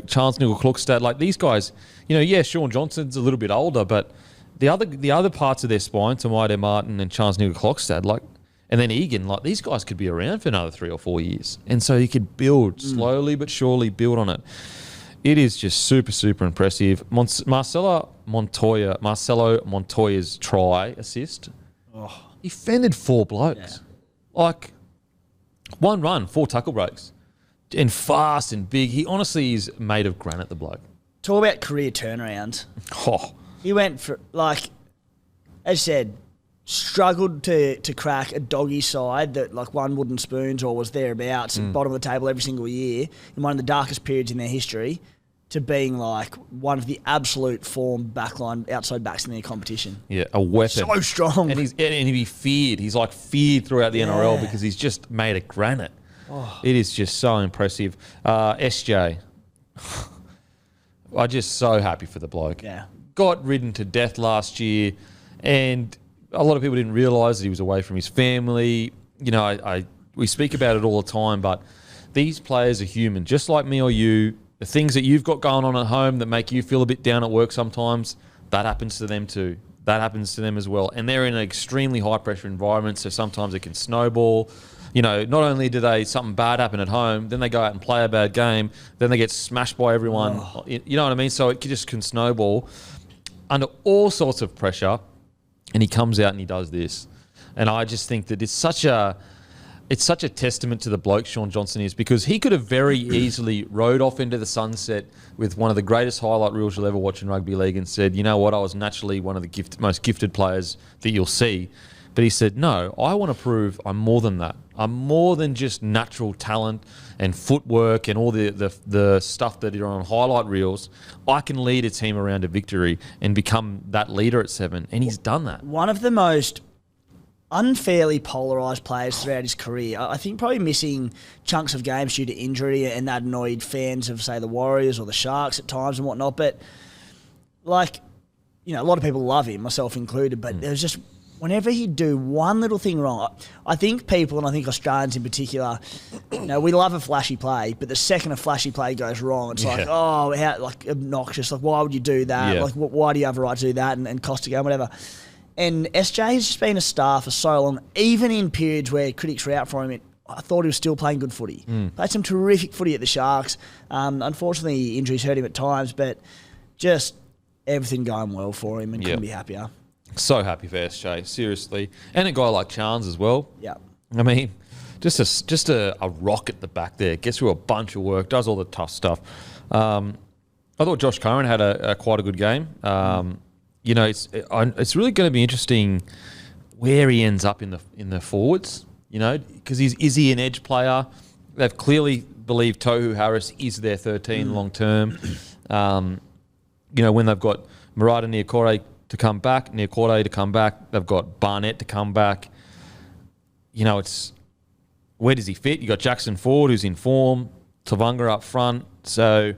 Charles Nichol-Klokstad, like these guys, Sean Johnson's a little bit older, but the other parts of their spine, Tamaide Martin and Charles Nichol-Klokstad, like, and then Egan, like these guys could be around for another 3 or 4 years. And so you could build, slowly but surely build on it. It is just super, super impressive. Marcelo Montoya's try assist, he fended 4 blokes. Yeah. Like, 1 run, 4 tackle breaks. And fast and big. He honestly is made of granite, the bloke.
Talk about career turnaround.
Oh.
He went for, like, as you said, struggled to crack a doggy side that, like, won wooden spoons or was thereabouts at bottom of the table every single year in one of the darkest periods in their history, to being, like, one of the absolute form backline outside backs in their competition.
Yeah, a weapon.
So strong.
And he'd be feared. He's, like, feared throughout the NRL because he's just made of granite. Oh. It is just so impressive. SJ. I'm just so happy for the bloke.
Yeah.
Got ridden to death last year, and a lot of people didn't realise that he was away from his family. We speak about it all the time, but these players are human, just like me or you. The things that you've got going on at home that make you feel a bit down at work sometimes, that happens to them too. That happens to them as well. And they're in an extremely high-pressure environment, so sometimes it can snowball. Not only do something bad happen at home, then they go out and play a bad game, then they get smashed by everyone. Oh. You know what I mean? So it just can snowball under all sorts of pressure, and he comes out and he does this. And I just think that it's such a testament to the bloke Sean Johnson is, because he could have very easily rode off into the sunset with one of the greatest highlight reels you'll ever watch in rugby league and said, you know what, I was naturally one of the most gifted players that you'll see. But he said, no, I want to prove I'm more than that. I'm more than just natural talent and footwork and all the stuff that are on highlight reels. I can lead a team around a victory and become that leader at 7. And he's done that.
One of the most unfairly polarised players throughout his career. I think probably missing chunks of games due to injury, and that annoyed fans of, say, the Warriors or the Sharks at times and whatnot. But, like, a lot of people love him, myself included, but there was just, whenever he'd do one little thing wrong, I think people, and I think Australians in particular, we love a flashy play, but the second a flashy play goes wrong, it's like, how, like, obnoxious. Like, why would you do that? Yeah. Like, why do you have a right to do that and cost a game, whatever. And SJ has just been a star for so long, even in periods where critics were out for him. I thought he was still playing good footy. Played some terrific footy at the Sharks. Unfortunately, injuries hurt him at times, but just everything going well for him and couldn't be happier.
So happy for SJ, seriously. And a guy like Chance as well.
Yeah.
I mean, just a rock at the back there. Gets through a bunch of work, does all the tough stuff. I thought Josh Curran had a quite a good game. It's really going to be interesting where he ends up in the forwards, because is he an edge player? They've clearly believed Tohu Harris is their 13 long term. When they've got Murata Niokore to come back, they've got Barnett to come back. it's where does he fit? You got Jackson Ford, who's in form, Tavanga up front. So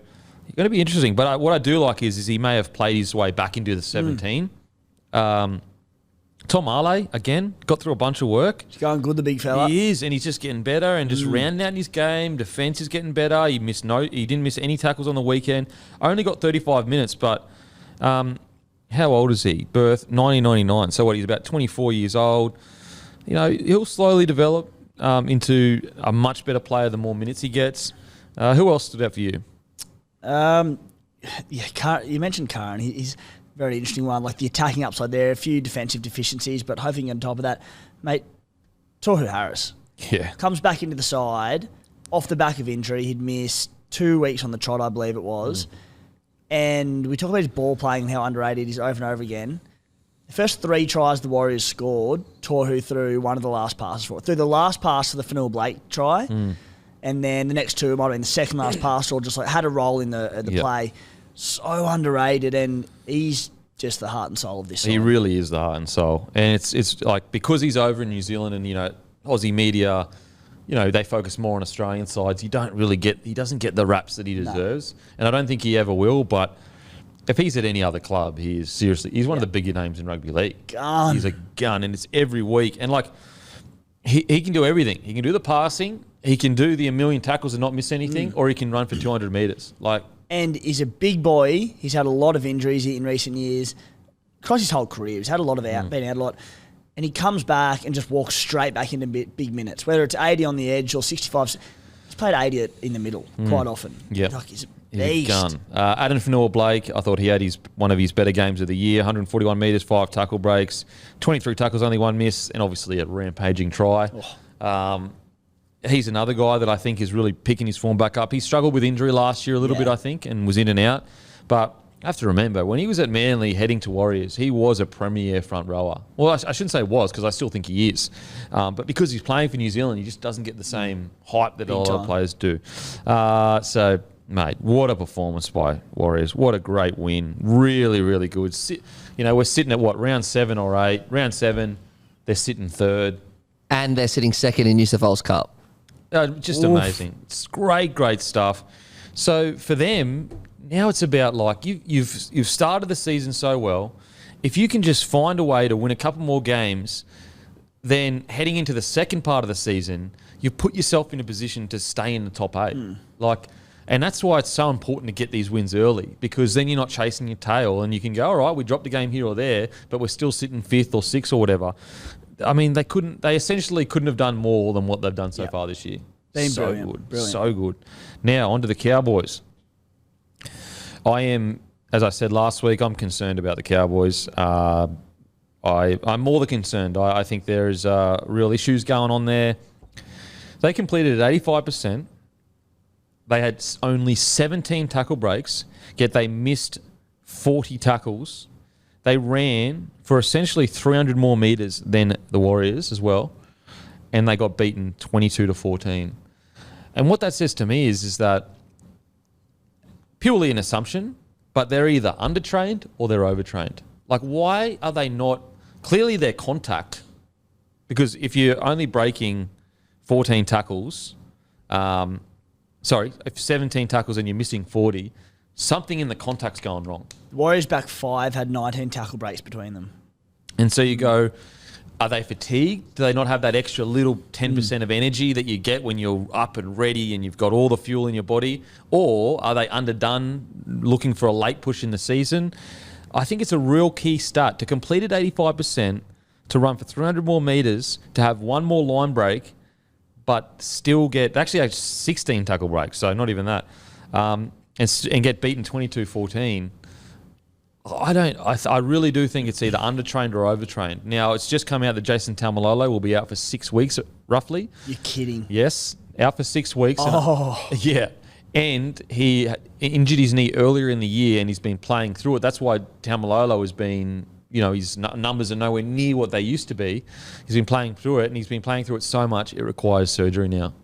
it's going to be interesting. But what I do like is he may have played his way back into the 17. Tom Arley, again, got through a bunch of work.
He's going good, the big fella.
He is, and he's just getting better and just rounding out in his game. Defence is getting better. He didn't miss any tackles on the weekend. Only got 35 minutes, but how old is he? Birth 1999. So he's about 24 years old. He'll slowly develop into a much better player the more minutes he gets. Who else stood out for you?
You mentioned Curran. He's very interesting one, like the attacking upside there, a few defensive deficiencies, but hoping on top of that, mate, Tohu Harris.
Yeah.
Comes back into the side, off the back of injury. He'd missed 2 weeks on the trot, I believe it was. And we talk about his ball playing and how underrated he is over and over again. The first 3 tries the Warriors scored, Tohu threw one of the last passes for it. Threw the last pass to the Fanil Blake try, and then the next 2 might have been the second last pass, or just like had a role in the play. So underrated, and he's just the heart and soul of this side.
He really is the heart and soul. And it's like, because he's over in New Zealand and, Aussie media, they focus more on Australian sides. He doesn't get the raps that he deserves. No. And I don't think he ever will, but if he's at any other club, he's one of the bigger names in rugby league.
Gun.
He's a gun, and it's every week. And he can do everything. He can do the passing, he can do the 1,000,000 tackles and not miss anything, or he can run for 200 metres.
And he's a big boy. He's had a lot of injuries in recent years. Across his whole career, he's had a lot of been out a lot. And he comes back and just walks straight back into big minutes, whether it's 80 on the edge or 65. He's played 80 in the middle quite often.
Yeah.
He's a beast.
He's a gun. Adam Fanua Blake, I thought he had one of his better games of the year. 141 metres, 5 tackle breaks, 23 tackles, only 1 miss, and obviously a rampaging try. He's another guy that I think is really picking his form back up. He struggled with injury last year a little bit, I think, and was in and out. But I have to remember, when he was at Manly heading to Warriors, he was a premier front rower. Well, I shouldn't say was, because I still think he is. But because he's playing for New Zealand, he just doesn't get the same hype that a lot of players do. So, mate, what a performance by Warriors. What a great win. Really, really good. We're sitting at round 7 or 8? Round 7, they're sitting 3rd.
And they're sitting 2nd in New South Wales Cup.
Just amazing. It's great stuff. So for them, now it's about you've started the season so well. If you can just find a way to win a couple more games, then heading into the second part of the season, you put yourself in a position to stay in the top 8. And that's why it's so important to get these wins early, because then you're not chasing your tail and you can go, all right, we dropped a game here or there, but we're still sitting 5th or 6th or whatever. I mean, they essentially couldn't have done more than what they've done so far this year. So good. So good. Now, on to the Cowboys. I am, as I said last week, I'm concerned about the Cowboys. I'm more than concerned. I think there is real issues going on there. They completed at 85%. They had only 17 tackle breaks, yet they missed 40 tackles. They ran for essentially 300 more metres than the Warriors as well, and they got beaten 22-14. And what that says to me is that purely an assumption, but they're either undertrained or they're overtrained. Why are they not... Clearly they're contact, because if you're only breaking 14 tackles... if 17 tackles and you're missing 40... something in the contact's going wrong.
The Warriors back 5 had 19 tackle breaks between them.
And so you go, are they fatigued? Do they not have that extra little 10% of energy that you get when you're up and ready and you've got all the fuel in your body? Or are they underdone, looking for a late push in the season? I think it's a real key stat to complete at 85%, to run for 300 more metres, to have one more line break, but still get... Actually, 16 tackle breaks, so not even that. And get beaten 22-14. I really do think it's either undertrained or overtrained. Now, it's just come out that Jason Taumalolo will be out for 6 weeks, roughly.
You're kidding.
Yes, out for 6 weeks.
Oh.
And he injured his knee earlier in the year and he's been playing through it. That's why Taumalolo has been, his numbers are nowhere near what they used to be. He's been playing through it, and he's been playing through it so much it requires surgery now.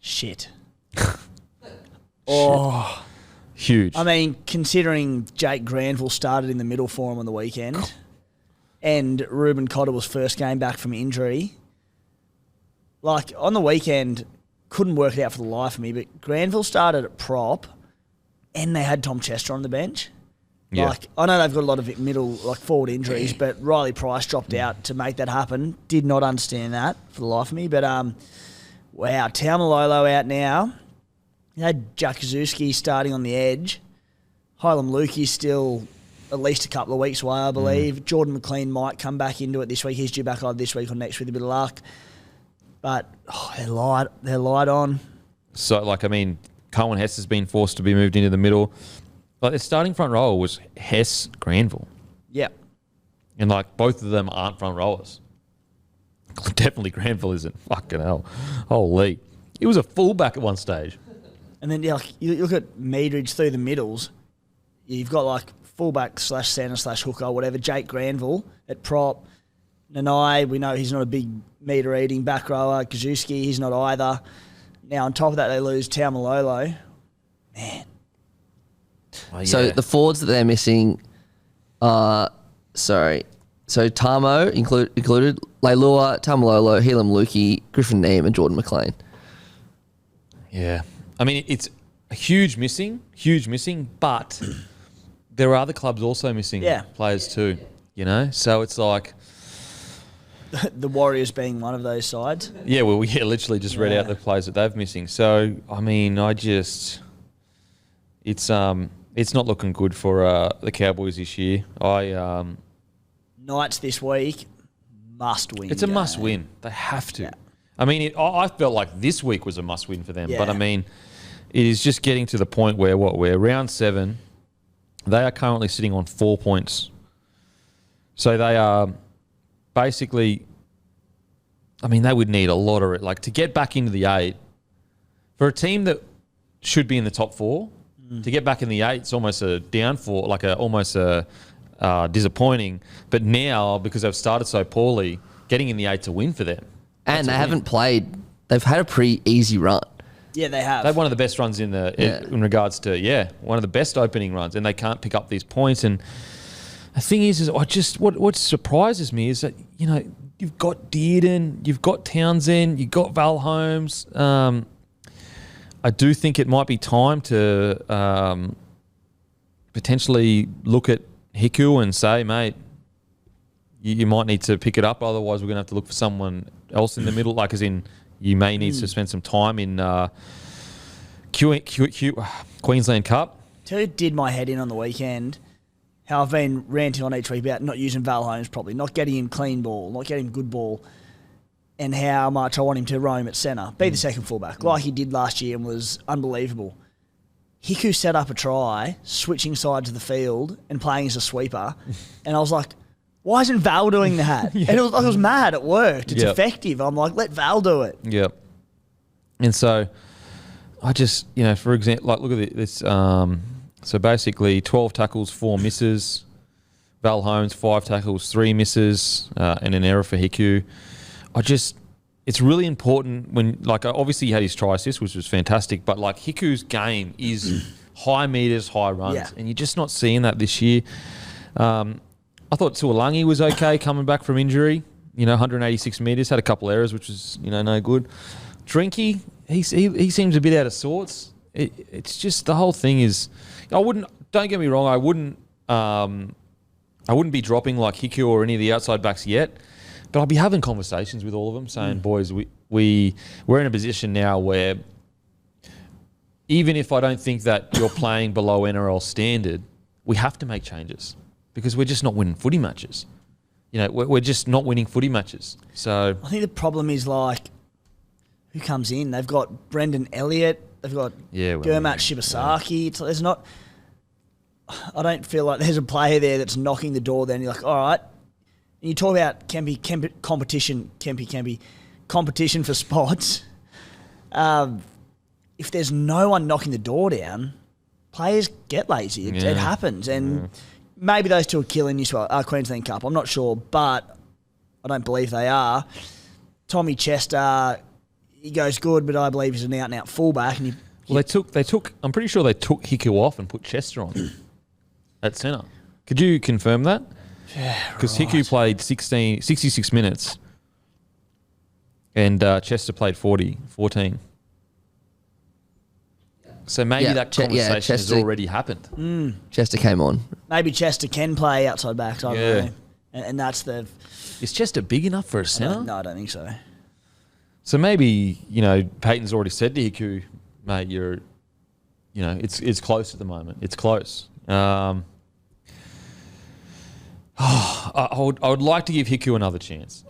Shit.
Huge.
I mean, considering Jake Granville started in the middle for him on the weekend and Ruben Cotter was first game back from injury, like on the weekend, couldn't work it out for the life of me, but Granville started at prop and they had Tom Chester on the bench.
Yeah.
Like, I know they've got a lot of middle, like forward injuries, but Riley Price dropped out to make that happen. Did not understand that for the life of me. But, wow, Taumalolo out now. You had Jack Kazuski starting on the edge. Hylam Lukey still at least a couple of weeks away, I believe. Jordan McLean might come back into it this week. He's due back either this week or next with a bit of luck. But they're light on.
So, like, I mean, Cohen Hess has been forced to be moved into the middle. Like, their starting front row was Hess, Granville.
Yeah.
And, like, both of them aren't front rowers. Definitely Granville isn't. Fucking hell. Holy. He was a fullback at one stage.
And then, yeah, like, you look at Meadridge through the middles. You've got, like, fullback / centre / hooker, whatever. Jake Granville at prop. Nanai, we know he's not a big meter-eating back rower. Kazuski, he's not either. Now, on top of that, they lose Taumalolo. Man.
Oh, yeah.
So the forwards that they're missing So Tamo included Leilua, Tamalolo, Helam Lukey, Griffin Neame and Jordan McLean.
Yeah. I mean, it's a huge missing, but there are other clubs also missing players too, you know? So it's like...
The Warriors being one of those sides.
Yeah, well, literally just read out the players that they've missing. So, I mean, it's not looking good for the Cowboys this year.
Knights this week, must win.
It's a must win. They have to. Yeah. I mean, I felt like this week was a must win for them. Yeah. But, I mean, it is just getting to the point where we're round 7. They are currently sitting on 4 points. So they are basically, I mean, they would need a lot of it. Like, to get back into the 8, for a team that should be in the top 4, to get back in the 8, it's almost a downfall, like almost a disappointing. But now, because they've started so poorly, getting in the 8 to win for them.
And they haven't played. They've had a pretty easy run.
Yeah, they have.
They have one of the best runs in regards to one of the best opening runs, and they can't pick up these points. And the thing is what surprises me is that you've got Dearden, you've got Townsend, you've got Val Holmes. I do think it might be time to potentially look at Hiku and say, mate, you might need to pick it up. Otherwise, we're going to have to look for someone else in the middle. Like, as in, you may need to spend some time in Queensland Cup.
Tell you, did my head in on the weekend. How I've been ranting on each week about not using Val Holmes properly, not getting him clean ball, not getting him good ball, and how much I want him to roam at centre, be the second fullback, like he did last year and was unbelievable. Hiku set up a try, switching sides of the field and playing as a sweeper, and I was like, why isn't Val doing that? And it was mad. It worked. It's effective. I'm like, let Val do it.
Yep. And so I just, for example, like, look at this. So basically 12 tackles, 4 misses. Val Holmes, 5 tackles, 3 misses, and an error for Hiku. It's really important when, like, obviously he had his try assist, which was fantastic, but, like, Hiku's game is high meters, high runs, and you're just not seeing that this year. I thought Tuolangi was okay coming back from injury. 186 metres, had a couple errors, which was, no good. Drinky, he seems a bit out of sorts. It's just, the whole thing is, don't get me wrong, I wouldn't be dropping like Hiku or any of the outside backs yet, but I'll be having conversations with all of them saying, boys, we're in a position now where even if I don't think that you're playing below NRL standard, we have to make changes. Because we're just not winning footy matches. We're just not winning footy matches. So
I think the problem is, like, who comes in? They've got Brendan Elliott. They've got Gurmat Shibasaki. Yeah. There's not... I don't feel like there's a player there that's knocking the door there and you're like, all right. And you talk about competition for spots. If there's no one knocking the door down, players get lazy. It happens. And... Maybe those two are killing Queensland Cup. I'm not sure, but I don't believe they are. Tommy Chester, he goes good, but I believe he's an out-and-out fullback. And
they took. I'm pretty sure they took Hiku off and put Chester on at centre. Could you confirm that?
Yeah,
because Hiku played 66 minutes, and Chester played 14. So maybe that conversation has already happened.
Chester came on.
Maybe Chester can play outside backs. I don't know. And that's the...
Is Chester big enough for a centre?
No, I don't think so.
So maybe, Peyton's already said to Hiku, mate, it's close at the moment. It's close. I would like to give Hiku another chance.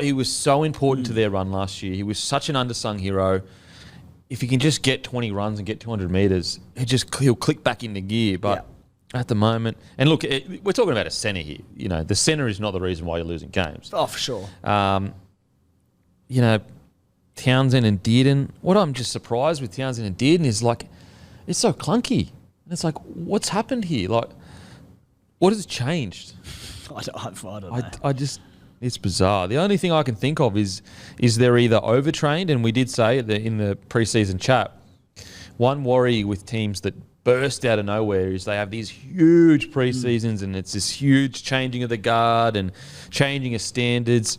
He was so important to their run last year. He was such an undersung hero. If he can just get 20 runs and get 200 metres, he'll click back into gear. But at the moment, and look, we're talking about a centre here. The centre is not the reason why you're losing games.
Oh, for sure.
Townsend and Dearden. What I'm just surprised with Townsend and Dearden is it's so clunky. And it's what's happened here? What has changed?
I don't know.
It's bizarre. The only thing I can think of is they're either overtrained, and we did say in the preseason chat, one worry with teams that burst out of nowhere is they have these huge preseasons and it's this huge changing of the guard and changing of standards,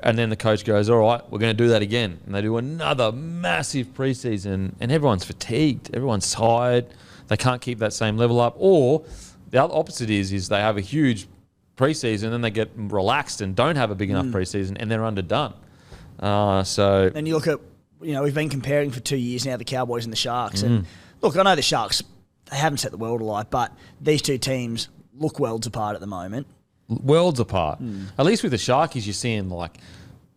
and then the coach goes, all right, we're going to do that again. And they do another massive preseason and everyone's fatigued, everyone's tired, they can't keep that same level up. Or the other opposite is they have a huge preseason, then they get relaxed and don't have a big enough preseason, and they're underdone.
Then you look at, we've been comparing for 2 years now the Cowboys and the Sharks, and look, I know the Sharks, they haven't set the world alight, but these two teams look worlds apart at the moment.
Worlds apart. At least with the Sharkies, you're seeing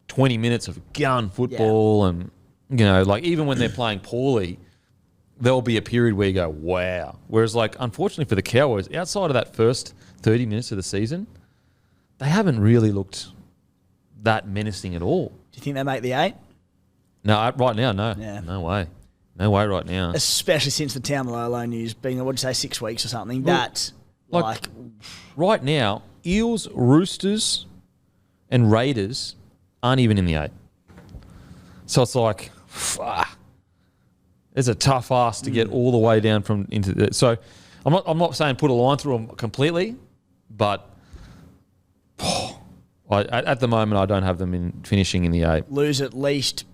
20 minutes of gun football, and even when they're playing poorly, there'll be a period where you go, wow. Whereas unfortunately for the Cowboys, outside of that first 30 minutes of the season, they haven't really looked that menacing at all.
Do you think they make the 8?
No, right now, no.
Yeah.
No way. No way right now.
Especially since the Tamalolo news being, 6 weeks or something.
Well,
That's
right now, Eels, Roosters and Raiders aren't even in the 8. So it's it's a tough ask to get all the way down into the... So I'm not saying put a line through them completely, but at the moment I don't have them finishing in the 8.
Lose at least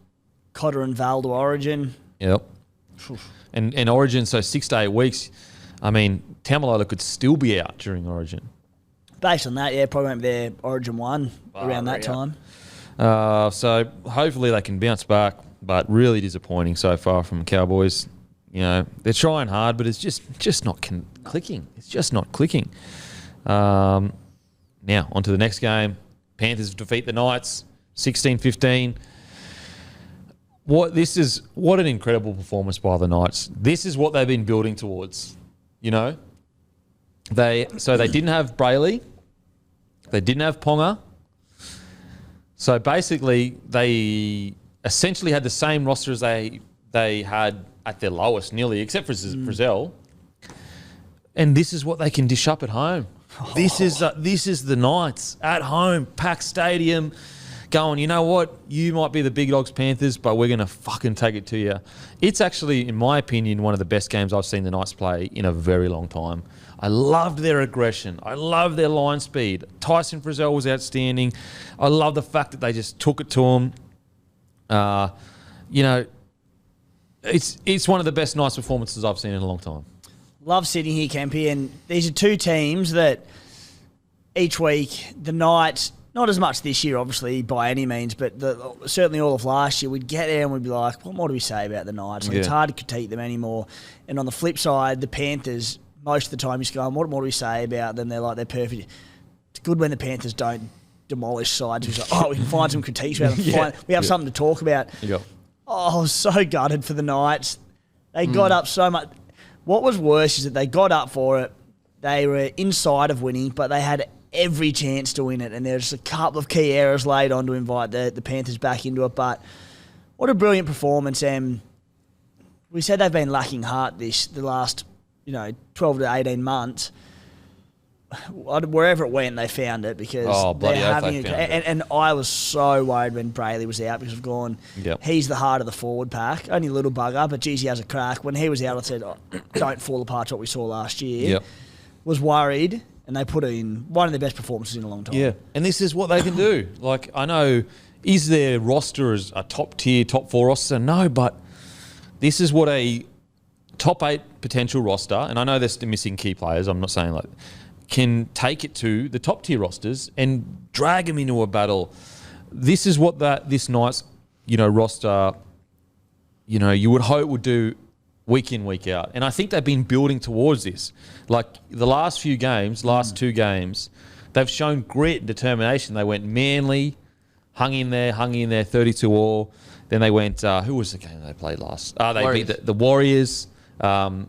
Cotter and Val to Origin.
Yep. And Origin, so 6 to 8 weeks. I mean, Tamalolo could still be out during Origin.
Based on that, probably won't be there Origin 1 around that time.
So hopefully they can bounce back, but really disappointing so far from Cowboys. They're trying hard, but it's just not clicking. It's just not clicking. Now, on to the next game. Panthers defeat the Knights, 16-15. What an incredible performance by the Knights. This is what they've been building towards. They didn't have Brayley. They didn't have Ponga. So basically, they essentially had the same roster as they had at their lowest, nearly, except for Frizzell. And this is what they can dish up at home. This is the Knights at home, packed stadium, going, you know what? You might be the big dogs, Panthers, but we're going to fucking take it to you. It's actually, in my opinion, one of the best games I've seen the Knights play in a very long time. I loved their aggression. I loved their line speed. Tyson Frizzell was outstanding. I love the fact that they just took it to him. It's one of the best Knights performances I've seen in a long time.
Love sitting here, Kempy, and these are two teams that each week, the Knights, not as much this year, obviously, by any means, but certainly all of last year, we'd get there and we'd be like, what more do we say about the Knights? It's hard to critique them anymore. And on the flip side, the Panthers, most of the time, you're going, what more do we say about them? They're perfect. It's good when the Panthers don't demolish sides. It's like, we can find some critiques about them. We have something to talk about.
Yep.
I was so gutted for the Knights. They got up so much. What was worse is that they got up for it. They were inside of winning, but they had every chance to win it. And there's a couple of key errors laid on to invite the Panthers back into it. But what a brilliant performance. And we said they've been lacking heart the last 12 to 18 months. Wherever it went, they found it because they're having and I was so worried when Brayley was out because I've gone, he's the heart of the forward pack. Only a little bugger, but geez, he has a crack. When he was out, I said, don't fall apart to what we saw last year. Was worried, and they put in one of the best performances in a long time.
Yeah, and this is what they can do. I know is their roster as a top tier, top 4 roster? No, but this is what a top 8 potential roster, and I know they're still missing key players, I'm not saying can take it to the top tier rosters and drag them into a battle. This is what this night's, roster, you would hope would do week in, week out. And I think they've been building towards this. Like the last 2 games, they've shown grit and determination. They went Manly, hung in there, 32-all. Then they went, who was the game they played last? They
Warriors.
beat the Warriors, hung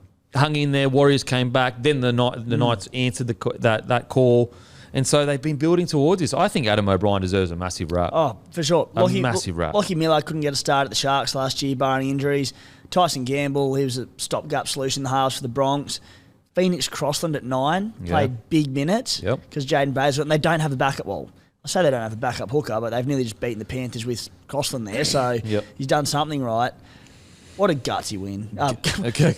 in there. Warriors came back. Then the Knights answered that call. And so they've been building towards this. I think Adam O'Brien deserves a massive rap.
Oh, for sure.
Massive rap.
Lockie Miller couldn't get a start at the Sharks last year, barring injuries. Tyson Gamble, he was a stopgap solution in the halves for the Bronx. Phoenix Crossland at 9, played big minutes because Jaden Basil, and they don't have a backup. Well, I say they don't have a backup hooker, but they've nearly just beaten the Panthers with Crossland there, so he's done something right. What a gutsy win.
Okay.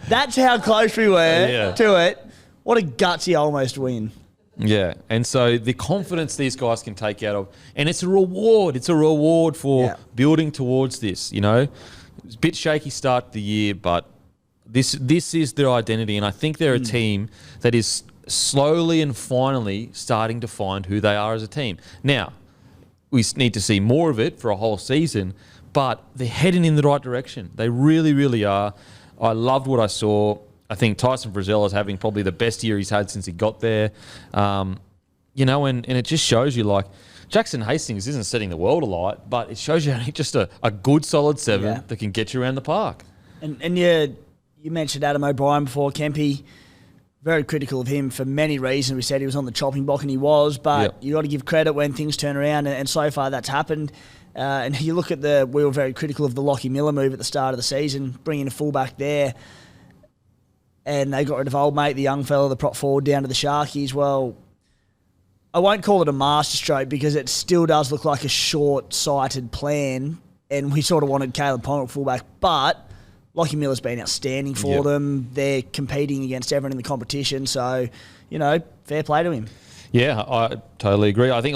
That's how close we were to it. What a gutsy almost win.
Yeah, and so the confidence these guys can take out of, and it's a reward. It's a reward for building towards this. It's a bit shaky start to the year, but this is their identity, and I think they're a team that is slowly and finally starting to find who they are as a team. Now, we need to see more of it for a whole season, but they're heading in the right direction. They really, really are. I loved what I saw. I think Tyson Frizzell is having probably the best year he's had since he got there. And it just shows you, like, Jackson Hastings isn't setting the world alight, but it shows you just a good solid 7 that can get you around the park.
And you mentioned Adam O'Brien before, Kempy. Very critical of him for many reasons. We said he was on the chopping block, and he was, but you got to give credit when things turn around, and so far that's happened. And you look at we were very critical of the Lockie Miller move at the start of the season, bringing a fullback there. And they got rid of old mate, the young fella, the prop forward, down to the Sharkies. Well, I won't call it a masterstroke because it still does look like a short-sighted plan, and we sort of wanted Caleb Ponga fullback, but Lockie Miller's been outstanding for them. They're competing against everyone in the competition, so, fair play to him. Yeah,
I totally agree. I think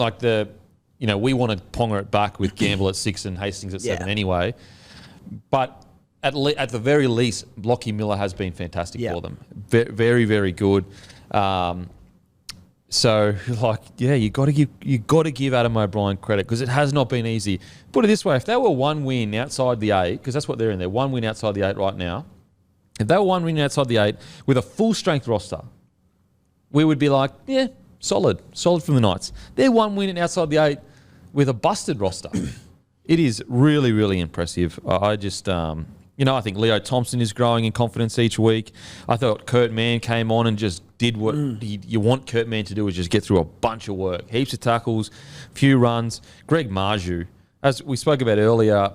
we wanted Ponga at back with Gamble at 6 and Hastings at 7 anyway, but at the very least, Lockie Miller has been fantastic for them. Very, very good. So, you got to give Adam O'Brien credit because it has not been easy. Put it this way: if they were 1 win outside the 8, because that's what they're in there, 1 win outside the 8 right now. If they were 1 win outside the 8 with a full strength roster, we would be like, solid from the Knights. They're 1 win outside the 8 with a busted roster. It is really, really impressive. I just. I think Leo Thompson is growing in confidence each week. I thought Kurt Mann came on and just did what you want Kurt Mann to do, is just get through a bunch of work. Heaps of tackles, few runs. Greg Marju, as we spoke about earlier,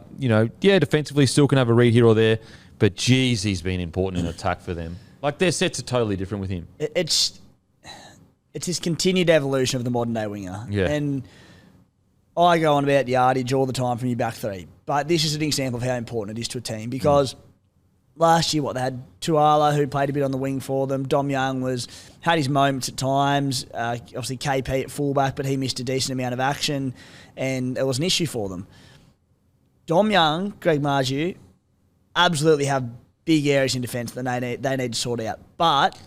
defensively still can have a read here or there, but geez, he's been important in attack for them. Like, their sets are totally different with him.
It's his continued evolution of the modern day winger.
Yeah.
And I go on about yardage all the time from your back 3. But this is an example of how important it is to a team because last year, they had Tuala, who played a bit on the wing for them. Dom Young had his moments at times. Obviously, KP at fullback, but he missed a decent amount of action, and it was an issue for them. Dom Young, Greg Marju, absolutely have big areas in defence that they need to sort out. But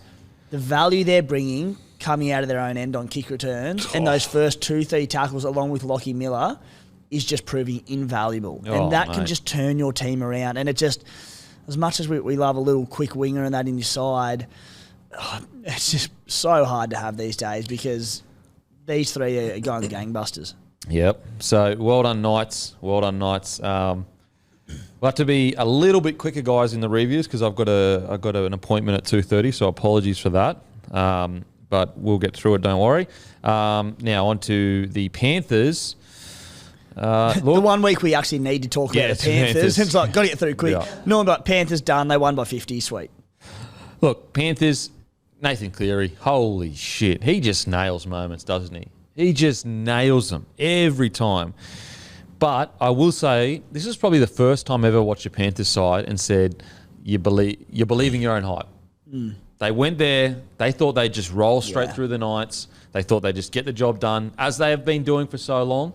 the value they're bringing coming out of their own end on kick returns and those first 2-3 tackles along with Lockie Miller is just proving invaluable. And that can just turn your team around. And it just, as much as we love a little quick winger and that in your side, it's just so hard to have these days because these 3 are going gangbusters.
Yep. So well done, Knights. Well done, Knights. We'll have to be a little bit quicker, guys, in the reviews because I've got an appointment at 2:30, so apologies for that. But we'll get through it, don't worry. Now on to the Panthers.
The 1 week we actually need to talk about the Panthers. It's like, got to get through quick. No one but Panthers done. They won by 50. Sweet.
Look, Panthers, Nathan Cleary, holy shit. He just nails moments, doesn't he? He just nails them every time. But I will say, this is probably the first time I ever watched a Panthers side and said, you're believing your own hype. They went there. They thought they'd just roll straight through the Knights. They thought they'd just get the job done, as they have been doing for so long.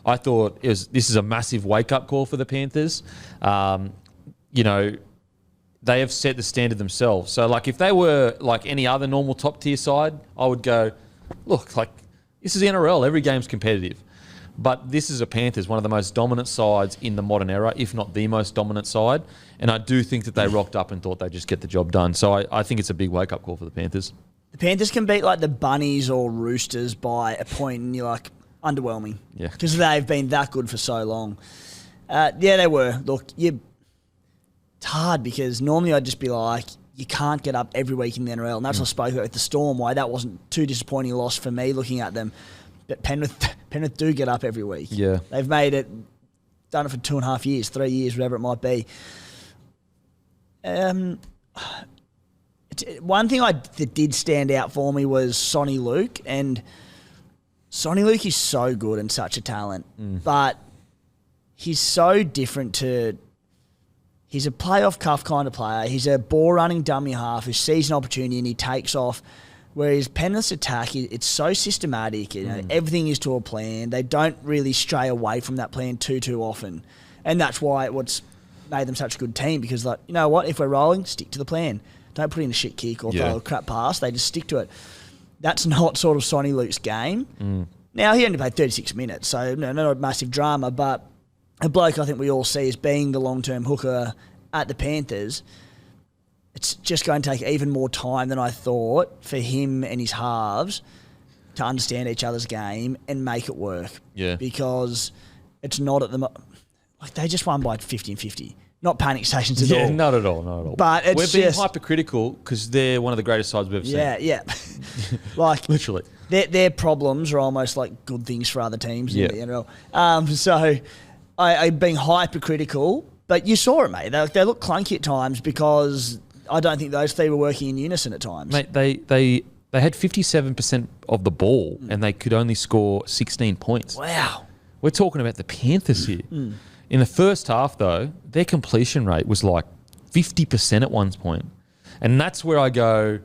I thought this is a massive wake-up call for the Panthers. They have set the standard themselves. So, like, if they were like any other normal top-tier side, I would go, look, like, this is the NRL. Every game's competitive. But this is a Panthers, one of the most dominant sides in the modern era, if not the most dominant side. And I do think that they rocked up and thought they'd just get the job done. So I think it's a big wake-up call for the Panthers.
The Panthers can beat like the Bunnies or Roosters by a point, and you're like, underwhelming.
Yeah.
Because they've been that good for so long. They were. Look, it's hard because normally I'd just be like, you can't get up every week in the NRL. And that's what I spoke about with the Storm, why that wasn't too disappointing a loss for me looking at them. But Penrith do get up every week.
Yeah.
They've done it for 2.5 years, 3 years, whatever it might be. One thing that did stand out for me was Sonny Luke. And Sonny Luke is so good and such a talent. But he's so different to... He's a playoff cuff kind of player. He's a ball-running dummy half who sees an opportunity and he takes off. Whereas Penrith's attack, it's so systematic. Everything is to a plan. They don't really stray away from that plan too often. And that's why what's made them such a good team, because, like, you know what? If we're rolling, stick to the plan. Don't put in a shit kick or throw a crap pass. They just stick to it. That's not sort of Sonny Luke's game. Now, he only played 36 minutes, so not a massive drama, but a bloke I think we all see as being the long-term hooker at the Panthers. It's just going to take even more time than I thought for him and his halves to understand each other's game and make it work.
Yeah.
Because it's not at the like they just won by 50 and 50. Not panic stations at all.
Yeah, not at all.
But it's
we're being hypercritical because they're one of the greatest sides we've ever seen.
Yeah. Like
literally,
their problems are almost like good things for other teams in the NRL. So I'm being hypercritical, but you saw it, mate. They look clunky at times because I don't think those three were working in unison at times.
Mate, they had 57% of the ball and they could only score 16 points.
Wow.
We're talking about the Panthers here. In the first half, though, their completion rate was like 50% at one point. And that's where I go,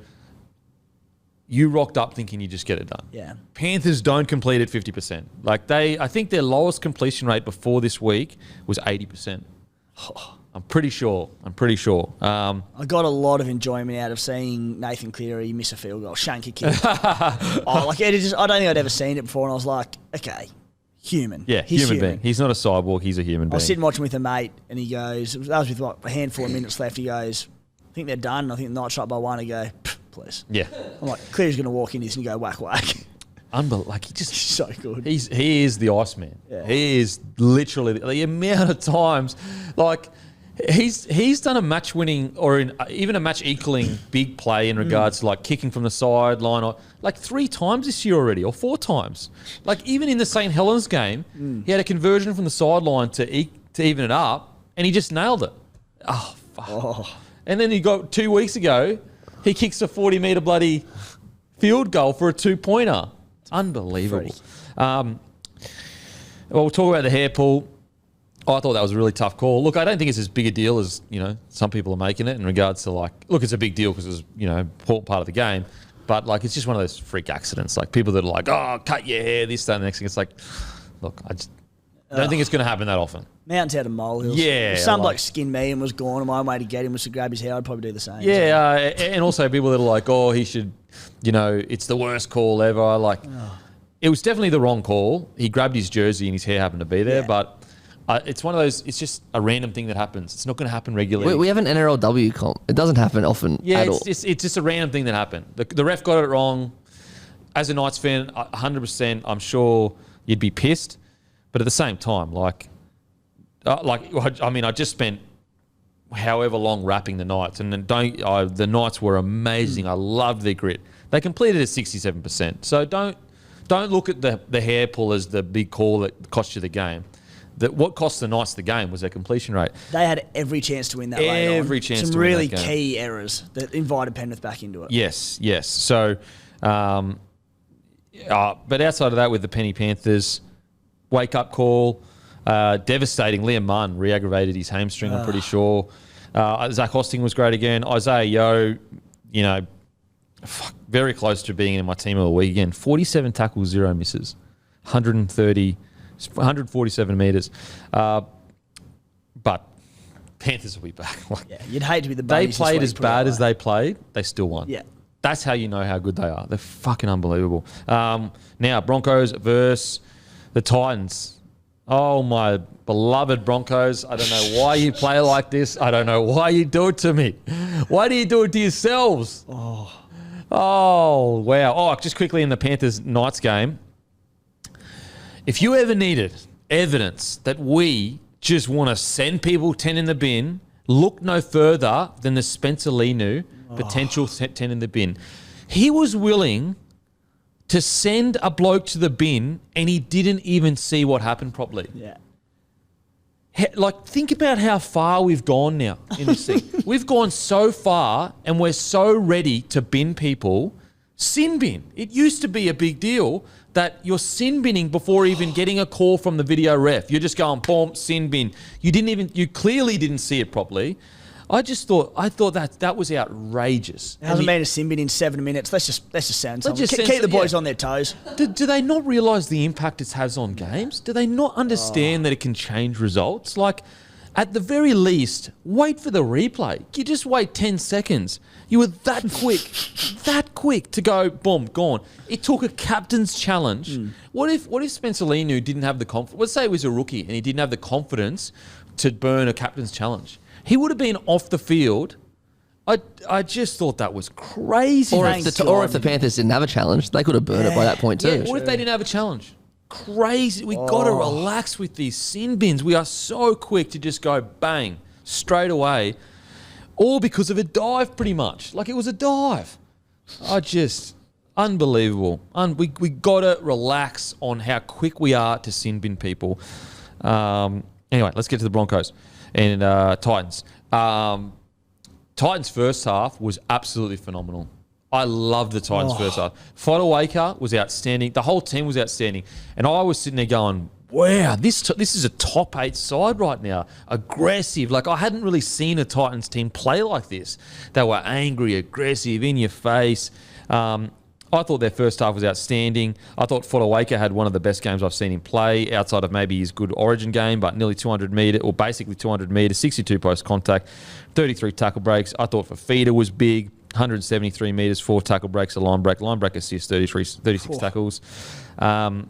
you rocked up thinking you just get it done.
Yeah.
Panthers don't complete at 50%. Like I think their lowest completion rate before this week was 80%. I'm pretty sure.
I got a lot of enjoyment out of seeing Nathan Cleary miss a field goal, shank a kick. I don't think I'd ever seen it before, and I was like, okay, human.
Yeah,
He's
human being. He's not a cyborg. He's a human being.
I was sitting watching with a mate, and he goes, that was with like a handful of minutes left. He goes, I think they're done. I think the night's up by one. I go, please.
Yeah.
I'm like, Cleary's going to walk in this and go whack.
Unbelievable. Like, he's
so good.
He is the Iceman.
Yeah.
He is literally the amount of times, like, he's done a match winning or even a match equaling big play in regards to like kicking from the sideline, or like 3 times this year already, or 4 times. Like, even in the St. Helens game, he had a conversion from the sideline to even it up, and he just nailed it. Oh fuck! Oh. And then he got 2 weeks ago, he kicks a 40-meter bloody field goal for a 2-pointer. Unbelievable. Well, we'll talk about the hair pull. I thought that was a really tough call. Look, I don't think it's as big a deal as, some people are making it in regards to, like, look, it's a big deal because it's, important part of the game. But, like, it's just one of those freak accidents. Like, people that are like, oh, cut your hair, this, that, and the next thing. It's like, look, I just don't think it's going to happen that often.
Mountains out of molehills.
Yeah.
If some bloke skinned me and was gone, and my way to get him was to grab his hair, I'd probably do the same.
Yeah, and also people that are like, oh, he should, it's the worst call ever. Like, it was definitely the wrong call. He grabbed his jersey and his hair happened to be there, but... it's one of those, it's just a random thing that happens. It's not going to happen regularly.
We have an NRLW comp. It doesn't happen often at all.
It's just a random thing that happened. The ref got it wrong. As a Knights fan, 100%, I'm sure you'd be pissed. But at the same time, I just spent however long wrapping the Knights. And then the Knights were amazing. I loved their grit. They completed at 67%. So don't look at the hair pull as the big call that cost you the game. What cost the Knights the game was their completion rate.
They had every chance to win that late on.
Every chance
Some
to win
really
that game.
key errors that invited Penrith back into it.
Yes. So, but outside of that, with the Penny Panthers, wake-up call, devastating. Liam Munn re-aggravated his hamstring, I'm pretty sure. Zach Hosting was great again. Isaiah Yeo, very close to being in my team of the week again. 47 tackles, 0 misses. 130 It's 147 metres. But Panthers will be back.
Yeah, you'd hate to be the
They
Bunnies
played
this
as
week,
bad as they played. They still won.
Yeah.
That's how you know how good they are. They're fucking unbelievable. Now, Broncos versus the Titans. Oh, my beloved Broncos. I don't know why you play like this. I don't know why you do it to me. Why do you do it to yourselves? Oh, wow. Oh, just quickly in the Panthers Knights game. If you ever needed evidence that we just want to send people 10 in the bin, look no further than the Spencer Leniu potential 10 in the bin. He was willing to send a bloke to the bin and he didn't even see what happened properly.
Yeah.
Like, think about how far we've gone now in this thing. We've gone so far and we're so ready to bin people. Sin bin. It used to be a big deal that you're sin binning before even getting a call from the video ref. You're just going, boom, sin bin. You clearly didn't see it properly. I thought that was outrageous.
It hasn't been a sin bin in 7 minutes. Let's just sound something. Keep the boys on their toes.
Do they not realise the impact it has on games? Do they not understand that it can change results? Like, at the very least, wait for the replay. You just wait 10 seconds. You were that quick to go, boom, gone. It took a captain's challenge. What if Spencer Leniu didn't have the confidence? Let's say he was a rookie and he didn't have the confidence to burn a captain's challenge. He would have been off the field. I just thought that was crazy.
Or if the Panthers didn't have a challenge, they could have burned it by that point too.
Yeah, what if they didn't have a challenge? Crazy. We got to relax with these sin bins. We are so quick to just go bang straight away, all because of a dive pretty much. Like, it was a dive. Unbelievable. We got to relax on how quick we are to sin bin people. Anyway, let's get to the Broncos and Titans. Titans first half was absolutely phenomenal. I loved the Titans first half. Fodawaker was outstanding. The whole team was outstanding. And I was sitting there going, wow, this is a top 8 side right now. Aggressive. Like, I hadn't really seen a Titans team play like this. They were angry, aggressive, in your face. I thought their first half was outstanding. I thought Fodawaker had one of the best games I've seen him play, outside of maybe his good Origin game, but nearly 200 metre, or basically 200 metres, 62 post contact, 33 tackle breaks. I thought Fafita was big, 173 metres, 4 tackle breaks, a line break assist, 36 tackles. So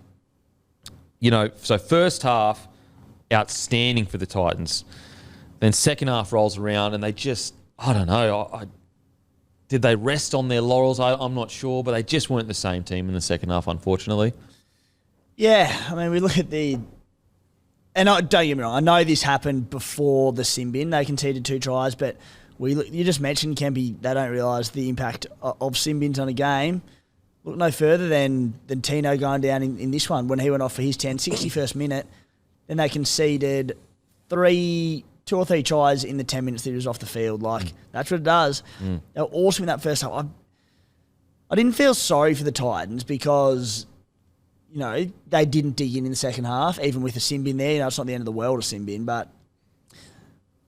first half, outstanding for the Titans. Then second half rolls around and they just, I don't know, did they rest on their laurels? I'm not sure, but they just weren't the same team in the second half, unfortunately.
Yeah, I mean, we look at and don't get me wrong, I know this happened before the sin bin. They conceded 2 tries, but you just mentioned, Kempy, they don't realise the impact of sin bins on a game. Look no further than Tino going down in this one when he went off for his 61st minute. Then they conceded 2 or 3 tries in the 10 minutes that he was off the field. That's what it does. They were awesome in that first half. I didn't feel sorry for the Titans because, they didn't dig in the second half, even with a sin bin there. It's not the end of the world, a sin bin, but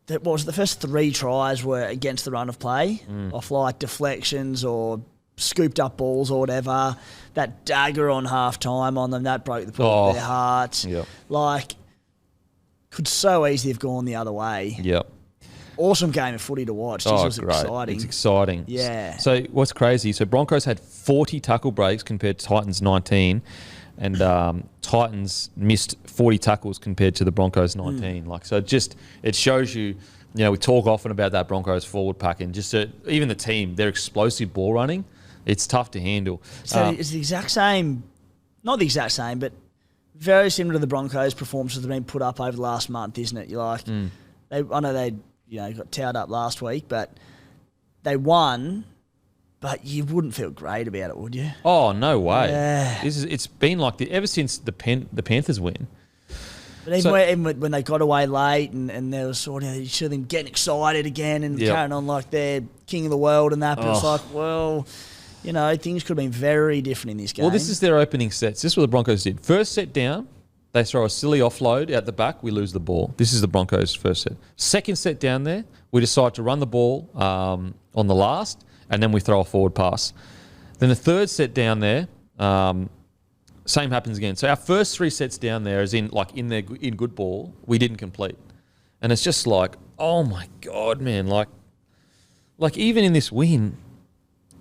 the first 3 tries were against the run of play, off deflections or scooped up balls or whatever. That dagger on half time on them, that broke the pool of their hearts.
Yep.
Could so easily have gone the other way.
Yep.
Awesome game of footy to watch. This was
great.
exciting.
It's exciting.
Yeah.
So what's crazy, Broncos had 40 tackle breaks compared to Titans 19, and Titans missed 40 tackles compared to the Broncos 19. It shows you, we talk often about that Broncos forward pack, and even the team, their explosive ball running, it's tough to handle.
So it's the exact same, not the exact same, but very similar to the Broncos' performances that have been put up over the last month, isn't it? I know they got towed up last week, but they won, but you wouldn't feel great about it, would you?
Oh, no way.
Yeah.
It's been like ever since the Panthers win.
But even when they got away late and there was sort of, you saw them getting excited again and carrying on like they're king of the world and that, but it's like, well, things could have been very different in this game.
Well, this is their opening sets. This is what the Broncos did. First set down, they throw a silly offload out the back, we lose the ball. This is the Broncos' first set. Second set down there, we decide to run the ball on the last, and then we throw a forward pass. Then the third set down there, same happens again. So our first 3 sets down there is in good ball, we didn't complete. And it's just like, oh my God, man. Like even in this win,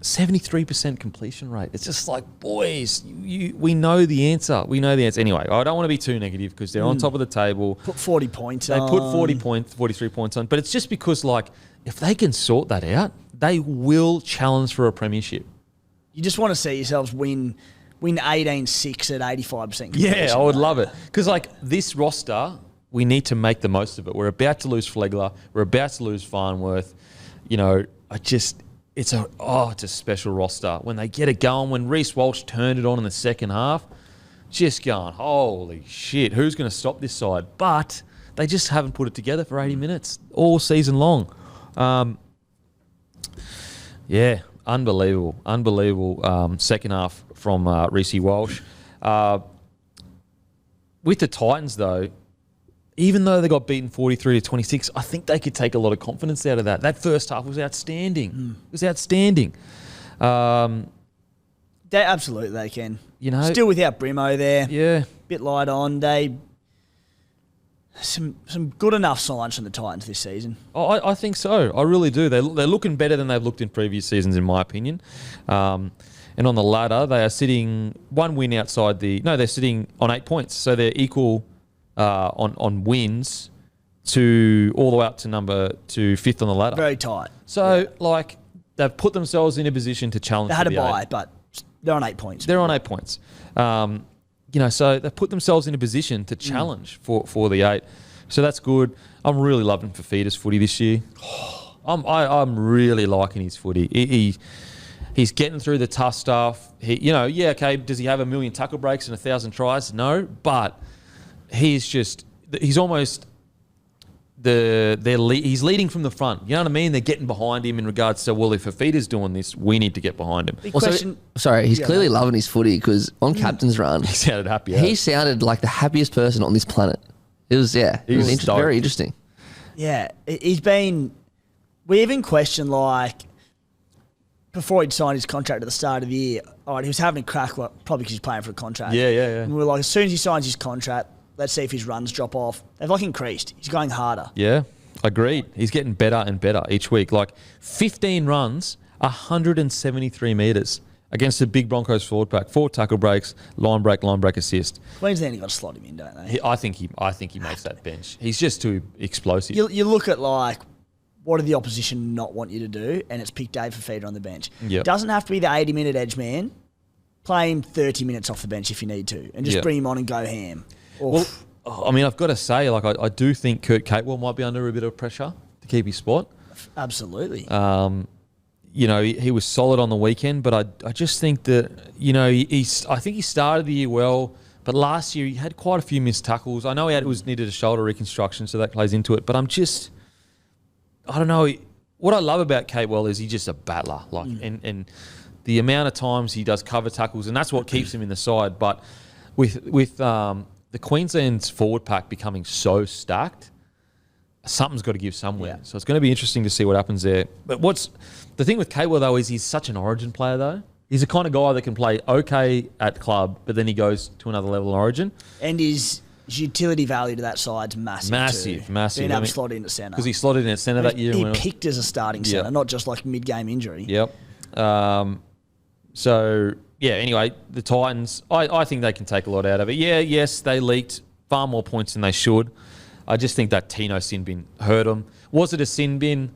73% completion rate. It's just like, boys, we know the answer. We know the answer. Anyway, I don't want to be too negative because they're on top of the table.
Put 40 points
They
on.
put 43 points on. But it's just because, like, if they can sort that out, they will challenge for a premiership.
You just want to see yourselves win 18-6 at 85% completion.
Yeah, I would love it. Because, like, this roster, we need to make the most of it. We're about to lose Flegler. We're about to lose Farnworth. You know, it's a special roster. When they get it going, when Reece Walsh turned it on in the second half, just going, holy shit, who's going to stop this side? But they just haven't put it together for 80 minutes all season long. Yeah, unbelievable second half from Reece Walsh. With the Titans, though, even though they got beaten 43-26, I think they could take a lot of confidence out of that. That first half was outstanding. It was outstanding.
Absolutely, they can.
You know,
still without Brimo there.
Yeah,
bit light on. Some good enough signs from the Titans this season.
I think so. I really do. They're looking better than they've looked in previous seasons, in my opinion. And on the ladder, they are sitting one win outside they're sitting on 8 points. So they're equal on wins to all the way up to fifth on the ladder.
Very tight.
So, like, they've put themselves in a position to challenge.
They had a
the
bye,
8.
but they're on 8 points.
They're on 8 points. You know, so they've put themselves in a position to challenge for the 8. So that's good. I'm really loving Fafita's footy this year. I'm really liking his footy. He's getting through the tough stuff. Does he have 1 million tackle breaks and 1,000 tries? No, but he's almost he's leading from the front. You know what I mean? They're getting behind him in regards to, well, if Fafita's doing this, we need to get behind him.
He's clearly loving his footy because on captain's run,
He sounded happy.
he sounded like the happiest person on this planet. It was very interesting.
Yeah, he's been. We even questioned, like, before he'd signed his contract at the start of the year. All right, he was having a crack, probably because he's playing for a contract.
Yeah.
And we were like, as soon as he signs his contract, let's see if his runs drop off. They've increased. He's going harder.
Yeah, agreed. He's getting better and better each week. Like 15 runs, 173 metres against the big Broncos forward pack. 4 tackle breaks, line break assist.
Queensland, you've got to slot him in, don't they?
I think he makes that bench. He's just too explosive.
You look at, like, what do the opposition not want you to do? And it's pick Dave Fafita on the bench.
Yep.
Doesn't have to be the 80-minute edge man. Play him 30 minutes off the bench if you need to. And just bring him on and go ham. Oof.
Well, I mean, I've got to say, like, I do think Kurt Capewell might be under a bit of pressure to keep his spot.
Absolutely.
You know, he was solid on the weekend, but I just think that, you know, I think he started the year well, but last year he had quite a few missed tackles. I know he needed a shoulder reconstruction, so that plays into it, but I don't know. What I love about Capewell is he's just a battler, like, and the amount of times he does cover tackles, and that's what keeps him in the side. But with the Queensland's forward pack becoming so stacked, something's got to give somewhere. Yeah. So it's going to be interesting to see what happens there. But the thing with Capewell, though, is he's such an Origin player, though. He's the kind of guy that can play okay at club, but then he goes to another level in Origin.
And his utility value to that side's massive.
Massive.
Being able to slot into centre.
Because he slotted in at centre that year.
He picked as a starting centre, not just like mid-game injury.
Yep. So, yeah, anyway, the Titans, I think they can take a lot out of it. Yeah, yes, they leaked far more points than they should. I just think that Tino sin bin hurt them. Was it a sin bin?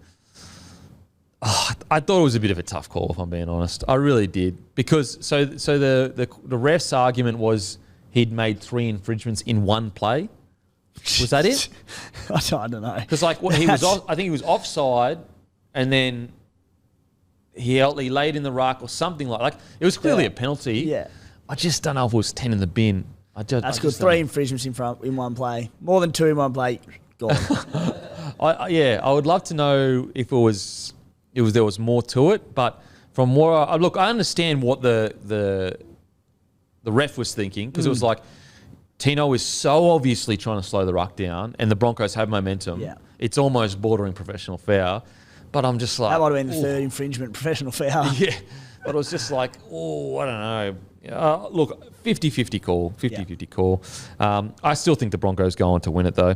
Oh, I thought it was a bit of a tough call, if I'm being honest. I really did. Because, so the ref's argument was he'd made 3 infringements in one play. Was that it?
I don't know.
Because, like, I think he was offside, and then he laid in the ruck or something like it was clearly a penalty.
Yeah.
I just don't know if it was 10 in the bin.
That's good. 3 infringements in one play. More than 2 in one play. Gone.
I would love to know if there was more to it, but from what I understand what the ref was thinking, because it was like Tino was so obviously trying to slow the ruck down, and the Broncos have momentum. Yeah. It's almost bordering professional foul. But I'm just like...
That might have been the 3rd infringement, professional foul.
Yeah. But it was just like, I don't know. Look, 50-50 call. 50-50 call. I still think the Broncos go on to win it, though.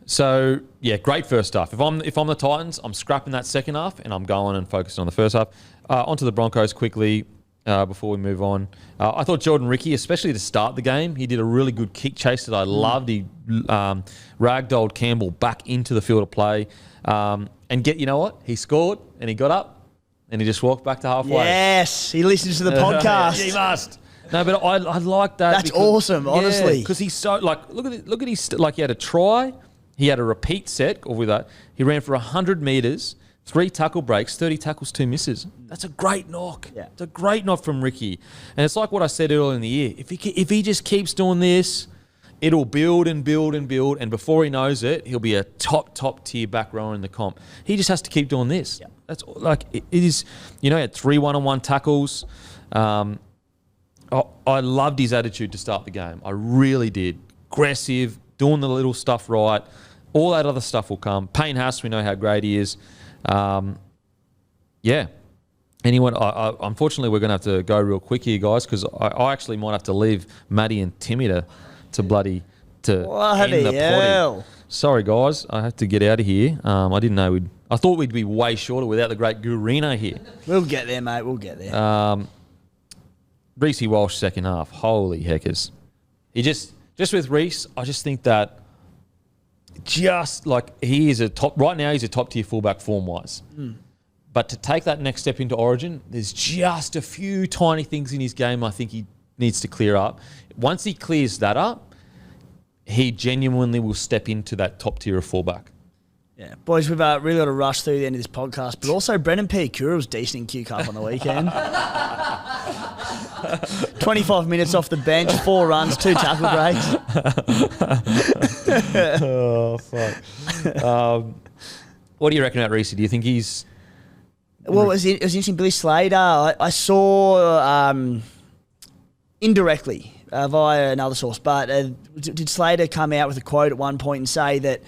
So, yeah, great first half. If I'm the Titans, I'm scrapping that second half and I'm going and focusing on the first half. Onto the Broncos quickly before we move on. I thought Jordan Ricky, especially to start the game, he did a really good kick chase that I loved. He ragdolled Campbell back into the field of play. And you know what? He scored and he got up and he just walked back to halfway.
Yes, he listens to the podcast.
He must. No, but I like that.
That's awesome, honestly.
Because he's so, like, look at his, like, he had a try. He had a repeat set, or with that, he ran for 100 metres, 3 tackle breaks, 30 tackles, 2 misses. That's a great knock.
Yeah.
It's a great knock from Ricky. And it's like what I said earlier in the year. If he just keeps doing this, it'll build and build and build, and before he knows it, he'll be a top tier back rower in the comp. He just has to keep doing this.
Yeah.
That's like it is. You know, he had 3 one-on-one tackles. I loved his attitude to start the game. I really did. Aggressive, doing the little stuff right. All that other stuff will come. Payne Haas, we know how great he is. Yeah. Anyone? Unfortunately, we're going to have to go real quick here, guys, because I actually might have to leave Maddie and Timmy to end the potty. Sorry, guys. I have to get out of here. I didn't know I thought we'd be way shorter without the great Gurino here.
We'll get there, mate. We'll get there.
Reece Walsh second half. Holy heckers. He just with Reece, I just think that just like he is right now he's a top tier fullback form wise. But to take that next step into Origin, there's just a few tiny things in his game I think he needs to clear up. Once he clears that up, he genuinely will step into that top tier of fullback.
Yeah, boys, we've really got to rush through the end of this podcast, but also Brendan Piakura was decent in Q Cup on the weekend. 25 minutes off the bench, 4 runs, 2 tackle breaks.
Oh, fuck. What do you reckon about Reece? Do you think he's...
Well, it was interesting. Billy Slater, I saw indirectly via another source, but did Slater come out with a quote at one point and say that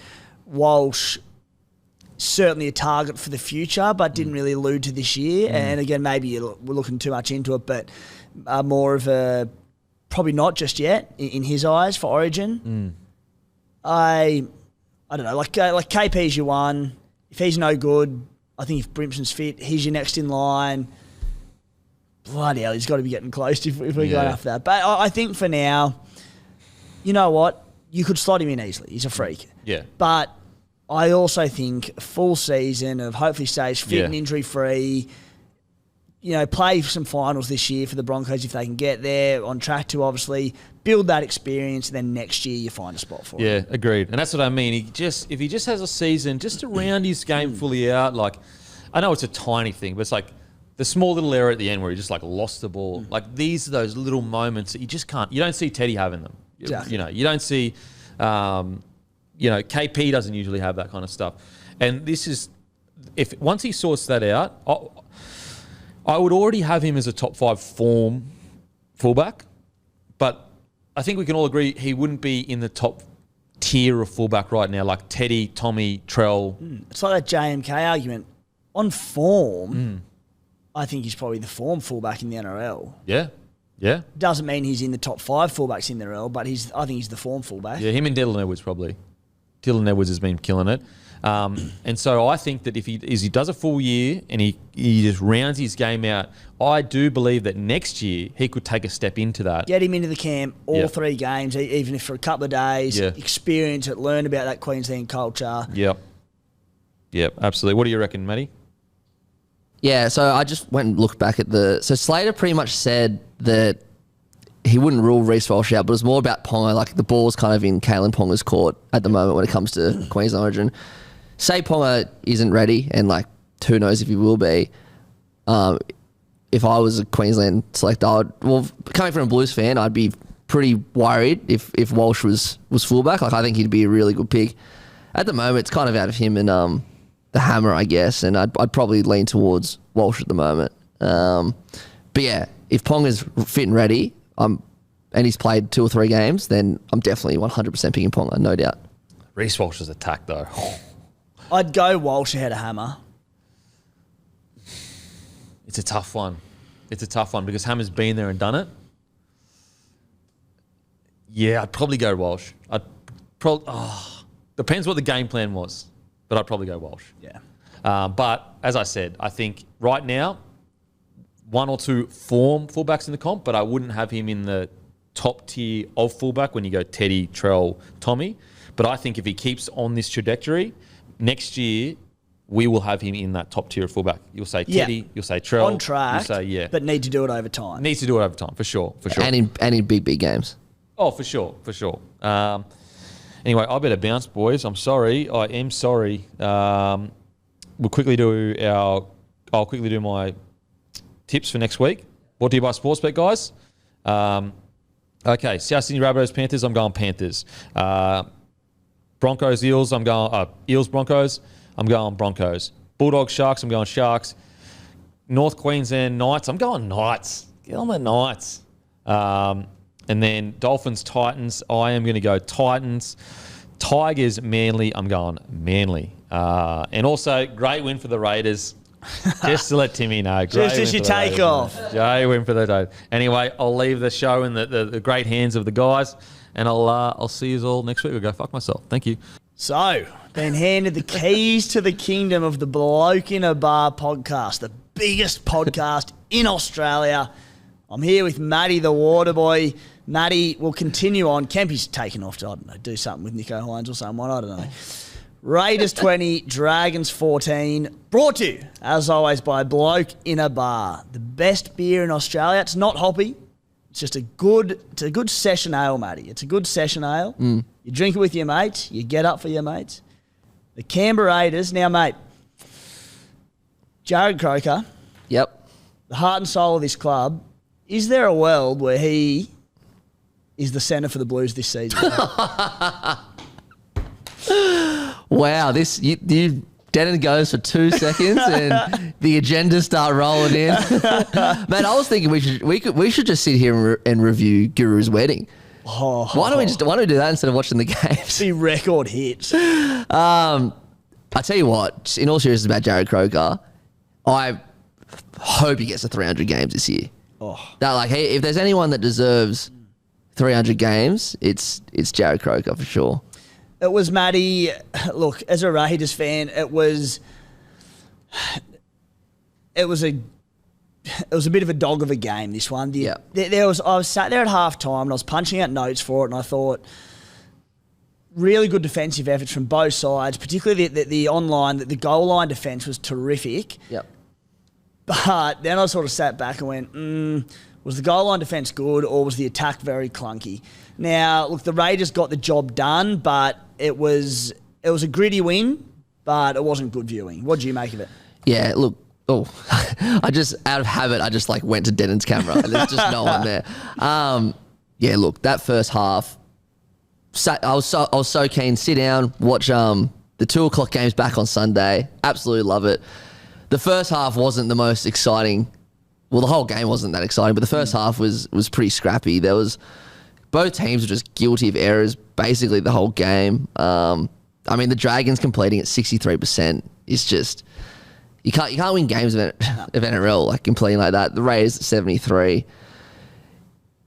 Walsh certainly a target for the future, but didn't really allude to this year? And again, maybe we're looking too much into it, but more of a probably not just yet in his eyes for Origin. I don't know. Like KP's your one. If he's no good, I think if Brimson's fit, he's your next in line. Bloody hell, he's got to be getting close if we're going after that. But I think for now, you know what? You could slot him in easily. He's a freak.
Yeah.
But I also think a full season of hopefully stays fit and injury-free, you know, play some finals this year for the Broncos if they can get there, on track to obviously build that experience, and then next year you find a spot for him.
Yeah, agreed. And that's what I mean. If he just has a season just to round his game fully out, like, I know it's a tiny thing, but it's like the small little error at the end where he just like lost the ball. Like these are those little moments that you just can't. You don't see Teddy having them.
Exactly.
You know, you don't see. KP doesn't usually have that kind of stuff. And this is, once he sorts that out, I would already have him as a top 5 form fullback, but I think we can all agree he wouldn't be in the top tier of fullback right now, like Teddy, Tommy, Trell.
It's like that JMK argument. On form, I think he's probably the form fullback in the NRL.
Yeah. Yeah.
Doesn't mean he's in the top 5 fullbacks in the NRL, but I think he's the form fullback.
Yeah, him and Dylan Edwards probably. Dylan Edwards has been killing it. And so I think that if he does a full year and he just rounds his game out, I do believe that next year he could take a step into that.
Get him into the camp, all 3 games, even if for a couple of days, experience it, learn about that Queensland culture.
Yep, absolutely. What do you reckon, Matty?
Yeah, so I just went and looked back at so Slater pretty much said that he wouldn't rule Reece Walsh out, but it was more about Ponga. Like the ball's kind of in Kalen Ponga's court at the moment when it comes to Queensland Origin. Say Ponga isn't ready, and like who knows if he will be. If I was a Queensland selector, coming from a Blues fan, I'd be pretty worried if Walsh was fullback. Like I think he'd be a really good pick. At the moment, it's kind of out of him and the hammer, I guess, and I'd probably lean towards Walsh at the moment. But yeah, if Ponga's fit and ready, and he's played 2 or 3 games, then I'm definitely 100% picking Ponga, no doubt.
Reece Walsh's attack, though.
I'd go Walsh ahead of Hammer.
It's a tough one. It's a tough one because Hammer's been there and done it. Yeah, I'd probably go Walsh. Depends what the game plan was, but I'd probably go Walsh.
Yeah.
But as I said, I think right now, one or two form fullbacks in the comp, but I wouldn't have him in the top tier of fullback when you go Teddy, Trell, Tommy. But I think if he keeps on this trajectory, next year we will have him in that top tier of fullback. You'll say Teddy, you'll say Trell.
On track,
you'll say,
but need to do it over time.
Needs to do it over time, for sure.
And in big games.
Oh, for sure. Anyway, I better bounce, boys. I'm sorry. I am sorry. I'll quickly do my tips for next week. Brought to you by Sportsbet, guys. Okay, South Sydney Rabbitohs, Panthers. I'm going Panthers. Broncos, Eels. I'm going Eels, Broncos. I'm going Broncos. Bulldogs, Sharks. I'm going Sharks. North Queensland Knights. I'm going Knights. Get on the Knights. And then Dolphins, Titans. I am going to go Titans. Tigers, Manly. I'm going Manly. And also, great win for the Raiders. Just to let Timmy know.
Just as you take off.
Great win for the Raiders. Anyway, I'll leave the show in the great hands of the guys. And I'll see you all next week. I'll go fuck myself. Thank you.
So, been handed the keys to the kingdom of the Bloke in a Bar podcast, the biggest podcast in Australia. I'm here with Matty the Waterboy. Matty will continue on. Kempy's taken off to, I don't know, do something with Nico Hines or someone. I don't know. Raiders 20, Dragons 14. Brought to you, as always, by Bloke in a Bar. The best beer in Australia. It's not hoppy. It's just a good session ale, Matty. It's a good session ale. You drink it with your mates. You get up for your mates. The Canberra Raiders. Now, mate, Jared Croker.
Yep.
The heart and soul of this club. Is there a world where he is the centre for the Blues this season?
Wow, Denon goes for 2 seconds and the agendas start rolling in. Man, I was thinking we should just sit here and review Guru's wedding. Why don't we do that instead of watching the games?
See record hits.
I tell you what, in all seriousness about Jared Croker, I hope he gets to 300 games this year. Hey, if there's anyone that deserves 300 games, it's Jared Croker for sure.
It was, Matty, look, as a Raiders fan, it was a bit of a dog of a game, this one. I was sat there at halftime and I was punching out notes for it, and I thought really good defensive efforts from both sides, particularly the online, the goal line defence was terrific.
Yep.
But then I sort of sat back and went, was the goal line defence good or was the attack very clunky? Now, look, the Raiders got the job done, but it was a gritty win, but it wasn't good viewing. What do you make of it?
Yeah, look, I just, out of habit, I just went to Denon's camera and there's just no one there. Yeah, look, that first half, I was so keen. Sit down, watch the 2:00 games back on Sunday. Absolutely love it. The first half wasn't the most exciting. Well, the whole game wasn't that exciting, but the first half was pretty scrappy. Both teams were just guilty of errors basically the whole game. The Dragons completing at 63% is just you can't win games of NRL completing like that. The Raiders at 73%.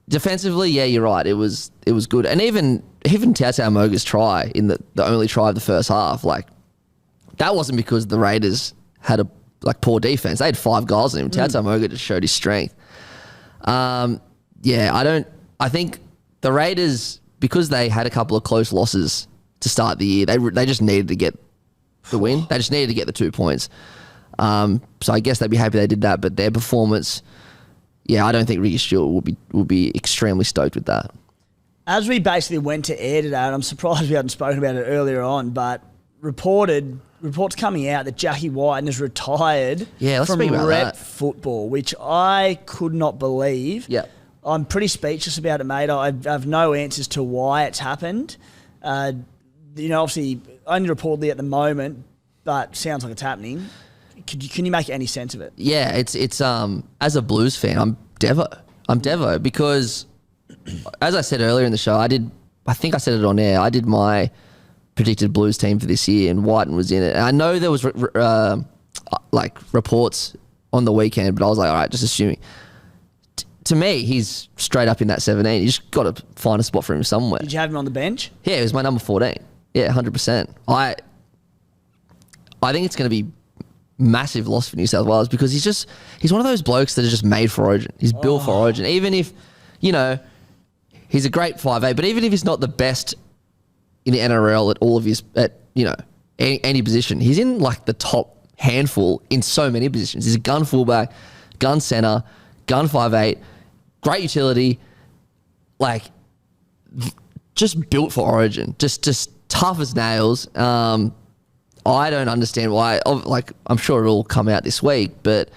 Defensively, yeah, you're right. It was good, and even Tautau Moga's try in the only try of the first half, that wasn't because the Raiders had a poor defense. They had 5 goals in him. Tautau Moga just showed his strength. I think the Raiders, because they had a couple of close losses to start the year, they just needed to get the win. They just needed to get the 2 points. So I guess they'd be happy they did that. But their performance, I don't think Ricky Stewart will be extremely stoked with that.
As we basically went to air today, and I'm surprised we hadn't spoken about it earlier on, but reports coming out that Jackie Whiten has retired from rep football, which I could not believe.
Yeah.
I'm pretty speechless about it, mate. I have no answers to why it's happened. Obviously, only reportedly at the moment, but sounds like it's happening. Can you make any sense of it?
Yeah, it's as a Blues fan, I'm Devo because, as I said earlier in the show, I think I said it on air, I did my predicted Blues team for this year and Whiten was in it. And I know there was reports on the weekend, but I was like, all right, just assuming. To me, he's straight up in that 17. You just got to find a spot for him somewhere.
Did you have him on the bench?
Yeah, it was my number 14. Yeah, 100%. I think it's going to be massive loss for New South Wales because he's one of those blokes that are just made for Origin. He's built for Origin. Even if, he's a great 5'8", but even if he's not the best in the NRL at all of his, any position, he's in like the top handful in so many positions. He's a gun fullback, gun centre, gun 5'8", great utility, like just built for Origin, just tough as nails. I don't understand why. Like, I'm sure it'll come out this week, but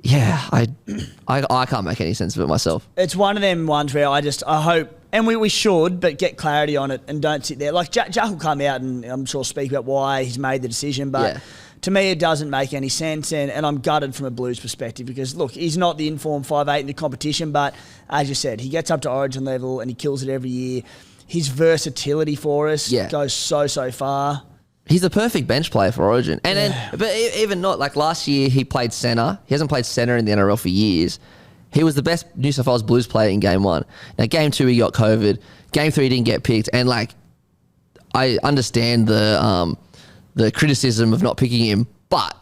yeah, I can't make any sense of it myself.
It's one of them ones where I hope, and we should, but get clarity on it and don't sit there. Like Jack will come out and I'm sure speak about why he's made the decision, but to me it doesn't make any sense, and I'm gutted from a Blues perspective because look, he's not the informed 5'8" in the competition, but as you said, he gets up to Origin level and he kills it every year. His versatility for us goes so far.
He's the perfect bench player for Origin. But even not, like last year he played centre. He hasn't played centre in the NRL for years. He was the best New South Wales Blues player in Game 1. Now, Game 2 he got COVID. Game 3 he didn't get picked. And like, I understand the criticism of not picking him, but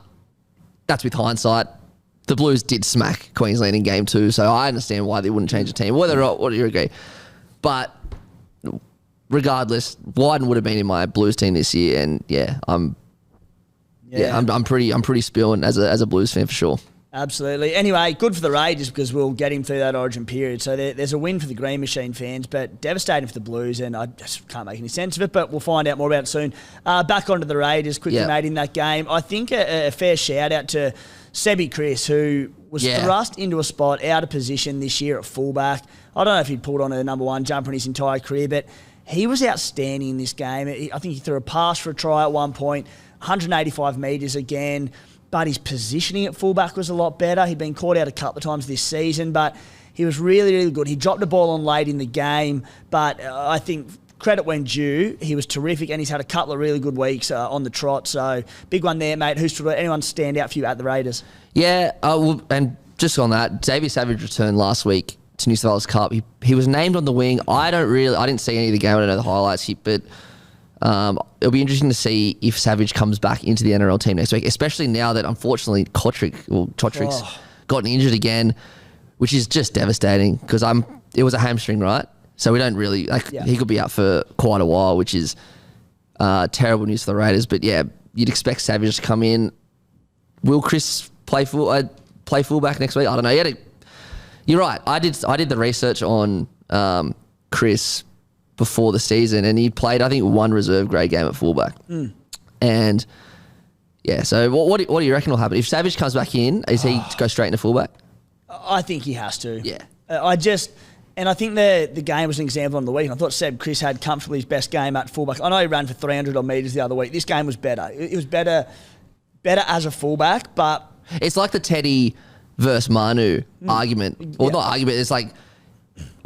that's with hindsight. The Blues did smack Queensland in Game 2, so I understand why they wouldn't change the team. Whether or not, what do you agree? But regardless, Wyden would have been in my Blues team this year, and I'm pretty spewing as a Blues fan for sure.
Absolutely. Anyway, good for the Raiders because we'll get him through that Origin period. So there's a win for the Green Machine fans, but devastating for the Blues, and I just can't make any sense of it, but we'll find out more about it soon. Back onto the Raiders, quickly made in that game. I think a fair shout-out to Sebi Chris, who was thrust into a spot out of position this year at fullback. I don't know if he'd pulled on a number one jumper in his entire career, but he was outstanding in this game. I think he threw a pass for a try at one point, 185 metres again, but his positioning at fullback was a lot better. He'd been caught out a couple of times this season, but he was really, really good. He dropped the ball on late in the game, but I think credit when due, he was terrific, and he's had a couple of really good weeks on the trot. So big one there, mate. Anyone stand out for you at the Raiders? Yeah,
and just on that, Xavier Savage returned last week to New South Wales Cup. He was named on the wing. I didn't see any of the game. I don't know the highlights, but it'll be interesting to see if Savage comes back into the NRL team next week, especially now that unfortunately Kotrick's gotten injured again, which is just devastating because it was a hamstring, right? So we don't really he could be out for quite a while, which is terrible news for the Raiders. But yeah, you'd expect Savage to come in. Will Chris play fullback next week? I don't know. You're right. I did the research on Chris before the season, and he played, I think, one reserve grade game at fullback. And yeah, so what do you reckon will happen if Savage comes back in? Is he to go straight into fullback?
I think he has to.
Yeah.
And I think the game was an example on the week. I thought Seb Chris had comfortably his best game at fullback. I know he ran for 300 odd metres the other week. This game was better. It was better as a fullback, but
it's like the Teddy versus Manu argument. Or not argument, it's like,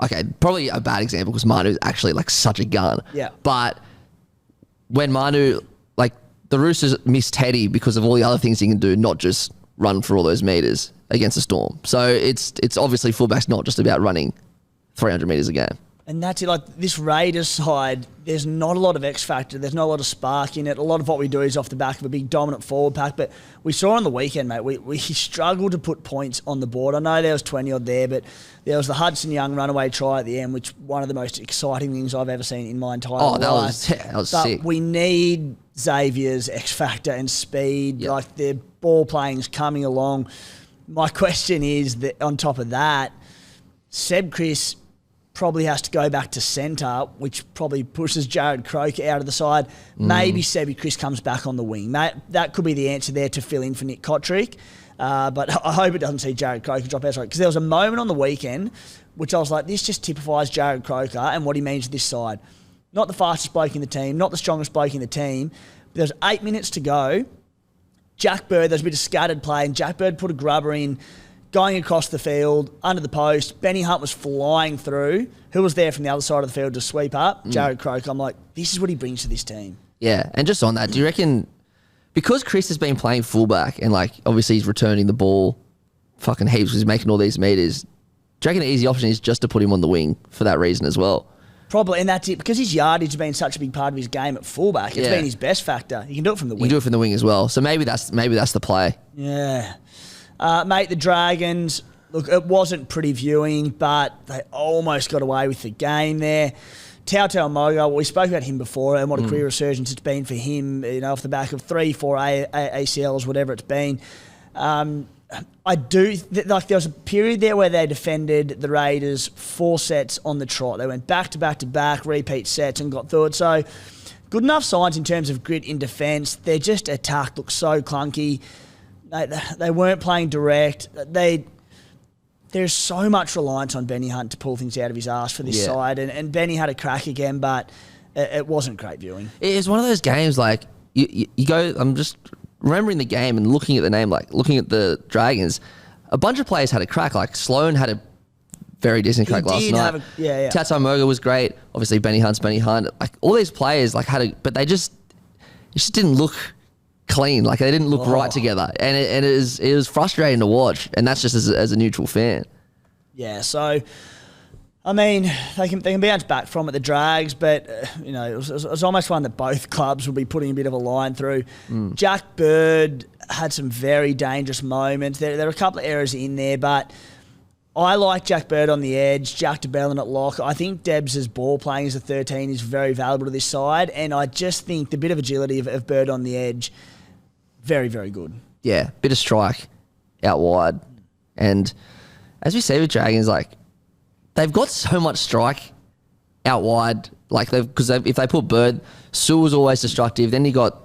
okay, probably a bad example because Manu is actually like such a gun.
Yeah.
But when Manu, like the Roosters miss Teddy because of all the other things he can do, not just run for all those metres against the Storm. So it's obviously fullback's not just about running 300 metres a game.
And that's it. Like this Raiders side, there's not a lot of X factor. There's not a lot of spark in it. A lot of what we do is off the back of a big dominant forward pack. But we saw on the weekend, mate, we struggled to put points on the board. I know there was 20 odd there, but there was the Hudson Young runaway try at the end, which one of the most exciting things I've ever seen in my entire life.
That was
but
sick.
We need Xavier's X factor and speed.
Yep.
Like their ball playing's coming along. My question is that on top of that, Seb Chris probably has to go back to centre, which probably pushes Jared Croker out of the side. Maybe Sebi Chris comes back on the wing. That could be the answer there to fill in for Nick Kotrick. But I hope it doesn't see Jared Croker drop out. Because there was a moment on the weekend which I was like, this just typifies Jared Croker and what he means to this side. Not the fastest bloke in the team, not the strongest bloke in the team. But there's 8 minutes to go. Jack Bird, there's a bit of scattered play, and Jack Bird put a grubber in, going across the field, under the post. Benny Hunt was flying through. Who was there from the other side of the field to sweep up? Jared Croker. I'm like, this is what he brings to this team.
Yeah, and just on that, do you reckon because Chris has been playing fullback and like obviously he's returning the ball fucking heaps because he's making all these meters. Do you reckon the easy option is just to put him on the wing for that reason as well?
Probably, and that's it. Because his yardage has been such a big part of his game at fullback. It's been his best factor. He can do it from the wing.
You can do it from the wing as well. So maybe that's the play.
Yeah. Mate, the Dragons, look, it wasn't pretty viewing, but they almost got away with the game there. TOTW Moga, well, we spoke about him before and what a career resurgence it's been for him, off the back of 3-4 ACLs, whatever it's been. I do, like there was a period there where they defended the Raiders 4 sets on the trot. They went back to back to back, repeat sets and got through it. So good enough signs in terms of grit in defence. Their just attack looked so clunky. They weren't playing direct. There's so much reliance on Benny Hunt to pull things out of his arse for this side. And Benny had a crack again, but it wasn't great viewing.
It's one of those games like you go, I'm just remembering the game and looking at the name, like looking at the Dragons, a bunch of players had a crack. Like Sloan had a very decent crack last night. Tatai Moga was great. Obviously, Benny Hunt. Like all these players, like but it just didn't look clean. Like they didn't look right together, and it was frustrating to watch. And that's just as a neutral fan. Yeah.
So. I mean, they can bounce back from it, the Drags, but, it was almost one that both clubs would be putting a bit of a line through. Jack Bird had some very dangerous moments. There are a couple of errors in there, but I like Jack Bird on the edge, Jack DeBellin at lock. I think Debs' ball playing as a 13 is very valuable to this side, and I just think the bit of agility of Bird on the edge, very, very good.
Yeah, bit of strike out wide. And as we see with Dragons, like, they've got so much strike out wide, like because if they put Bird, Sewell's always destructive. Then you got,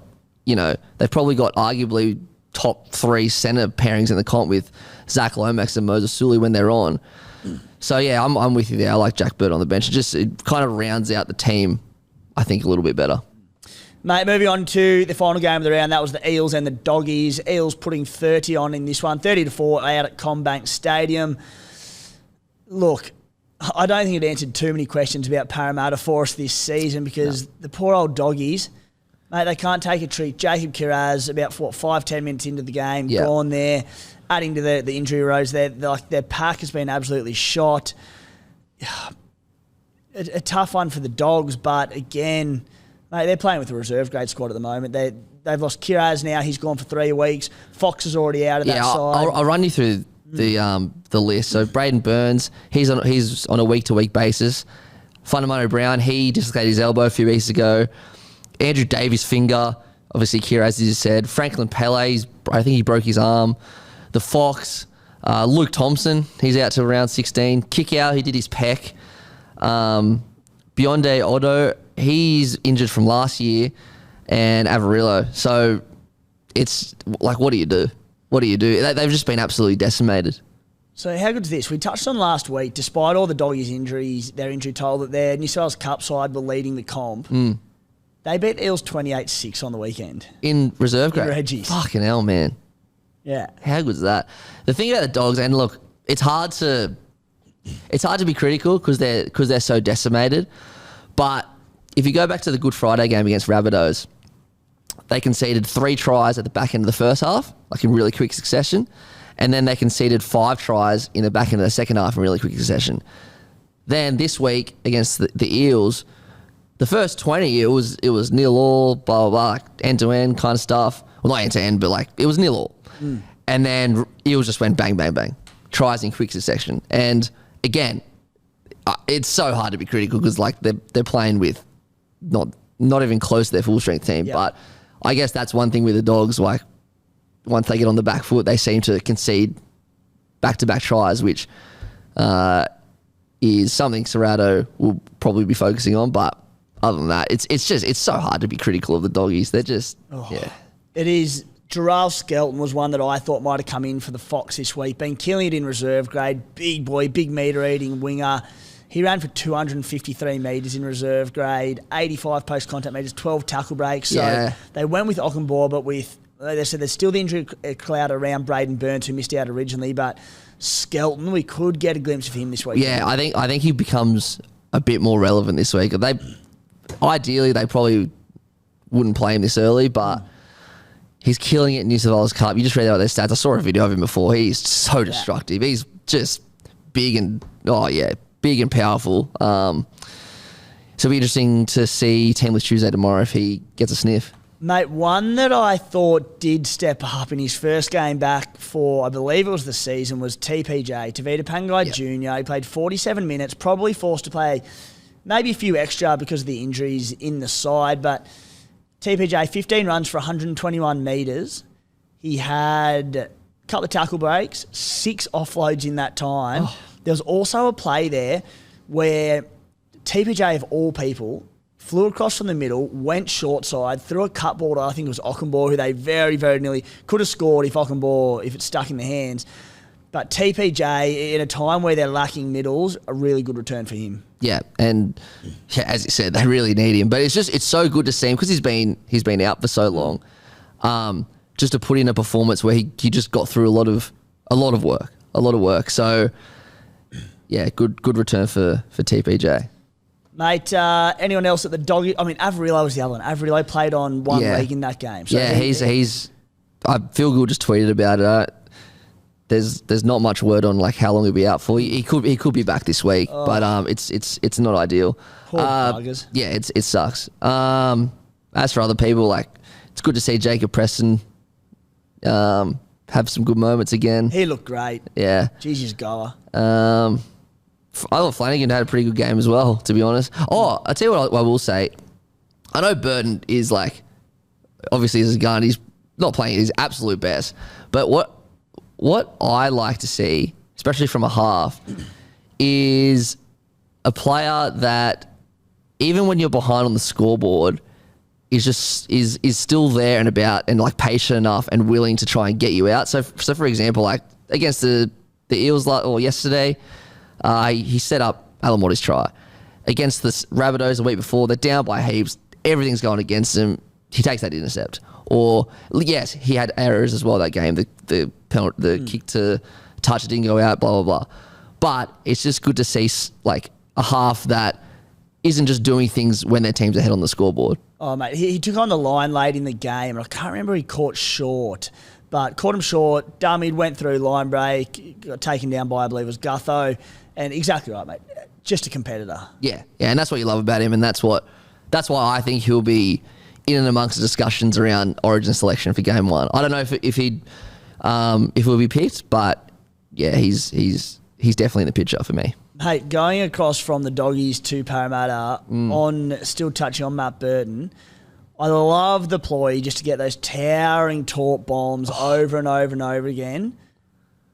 they've probably got arguably top 3 centre pairings in the comp with Zach Lomax and Moses Suli when they're on. So yeah, I'm with you there. I like Jack Bird on the bench. It kind of rounds out the team, I think, a little bit better.
Mate, moving on to the final game of the round, that was the Eels and the Doggies. Eels putting 30 on in this one, 30-4 out at Combank Stadium. Look, I don't think it answered too many questions about Parramatta for us this season because the poor old Doggies, mate, they can't take a treat. Jacob Kiraz, about 5-10 minutes into the game, gone there, adding to the injury rows there. Their pack has been absolutely shot. A tough one for the Dogs, but again, mate, they're playing with a reserve grade squad at the moment. They've lost Kiraz now. He's gone for 3 weeks. Fox is already out of that side.
I'll run you through the list. So Braden Burns, he's on a week-to-week basis. Fundamano Brown, he dislocated his elbow a few weeks ago. Andrew Davies' finger, obviously Kira, as you said. Franklin Pele, I think he broke his arm. The Fox, Luke Thompson, he's out to around 16. Kick out, he did his pec. Bionde Odo, he's injured from last year. And Avarillo. So it's like, what do you do? What do you do? They've just been absolutely decimated.
So how good is this? We touched on last week, despite all the Doggies' injuries, their injury toll, that their New South Wales Cup side were leading the comp. They beat the Eels 28-6 on the weekend.
In reserve grade?
In Reggie's.
Fucking hell, man.
Yeah.
How good is that? The thing about the Dogs, and look, it's hard to be critical because they're so decimated. But if you go back to the Good Friday game against Rabbitohs, they conceded 3 tries at the back end of the first half, like in really quick succession. And then they conceded 5 tries in the back end of the second half in really quick succession. Then this week against the Eels, the first 20, it was 0-all, blah, blah, blah, like end-to-end kind of stuff. Well, not end-to-end, but like it was 0-all. And then Eels just went bang, bang, bang. Tries in quick succession. And again, it's so hard to be critical because like they're playing with not even close to their full-strength team. Yep. But I guess that's one thing with the Dogs, like once they get on the back foot, they seem to concede back-to-back tries, which is something Serrato will probably be focusing on. But other than that, it's so hard to be critical of the Doggies. They're just,
It is. Jarrell Skelton was one that I thought might have come in for the Fox this week. Been killing it in reserve grade. Big boy, big metre-eating winger. He ran for 253 metres in reserve grade, 85 post-contact metres, 12 tackle breaks. So they went with Ockenbaugh, but they said there's still the injury cloud around Braden Burns, who missed out originally. But Skelton, we could get a glimpse of him this week.
Yeah, I think he becomes a bit more relevant this week. Ideally, they probably wouldn't play him this early, but He's killing it in New South Wales Cup. You just read out their stats. I saw a video of him before. He's so destructive. He's just big and powerful. So it'll be interesting to see Teamless Tuesday tomorrow if he gets a sniff.
Mate, one that I thought did step up in his first game back for, I believe it was the season, was TPJ, Tavita Pangai Jr. He played 47 minutes, probably forced to play maybe a few extra because of the injuries in the side, but TPJ, 15 runs for 121 metres. He had a couple of tackle breaks, 6 offloads in that time. Oh. There was also a play there where TPJ, of all people, flew across from the middle, went short side, threw a cut ball to, I think it was Ockenbaugh, who they very, very nearly could have scored if it stuck in the hands. But TPJ, in a time where they're lacking middles, a really good return for him.
Yeah, and as you said, they really need him. But it's so good to see him because he's been out for so long. Just to put in a performance where he just got through a lot of work. So yeah, good return for TPJ.
Mate, anyone else at the dog? I mean, Averillo was the other one. Averillo played on one leg in that game. So
he's. I feel good. Just tweeted about it. There's not much word on like how long he'll be out for. He could be back this week, but it's not ideal.
Poor buggers.
Yeah, it sucks. As for other people, like it's good to see Jacob Preston have some good moments again.
He looked great.
Yeah.
Jesus goer.
I thought Flanagan had a pretty good game as well, to be honest. Oh, I'll tell you what I will say. I know Burton is like, obviously as a gun, he's not playing his absolute best. But what I like to see, especially from a half, is a player that even when you're behind on the scoreboard is still there and about and like patient enough and willing to try and get you out. So for example, like against the Eels yesterday, he set up Alan Morty's try. Against the Rabbitohs the week before, they're down by heaps. Everything's going against him. He takes that intercept. Or, yes, he had errors as well that game. The penalty, the kick to touch, it didn't go out, blah, blah, blah. But it's just good to see like a half that isn't just doing things when their team's ahead on the scoreboard.
Oh, mate, he took on the line late in the game. I can't remember he caught short. But caught him short, dummied, went through line break, got taken down by, I believe it was Gutho. And exactly right, mate. Just a competitor.
Yeah, and that's what you love about him, and that's why I think he'll be in and amongst the discussions around Origin selection for Game 1. I don't know if he'll be picked, but yeah, he's definitely in the picture for me.
Hey, going across from the Doggies to Parramatta, still touching on Matt Burton, I love the ploy just to get those towering torp bombs over and over and over again.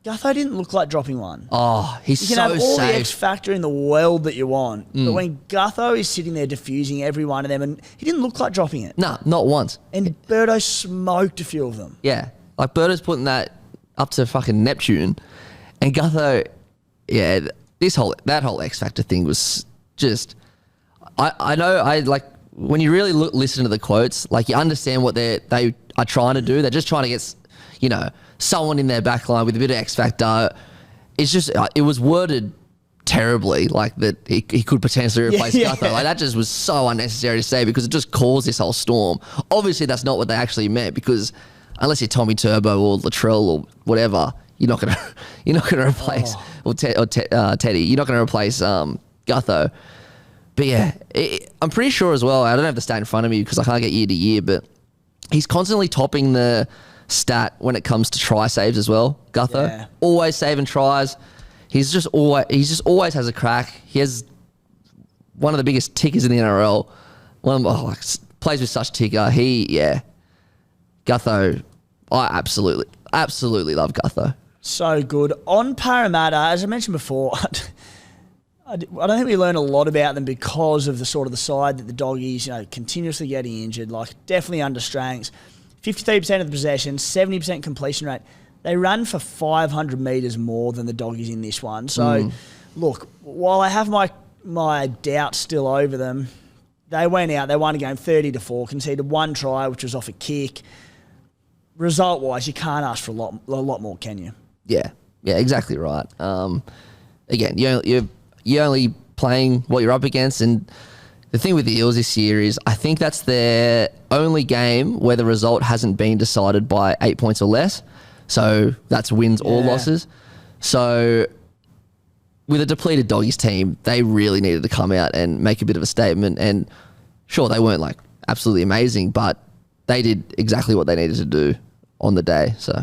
Gutho didn't look like dropping one.
Oh, he's so safe.
You can have all the X factor in the world that you want, but when Gutho is sitting there diffusing every one of them, and he didn't look like dropping it.
No, not once.
And Birdo smoked a few of them.
Yeah, like Birdo's putting that up to fucking Neptune, and Gutho, yeah, that whole X factor thing was just. I know like when you really listen to the quotes, like you understand what they are trying to do. They're just trying to get, someone in their back line with a bit of X factor. It's just, it was worded terribly, like that he could potentially replace Gutho. Like that just was so unnecessary to say because it just caused this whole storm. Obviously, that's not what they actually meant because unless you're Tommy Turbo or Latrell or whatever, you're not gonna replace Teddy. You're not gonna replace Gutho. But yeah, I'm pretty sure as well. I don't have the stat in front of me because I can't get year to year, but he's constantly topping the stat when it comes to try saves as well. Gutho always saving tries. He's just always has a crack. He has one of the biggest tickers in the NRL. Plays with such ticker. Gutho. I absolutely love Gutho.
So good on Parramatta. As I mentioned before, I don't think we learn a lot about them because of the sort of the side that the Doggies, continuously getting injured. Like definitely under strengths. 53% of the possession, 70% completion rate. They run for 500 metres more than the Doggies in this one. So, look, while I have my doubts still over them, they went out, they won a game 30-4, conceded one try, which was off a kick. Result-wise, you can't ask for a lot more, can you?
Yeah, exactly right. Again, you're only playing what you're up against, and The thing with the Eels this year is I think that's their only game where the result hasn't been decided by 8 points or less. So that's wins or losses. So with a depleted Doggies team, they really needed to come out and make a bit of a statement. And sure, they weren't like absolutely amazing, but they did exactly what they needed to do on the day. So,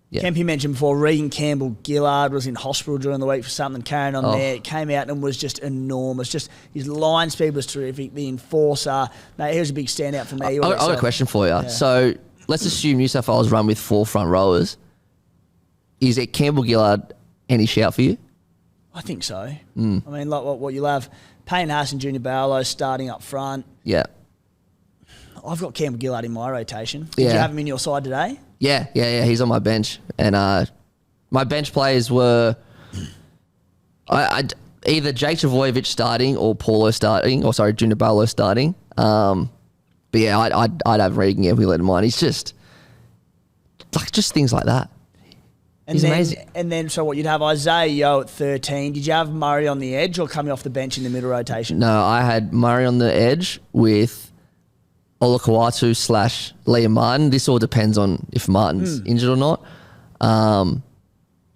yeah.
Kempy mentioned before, Regan Campbell-Gillard was in hospital during the week for something carrying on there. It came out and was just enormous. Just his line speed was terrific. The enforcer, mate, he was a big standout for me.
I got a question for you. Yeah. So let's assume New South Wales run with 4 front rowers. Is it Campbell-Gillard any shout for you?
I think so. I mean, like what you'll have, Payne Haas and Junior Barlow starting up front.
Yeah.
I've got Campbell-Gillard in my rotation. Did you have him in your side today?
Yeah. He's on my bench. And my bench players were either Jake Travojevic starting or Junior Barlow starting. But yeah, I'd have Regan if we let him on. He's just things like that. He's amazing. And then,
so what, you'd have Isaiah Yeo at 13. Did you have Murray on the edge or coming off the bench in the middle rotation?
No, I had Murray on the edge with Olakau'atu / Liam Martin. This all depends on if Martin's injured or not.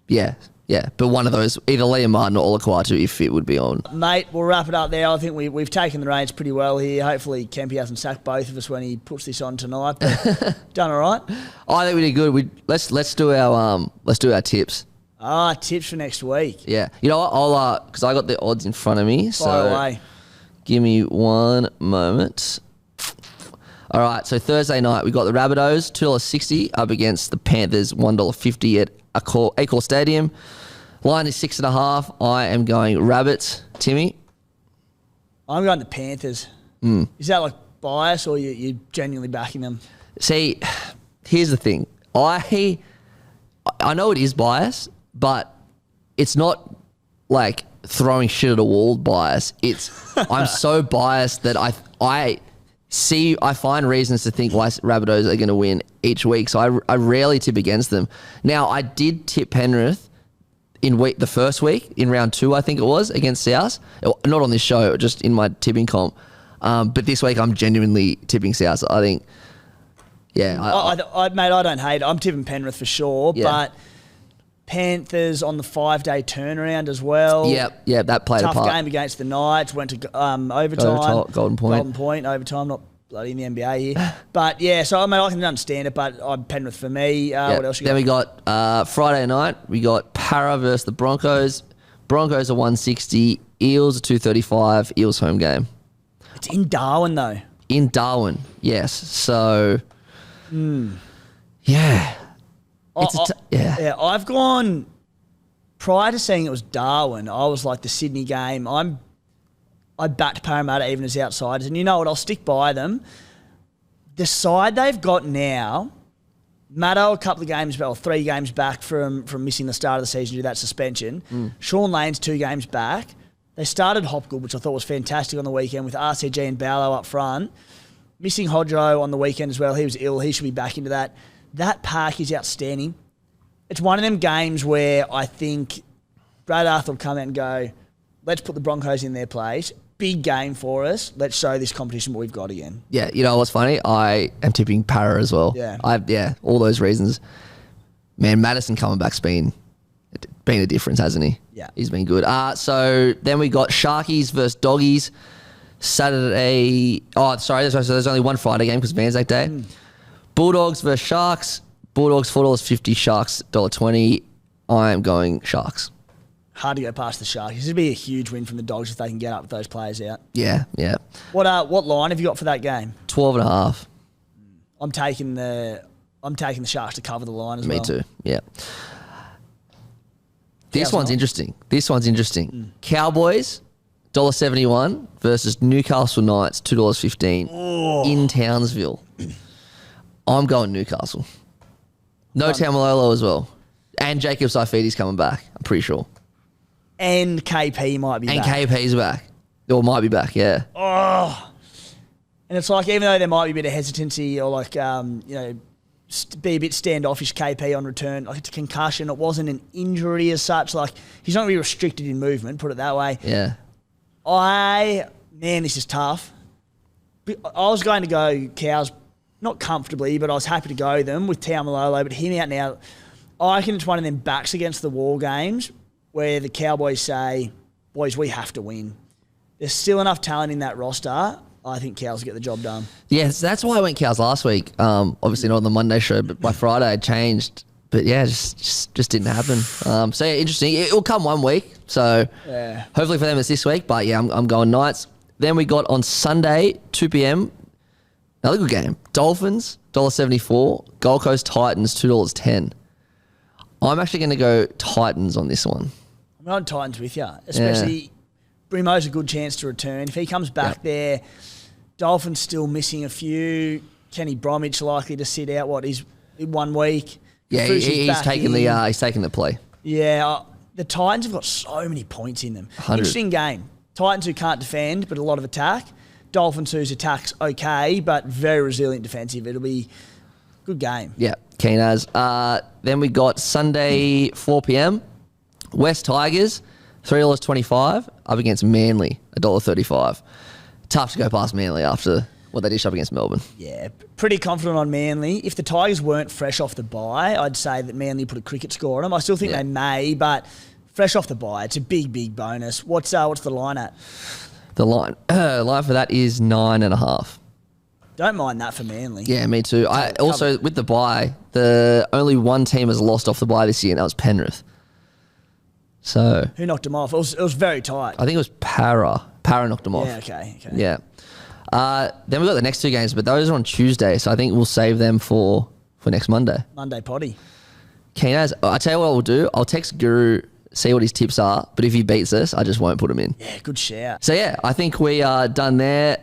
Yeah. But one of those, either Liam Martin or Olakau'atu, if it would be on.
Mate, we'll wrap it up there. I think we've taken the reins pretty well here. Hopefully Kempy hasn't sacked both of us when he puts this on tonight. But done all right?
I think we did good. Let's do our tips.
Tips for next week.
Yeah. You know what? I'll because I got the odds in front of me.
Fire away.
Give me one moment. All right, so Thursday night, we got the Rabbitohs, $2.60 up against the Panthers, $1.50 at Accor Stadium. Line is 6.5. I am going Rabbits. Timmy?
I'm going to Panthers. Is that like bias or you genuinely backing them?
See, here's the thing. I know it is bias, but it's not like throwing shit at a wall bias. It's I'm so biased that I find reasons to think why Rabbitohs are going to win each week. So I rarely tip against them. Now, I did tip Penrith in the first week, in round 2, I think it was, against South. Not on this show, just in my tipping comp. But this week, I'm genuinely tipping South. I think, yeah.
Mate, I don't hate it. I'm tipping Penrith for sure, but Panthers on the 5-day turnaround as well.
Yeah, that played a part.
Tough game against the Knights, went to overtime.
Golden
Point, overtime, not bloody in the NBA here. But yeah, so I mean, I can understand it, but I'm Penrith for me. What else you got?
Then we got Friday night, we got Para versus the Broncos. Broncos are 160, Eels are 235, Eels home game.
It's in Darwin though.
In Darwin, yes. So, yeah.
I've gone, prior to saying it was Darwin, I was like the Sydney game. I backed Parramatta even as outsiders. And you know what? I'll stick by them. The side they've got now, Matto a couple of games back, or 3 games back from missing the start of the season due to that suspension. Sean Lane's 2 games back. They started Hopgood, which I thought was fantastic on the weekend with RCG and Barlow up front. Missing Hodro on the weekend as well. He was ill. He should be back into that. That pack is outstanding. It's one of them games where I think Brad Arthur will come out and go, let's put the Broncos in their place. Big game for us. Let's show this competition what we've got again.
Yeah, you know what's funny? I am tipping Para as well.
Yeah.
All those reasons. Man, Madison coming back's been a difference, hasn't he?
Yeah.
He's been good. So then we got Sharkies versus Doggies. Saturday. Oh, sorry. There's only one Friday game because of Anzac Day. Bulldogs versus Sharks. Bulldogs $4.50, Sharks $1.20. I am going Sharks.
Hard to go past the Sharks. This would be a huge win from the Dogs if they can get up with those players out.
Yeah.
What line have you got for that game?
12.5.
I'm taking the Sharks to cover the line as well.
Me too. Yeah. This one's interesting. Cowboys $1.71 versus Newcastle Knights $2.15 in Townsville. I'm going Newcastle. No Tamalolo as well. And Jacob Saifidi's coming back, I'm pretty sure.
And KP might be back.
And KP's back. Or might be back, yeah.
And it's like, even though there might be a bit of hesitancy or like, be a bit standoffish KP on return, like it's a concussion. It wasn't an injury as such. Like, he's not going to be restricted in movement, put it that way.
Yeah.
I man, this is tough. But I was going to go Cows, not comfortably, but I was happy to go them with Taumalolo. But hear me out now. I reckon it's one of them backs against the wall games where the Cowboys say, boys, we have to win. There's still enough talent in that roster. I think Cows will get the job done.
Yes, that's why I went Cows last week. Obviously not on the Monday show, but by Friday I changed. But yeah, just didn't happen. So yeah, interesting. It will come one week. So hopefully for them it's this week. But yeah, I'm going Knights. Then we got on Sunday, 2 p.m, another good game. Dolphins, $1.74. Gold Coast Titans, $2.10. I'm actually going to go Titans on this one.
I'm going Titans with you, especially Brimo's a good chance to return. If he comes back there, Dolphins still missing a few. Kenny Bromwich likely to sit out, he's in 1 week.
Yeah, he's taking the play.
Yeah, the Titans have got so many points in them.
100.
Interesting game. Titans who can't defend, but a lot of attack. Dolphins whose attack's okay, but very resilient defensive. It'll be a good game.
Yeah, keen as. Then we got Sunday, 4 p.m, West Tigers, $3.25 up against Manly, $1.35. Tough to go past Manly after what they dish up against Melbourne.
Yeah, pretty confident on Manly. If the Tigers weren't fresh off the bye, I'd say that Manly put a cricket score on them. I still think they may, but fresh off the bye, it's a big bonus. What's the line at?
The line for that is 9.5.
Don't mind that for Manly.
Yeah, me too. I also, with the bye, the only one team has lost off the bye this year, and that was Penrith. So
who knocked them off? It was very tight.
I think it was Para. Para knocked them off.
Yeah, okay.
Yeah. Then we've got the next two games, but those are on Tuesday, so I think we'll save them for next Monday.
Monday potty.
Keenaz, I tell you what we'll do. I'll text Guru, see what his tips are, but if he beats us, I just won't put him in.
Yeah, good shout.
So yeah, I think we are done there.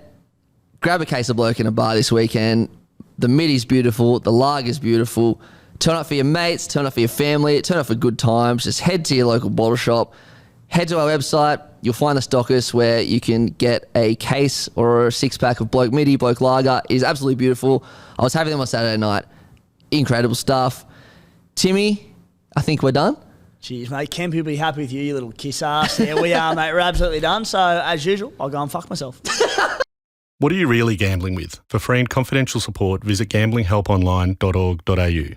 Grab a case of Bloke in a bar this weekend. The middy's beautiful. The lager's beautiful. Turn up for your mates. Turn up for your family. Turn up for good times. Just head to your local bottle shop. Head to our website. You'll find the stockist where you can get a case or a 6-pack of Bloke Middy, Bloke Lager. It is absolutely beautiful. I was having them on Saturday night. Incredible stuff. Timmy, I think we're done.
Cheers, mate. Kemp will be happy with you little kiss ass. Yeah, we are, mate. We're absolutely done. So, as usual, I'll go and fuck myself.
What are you really gambling with? For free and confidential support, visit gamblinghelponline.org.au.